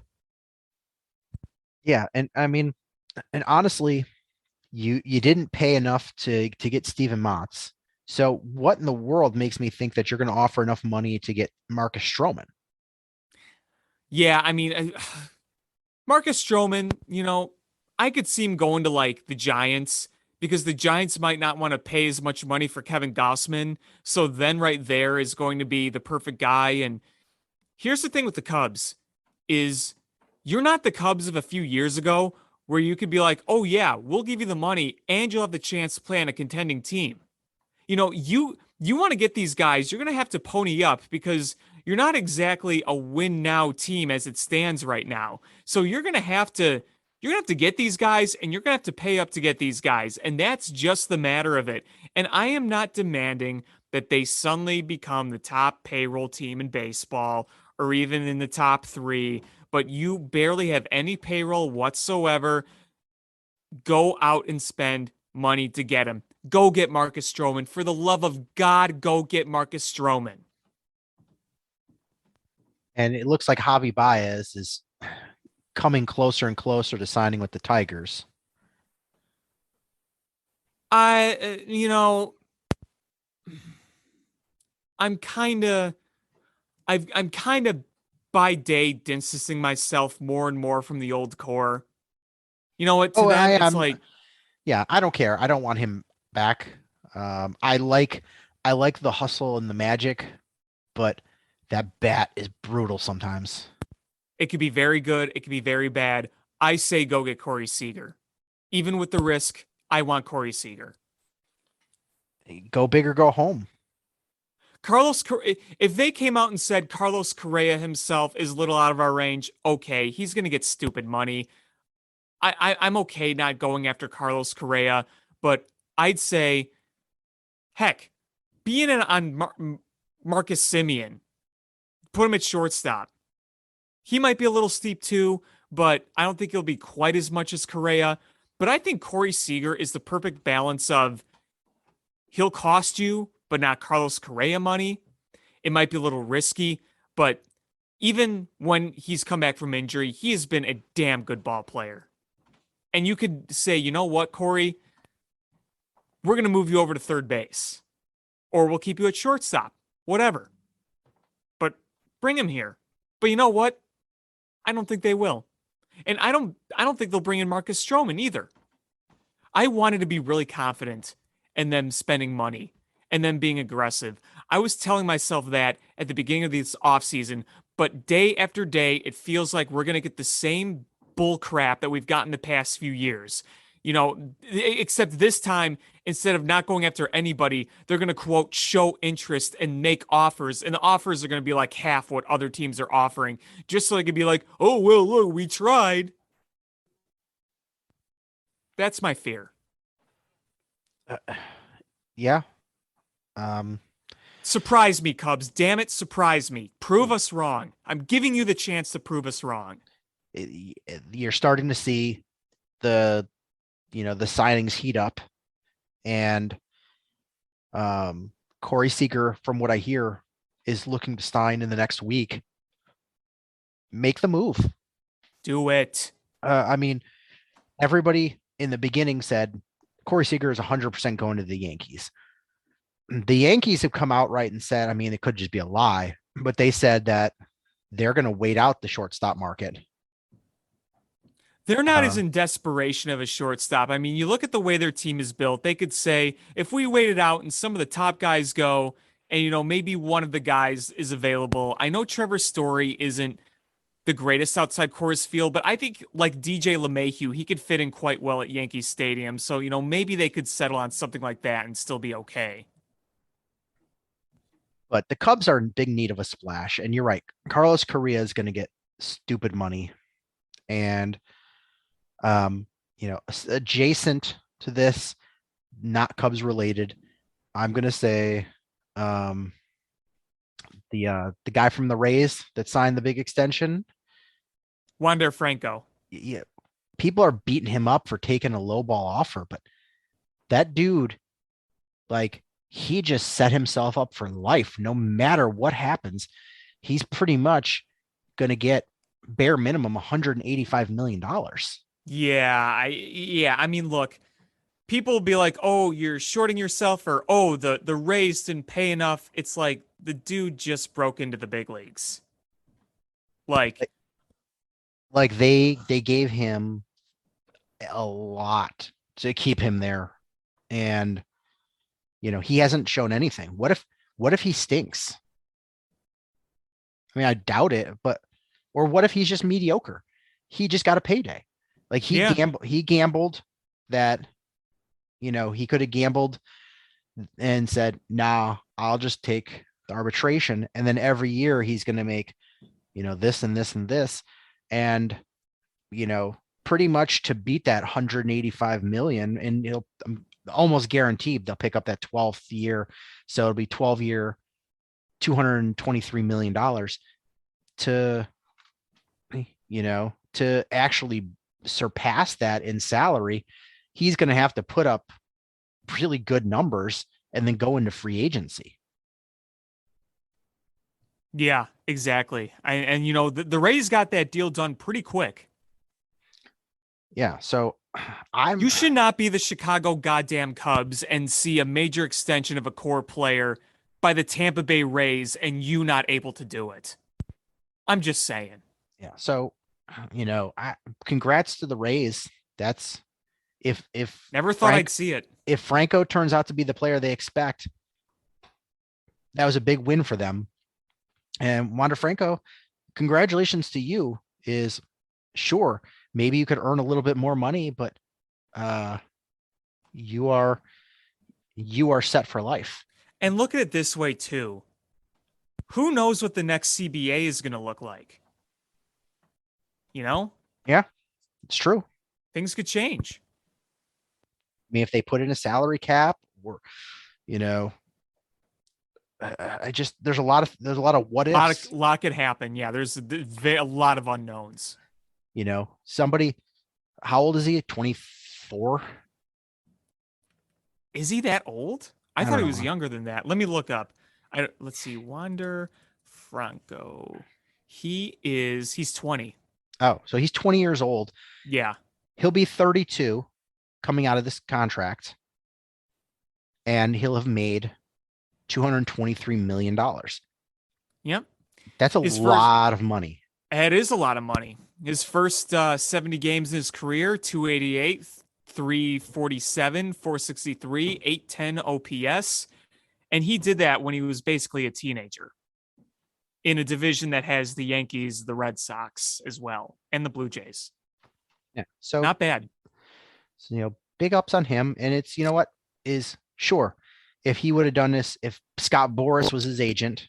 Yeah, and I mean, and honestly, you didn't pay enough to get Steven Matz. So what in the world makes me think that you're going to offer enough money to get Marcus Stroman? Yeah, I mean, Marcus Stroman, I could see him going to like the Giants because the Giants might not want to pay as much money for Kevin Gausman. So then right there is going to be the perfect guy. And here's the thing with the Cubs is you're not the Cubs of a few years ago where you could be like, oh yeah, we'll give you the money and you'll have the chance to play on a contending team. You want to get these guys, you're going to have to pony up because you're not exactly a win now team as it stands right now. So you're going to have to get these guys and you're going to have to pay up to get these guys. And that's just the matter of it. And I am not demanding that they suddenly become the top payroll team in baseball or even in the top 3, but you barely have any payroll whatsoever. Go out and spend money to get him. Go get Marcus Stroman. For the love of God, go get Marcus Stroman. And it looks like Javi Baez is coming closer and closer to signing with the Tigers. You know, I'm kind of, I'm kind of by day distancing myself more and more from the old core. You know what? To Oh, them, I it's am. like, Yeah, I don't care. I don't want him back. I like the hustle and the magic, but that bat is brutal sometimes. it could be very good, it could be very bad. I say go get Corey Seager. Even with the risk, I want Corey Seager. Go big or go home. If they came out and said Carlos Correa himself is a little out of our range, okay, he's going to get stupid money. I'm okay not going after Carlos Correa, but I'd say, heck, being on Marcus Simeon, put him at shortstop. He might be a little steep too, but I don't think he'll be quite as much as Correa. But I think Corey Seager is the perfect balance of he'll cost you, but not Carlos Correa money. It might be a little risky, but even when he's come back from injury, he has been a damn good ball player. And you could say, you know what, Corey, we're going to move you over to third base, or we'll keep you at shortstop, whatever. But bring him here. But you know what? I don't think they will. And I don't think they'll bring in Marcus Stroman either. I wanted to be really confident in them spending money and them being aggressive. I was telling myself that at the beginning of this offseason, but day after day, it feels like we're going to get the same bull crap that we've gotten the past few years. You know, except this time, instead of not going after anybody, they're going to, quote, show interest and make offers. And the offers are going to be like half what other teams are offering, just so they can be like, oh, well, look, we tried. That's my fear. Yeah. Surprise me, Cubs. Damn it, surprise me. Prove us wrong. I'm giving you the chance to prove us wrong. You're starting to see the signings heat up, and Corey Seager, from what I hear, is looking to sign in the next week. Make the move. Do it. I mean, everybody in the beginning said Corey Seager is 100% going to the Yankees. The Yankees have come out right and said, I mean, it could just be a lie, but they said that they're going to wait out the shortstop market. They're not as in desperation of a shortstop. I mean, you look at the way their team is built. They could say, if we wait it out and some of the top guys go, and, you know, maybe one of the guys is available. I know Trevor Story isn't the greatest outside Coors Field, but I think like DJ LeMahieu, he could fit in quite well at Yankee Stadium. So, you know, maybe they could settle on something like that and still be okay. But the Cubs are in big need of a splash. And you're right. Carlos Correa is going to get stupid money. And, adjacent to this, not Cubs related, I'm going to say the guy from the Rays that signed the big extension, Wander Franco. Yeah, people are beating him up for taking a low ball offer, but that dude, like, he just set himself up for life. No matter what happens, he's pretty much going to get bare minimum $185 million. Yeah. I mean, look, people will be like, oh, you're shorting yourself, or, oh, the Rays didn't pay enough. It's like the dude just broke into the big leagues. Like they gave him a lot to keep him there. And, he hasn't shown anything. What if he stinks? I mean, I doubt it, or what if he's just mediocre? He just got a payday. Like he gambled that, he could have gambled and said, nah, I'll just take the arbitration. And then every year he's going to make, this and this and this. And, pretty much to beat that 185 million, and I'm almost guaranteed they'll pick up that 12th year. So it'll be 12-year, $223 million to actually surpass that in salary. He's going to have to put up really good numbers and then go into free agency. Yeah, exactly. And the Rays got that deal done pretty quick. Yeah. So You should not be the Chicago goddamn Cubs and see a major extension of a core player by the Tampa Bay Rays and you not able to do it. I'm just saying. yeah. So, congrats to the Rays. That's if Never thought I'd see it. If Franco turns out to be the player they expect, that was a big win for them. And Wander Franco, congratulations to you. Is sure maybe you could earn a little bit more money, but you are set for life. And look at it this way too. Who knows what the next CBA is going to look like? Yeah, it's true. Things could change. I mean, if they put in a salary cap, or there's a lot of what ifs. A lot could happen. Yeah, there's a lot of unknowns. Somebody, how old is he? 24. Is he that old? I thought he was younger than that. Let me look up. Let's see. Wander Franco. He's 20. Oh, so he's 20 years old. Yeah. He'll be 32 coming out of this contract, and he'll have made $223 million. Yep. That's a lot of money. It is a lot of money. His first 70 games in his career, 288, 347, 463, 810 OPS. And he did that when he was basically a teenager in a division that has the Yankees, the Red Sox as well, and the Blue Jays. Yeah. So not bad. So, big ups on him. And it's, is sure. If he would have done this, if Scott Boras was his agent,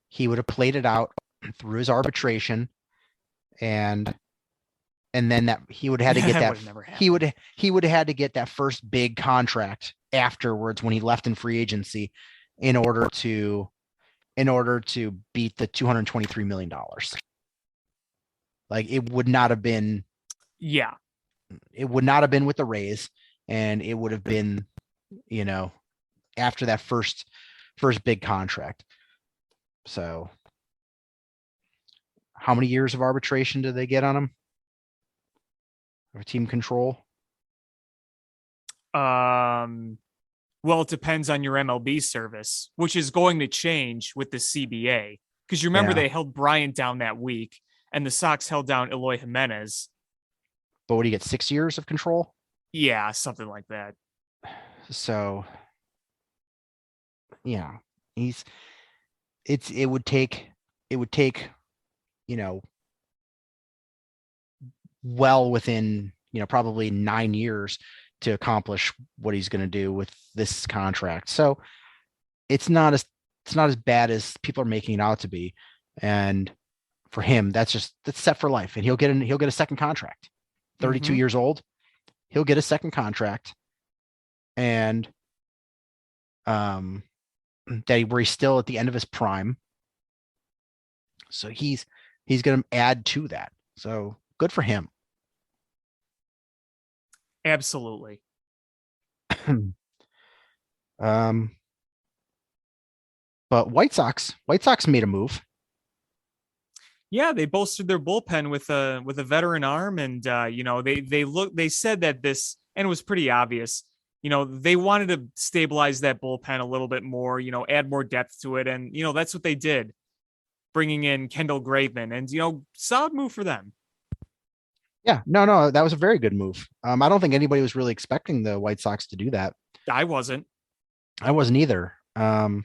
he would have played it out through his arbitration, and then that he would have had to get that he would have had to get that first big contract afterwards when he left in free agency in order to beat the $223 million. Like, it would not have been with the Rays, and it would have been after that first big contract. So how many years of arbitration did they get on him? Or team control? Well, it depends on your MLB service, which is going to change with the CBA. Because you remember they held Bryant down that week, and the Sox held down Eloy Jimenez. But what do you get? 6 years of control? Yeah, something like that. So, yeah, it would take, well within, probably 9 years to accomplish what he's going to do with this contract. So it's not as bad as people are making it out to be. And for him, that's set for life, and he'll get a second contract. 32 years old, he'll get a second contract, and where he's still at the end of his prime. So he's going to add to that. So good for him. Absolutely. But White Sox made a move. Yeah, they bolstered their bullpen with a veteran arm, and they said that this, and it was pretty obvious. They wanted to stabilize that bullpen a little bit more, add more depth to it, and that's what they did, bringing in Kendall Graveman, and solid move for them. Yeah, no, that was a very good move. I don't think anybody was really expecting the White Sox to do that. I wasn't either. I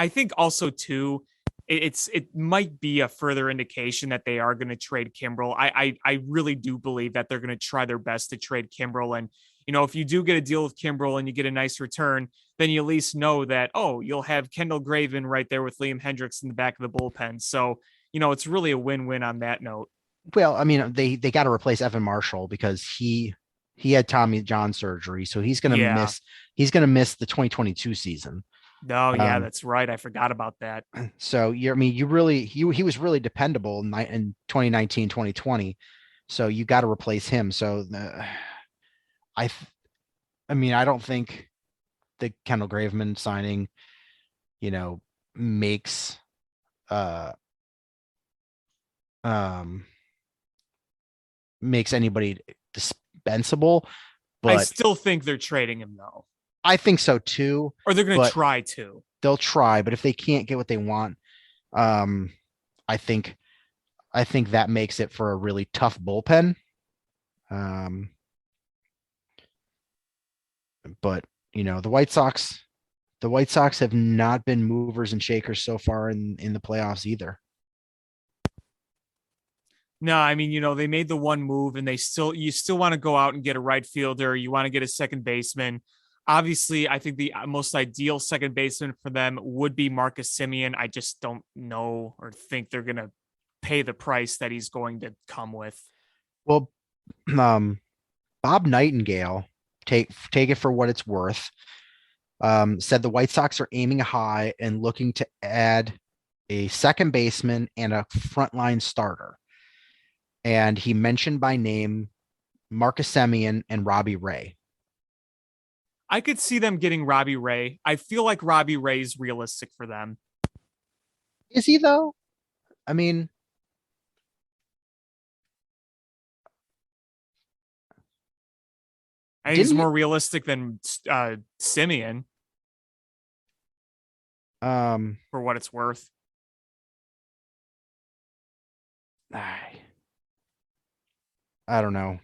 think also too, it might be a further indication that they are going to trade Kimbrel. I really do believe that they're going to try their best to trade Kimbrel. And, if you do get a deal with Kimbrel and you get a nice return, then you at least know that, you'll have Kendall Graveman right there with Liam Hendricks in the back of the bullpen. So, it's really a win-win on that note. Well, I mean, they got to replace Evan Marshall because he had Tommy John surgery. So he's going to miss the 2022 season. No, yeah, that's right. I forgot about that. So he was really dependable in 2019, 2020. So you got to replace him. So I don't think the Kendall Graveman signing, makes makes anybody dispensable, I but still think they're trading him though, I think so too. or they're going to But try to. they'll try, but if they can't get what they want, I think that makes it for a really tough bullpen. But the White Sox have not been movers and shakers so far in the playoffs either. No, I mean, they made the one move and you still want to go out and get a right fielder. You want to get a second baseman. Obviously, I think the most ideal second baseman for them would be Marcus Semien. I just don't know or think they're going to pay the price that he's going to come with. Well, Bob Nightingale, take it for what it's worth, said the White Sox are aiming high and looking to add a second baseman and a frontline starter. And he mentioned by name Marcus Semien and Robbie Ray. I could see them getting Robbie Ray. I feel like Robbie Ray is realistic for them. Is he though? I mean, I think he's more realistic than Semien. For what it's worth. I don't know.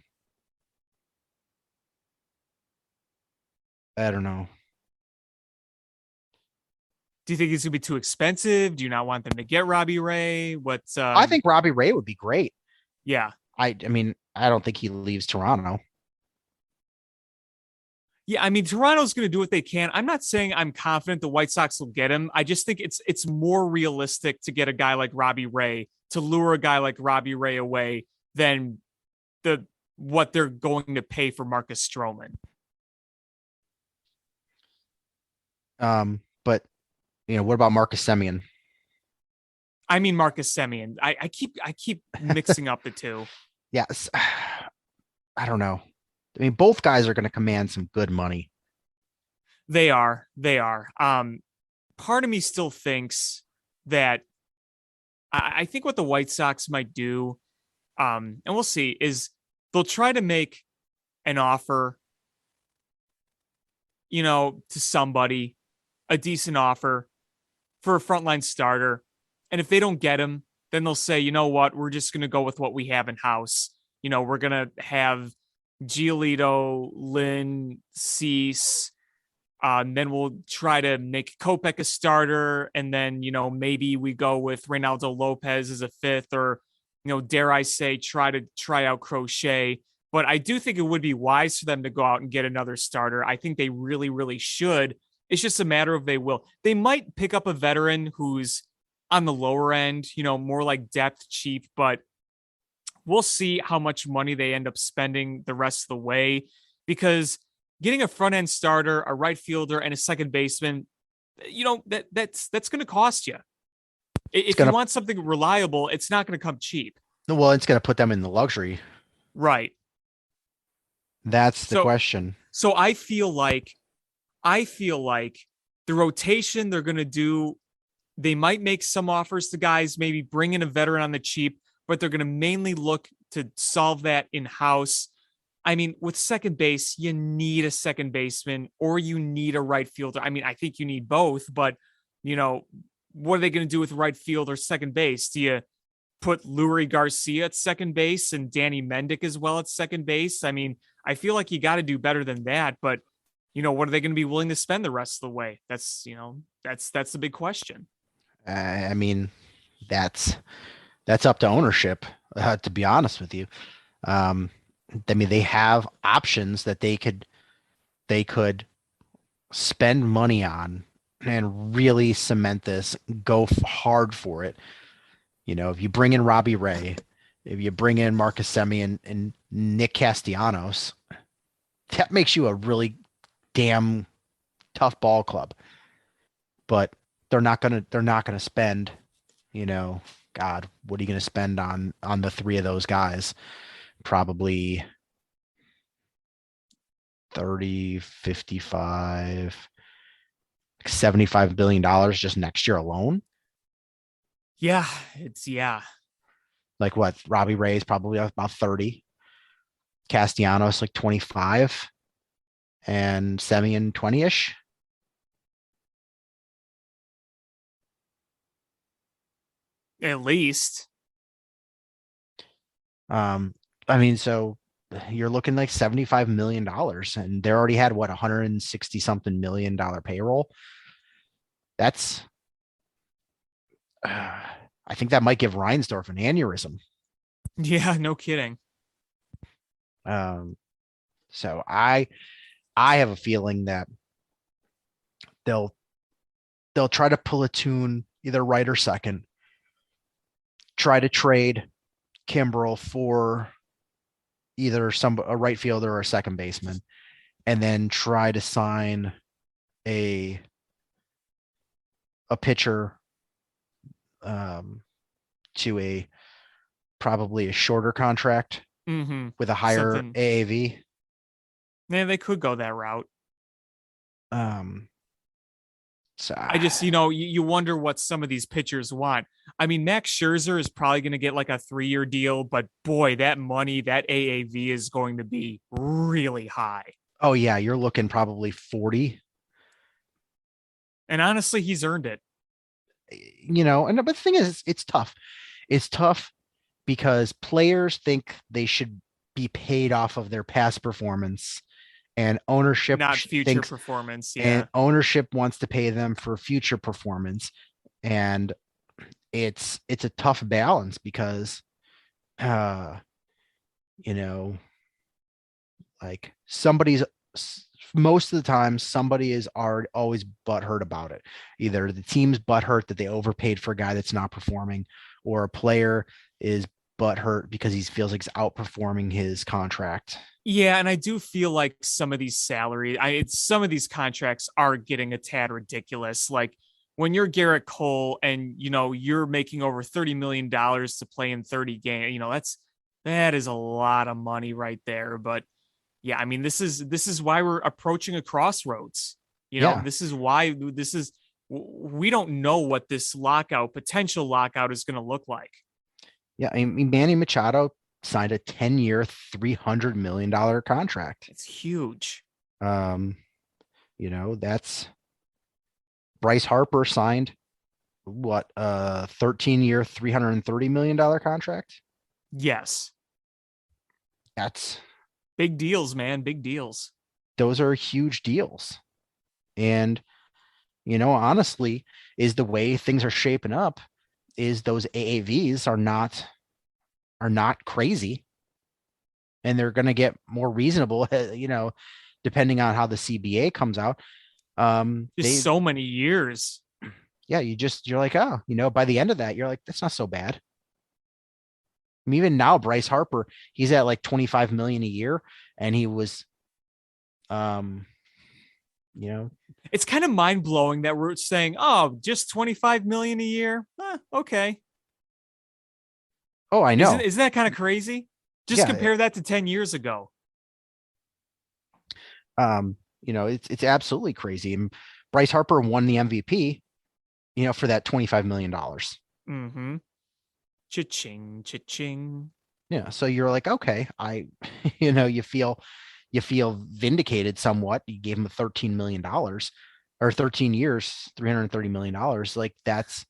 Do you think it's gonna be too expensive? Do you not want them to get Robbie Ray? What's I think Robbie Ray would be great. Yeah. I mean, I don't think he leaves Toronto. Yeah, I mean, Toronto's going to do what they can. I'm not saying I'm confident the White Sox will get him. I just think it's more realistic to get a guy like Robbie Ray, to lure a guy like Robbie Ray away than what they're going to pay for Marcus Stroman. But what about Marcus Semien? I mean Marcus Semien. I keep mixing up the two. Yes. I don't know. I mean, both guys are going to command some good money. They are. Part of me still thinks that I think what the White Sox might do, and we'll see, is they'll try to make an offer, to somebody, a decent offer for a frontline starter. And if they don't get him, then they'll say, you know what, we're just going to go with what we have in house. We're going to have Giolito, Lynn, Cease. Then we'll try to make Kopech a starter. And then, maybe we go with Reynaldo Lopez as a fifth, or, dare I say, try out Crochet. But I do think it would be wise for them to go out and get another starter. I think they really, really should. It's just a matter of they will. They might pick up a veteran who's on the lower end, more like depth cheap, but we'll see how much money they end up spending the rest of the way, because getting a front end starter, a right fielder, and a second baseman, that's going to cost you. If you want something reliable, it's not going to come cheap. Well, it's going to put them in the luxury. Right. That's the question. So I feel like the rotation they're going to do, they might make some offers to guys, maybe bring in a veteran on the cheap, but they're going to mainly look to solve that in-house. I mean, with second base, you need a second baseman or you need a right fielder. I mean, I think you need both, but, what are they going to do with right field or second base? Do you put Lurie Garcia at second base and Danny Mendick as well at second base? I mean, I feel like you got to do better than that, but, what are they going to be willing to spend the rest of the way? That's the big question. I mean, that's up to ownership, to be honest with you. I mean, they have options that they could spend money on and really cement this, go hard for it. If you bring in Robbie Ray, if you bring in Marcus Semien and Nick Castellanos, that makes you a really damn tough ball club. But they're not gonna spend, God, what are you gonna spend on the three of those guys? Probably 30, 55. $75 billion just next year alone. Yeah. Like what? Robbie Ray is probably about 30. Castellanos like 25. And Semyon 20-ish. At least. I mean, so you're looking like $75 million, and they already had what, 160 something $million payroll. That's I think that might give Reinsdorf an aneurysm. Yeah, no kidding. So I have a feeling that they'll try to pull a tune either right or second, try to trade Kimbrel for either a right fielder or a second baseman, and then try to sign a pitcher to a probably a shorter contract with a higher AAV. Yeah, they could go that route. So I just, you wonder what some of these pitchers want. I mean, Max Scherzer is probably going to get like a 3-year deal, but boy, that money, that AAV is going to be really high. Oh yeah, you're looking probably 40. And honestly, he's earned it. But the thing is, it's tough. It's tough because players think they should be paid off of their past performance, and ownership not future performance. Yeah. And ownership wants to pay them for future performance. And it's a tough balance because, like most of the time somebody is always butthurt about it. Either the team's butthurt that they overpaid for a guy that's not performing, or a player is butthurt because he feels like he's outperforming his contract. Yeah, and I do feel like some of these some of these contracts are getting a tad ridiculous. Like when you're Garrett Cole and you're making over $30 million to play in 30 games, that is a lot of money right there. But yeah, I mean, this is why we're approaching a crossroads. This is why we don't know what this potential lockout is going to look like. Yeah, I mean, Manny Machado signed a 10-year, $300 million contract. It's huge. That's Bryce Harper signed what, 13-year, $330 million contract. Yes. That's big deals, man. Big deals. Those are huge deals. And, honestly, is the way things are shaping up is those AAVs are not crazy, and they're going to get more reasonable, depending on how the CBA comes out. So many years. Yeah. You're like, oh, by the end of that, you're like, that's not so bad. I mean, even now, Bryce Harper, he's at like $25 million a year, and he was, it's kind of mind blowing that we're saying, oh, just $25 million a year. Okay. Oh, I know. Isn't that kind of crazy? Just compare that to 10 years ago. It's absolutely crazy. And Bryce Harper won the MVP, for that $25 million. Mm-hmm. Cha-ching, cha-ching. Yeah. So you're like, okay, you feel vindicated somewhat. You gave him $13 million or 13 years, $330 million. Like that's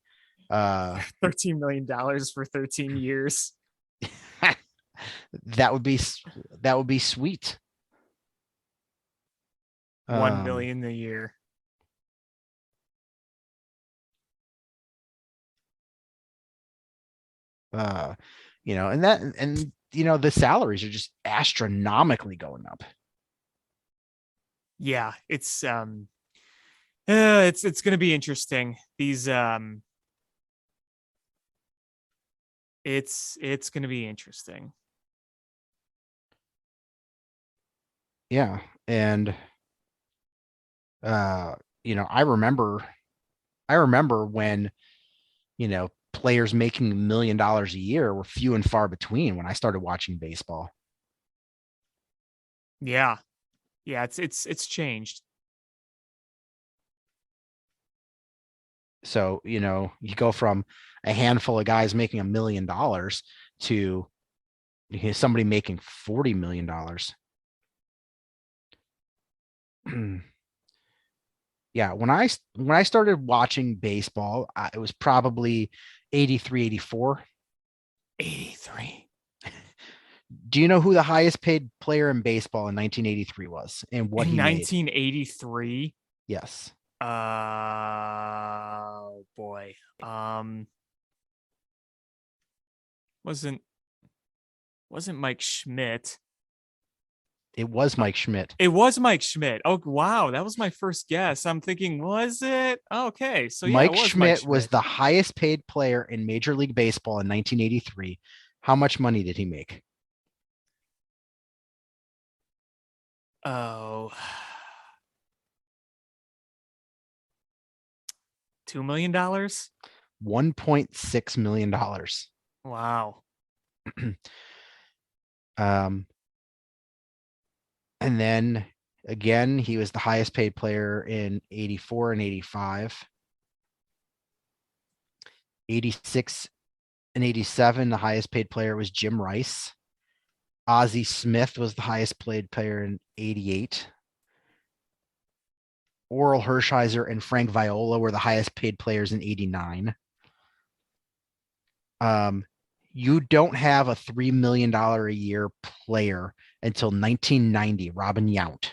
$13 million for 13 years. that would be sweet. $1 million a year. The salaries are just astronomically going up. Yeah, it's going to be interesting. These it's going to be interesting. Yeah, and I remember when players making $1 million a year were few and far between when I started watching baseball. Yeah, it's changed. So, you go from a handful of guys making $1 million to somebody making $40 million. Yeah, when I started watching baseball, it was probably 83, 84. 83. Do you know who the highest paid player in baseball in 1983 was and what he made? 1983? Yes. Oh boy. Wasn't Mike Schmidt. It was Mike Schmidt. It was Mike Schmidt. Oh, wow. That was my first guess. I'm thinking, was it? Okay. So yeah, Mike Schmidt was the highest paid player in Major League Baseball in 1983. How much money did he make? Oh, $2 million. $1.6 million. Wow. And then again, he was the highest paid player in 84 and 85. 86 and 87, the highest paid player was Jim Rice. Ozzie Smith was the highest paid player in 88. Oral Hershiser and Frank Viola were the highest paid players in 89. You don't have a $3 million a year player until 1990, Robin Yount.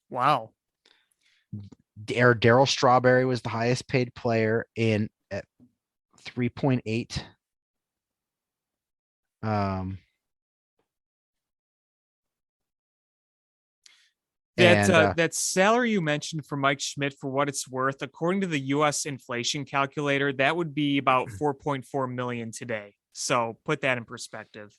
Wow. Darryl Strawberry was the highest paid player at 3.8. That salary you mentioned for Mike Schmidt, for what it's worth, according to the U.S. inflation calculator, that would be about 4.4 million today. So put that in perspective.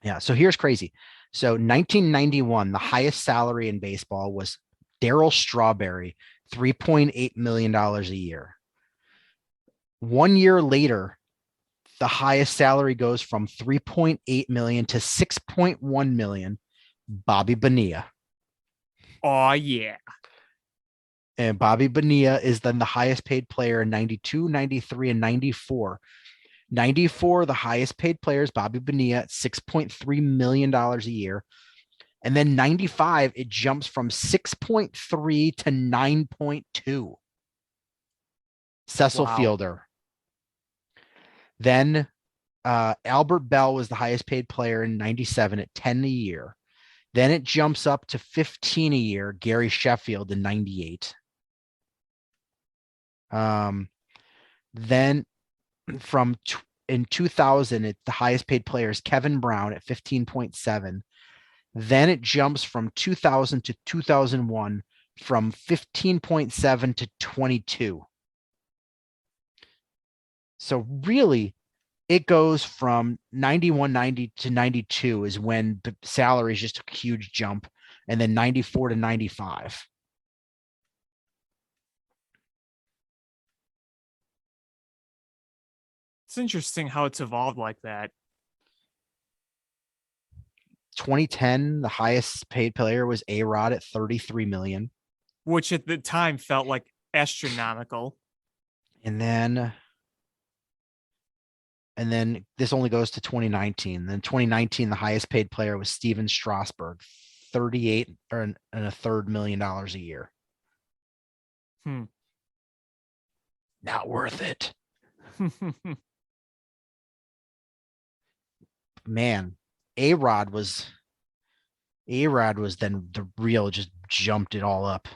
Yeah. So here's crazy. So 1991, the highest salary in baseball was Darryl Strawberry, $3.8 million a year. 1 year later, the highest salary goes from 3.8 million to 6.1 million. Bobby Bonilla. Oh, yeah. And Bobby Bonilla is then the highest paid player in 92, 93, and 94. 94, the highest paid players, Bobby Bonilla at $6.3 million a year. And then 95, it jumps from 6.3 to 9.2. Cecil Fielder. Then Albert Bell was the highest paid player in 97 at 10 a year. Then it jumps up to 15 a year, Gary Sheffield in 98. Then in 2000, the highest paid player is Kevin Brown at 15.7. Then it jumps from 2000 to 2001 from 15.7 to 22. So really, it goes from 91, 90 to 92 is when the salaries just took a huge jump, and then 94 to 95. It's interesting how it's evolved like that. 2010, the highest paid player was A-Rod at 33 million. Which at the time felt like astronomical. And then this only goes to 2019. Then 2019, the highest paid player was Steven Strasburg, 38 and a third million dollars a year. Not worth it. Man, A-Rod was then the real, just jumped it all up.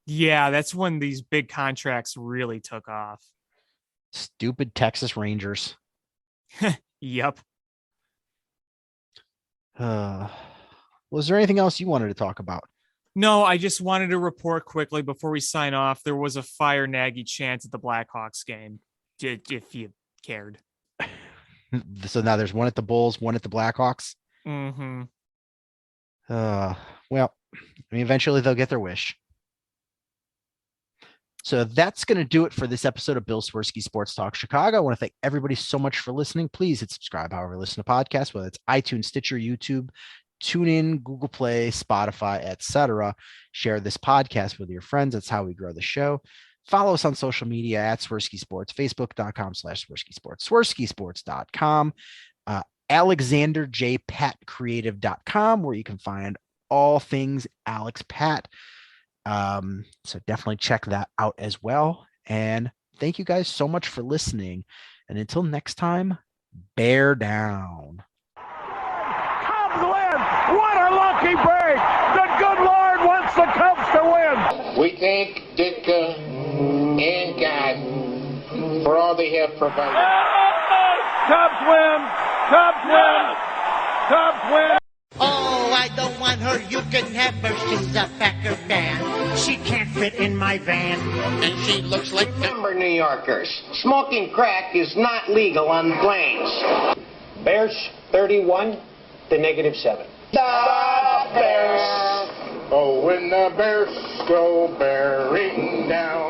Yeah, that's when these big contracts really took off. Stupid Texas Rangers. Yep. Was there anything else you wanted to talk about? No, I just wanted to report quickly before we sign off. There was a fire Nagy chant at the Blackhawks game, if you cared. So now there's one at the Bulls, one at the Blackhawks. Mm-hmm. Well, I mean, eventually they'll get their wish. So that's going to do it for this episode of Bill Swerski Sports Talk Chicago. I want to thank everybody so much for listening. Please hit subscribe however you listen to podcasts, whether it's iTunes, Stitcher, YouTube. TuneIn, Google Play, Spotify, etc. Share this podcast with your friends. That's how we grow the show. Follow us on social media at Swerski Sports, facebook.com/Swerski Sports, SwerskiSports.com, AlexanderJPatCreative.com, where you can find all things Alex Pat. So definitely check that out as well. And thank you guys so much for listening. And until next time, bear down. Cubs win! What a lucky break! The good Lord wants the Cubs to win! We thank Ditka and God for all they have provided. Cubs win! Cubs win! Cubs win! Oh, I don't want her. You can have her. She's a Packer fan. She can't fit in my van. And she looks like... Remember, New Yorkers, smoking crack is not legal on planes. Bears 31 to -7. The Bears! Oh, when the Bears go bearing down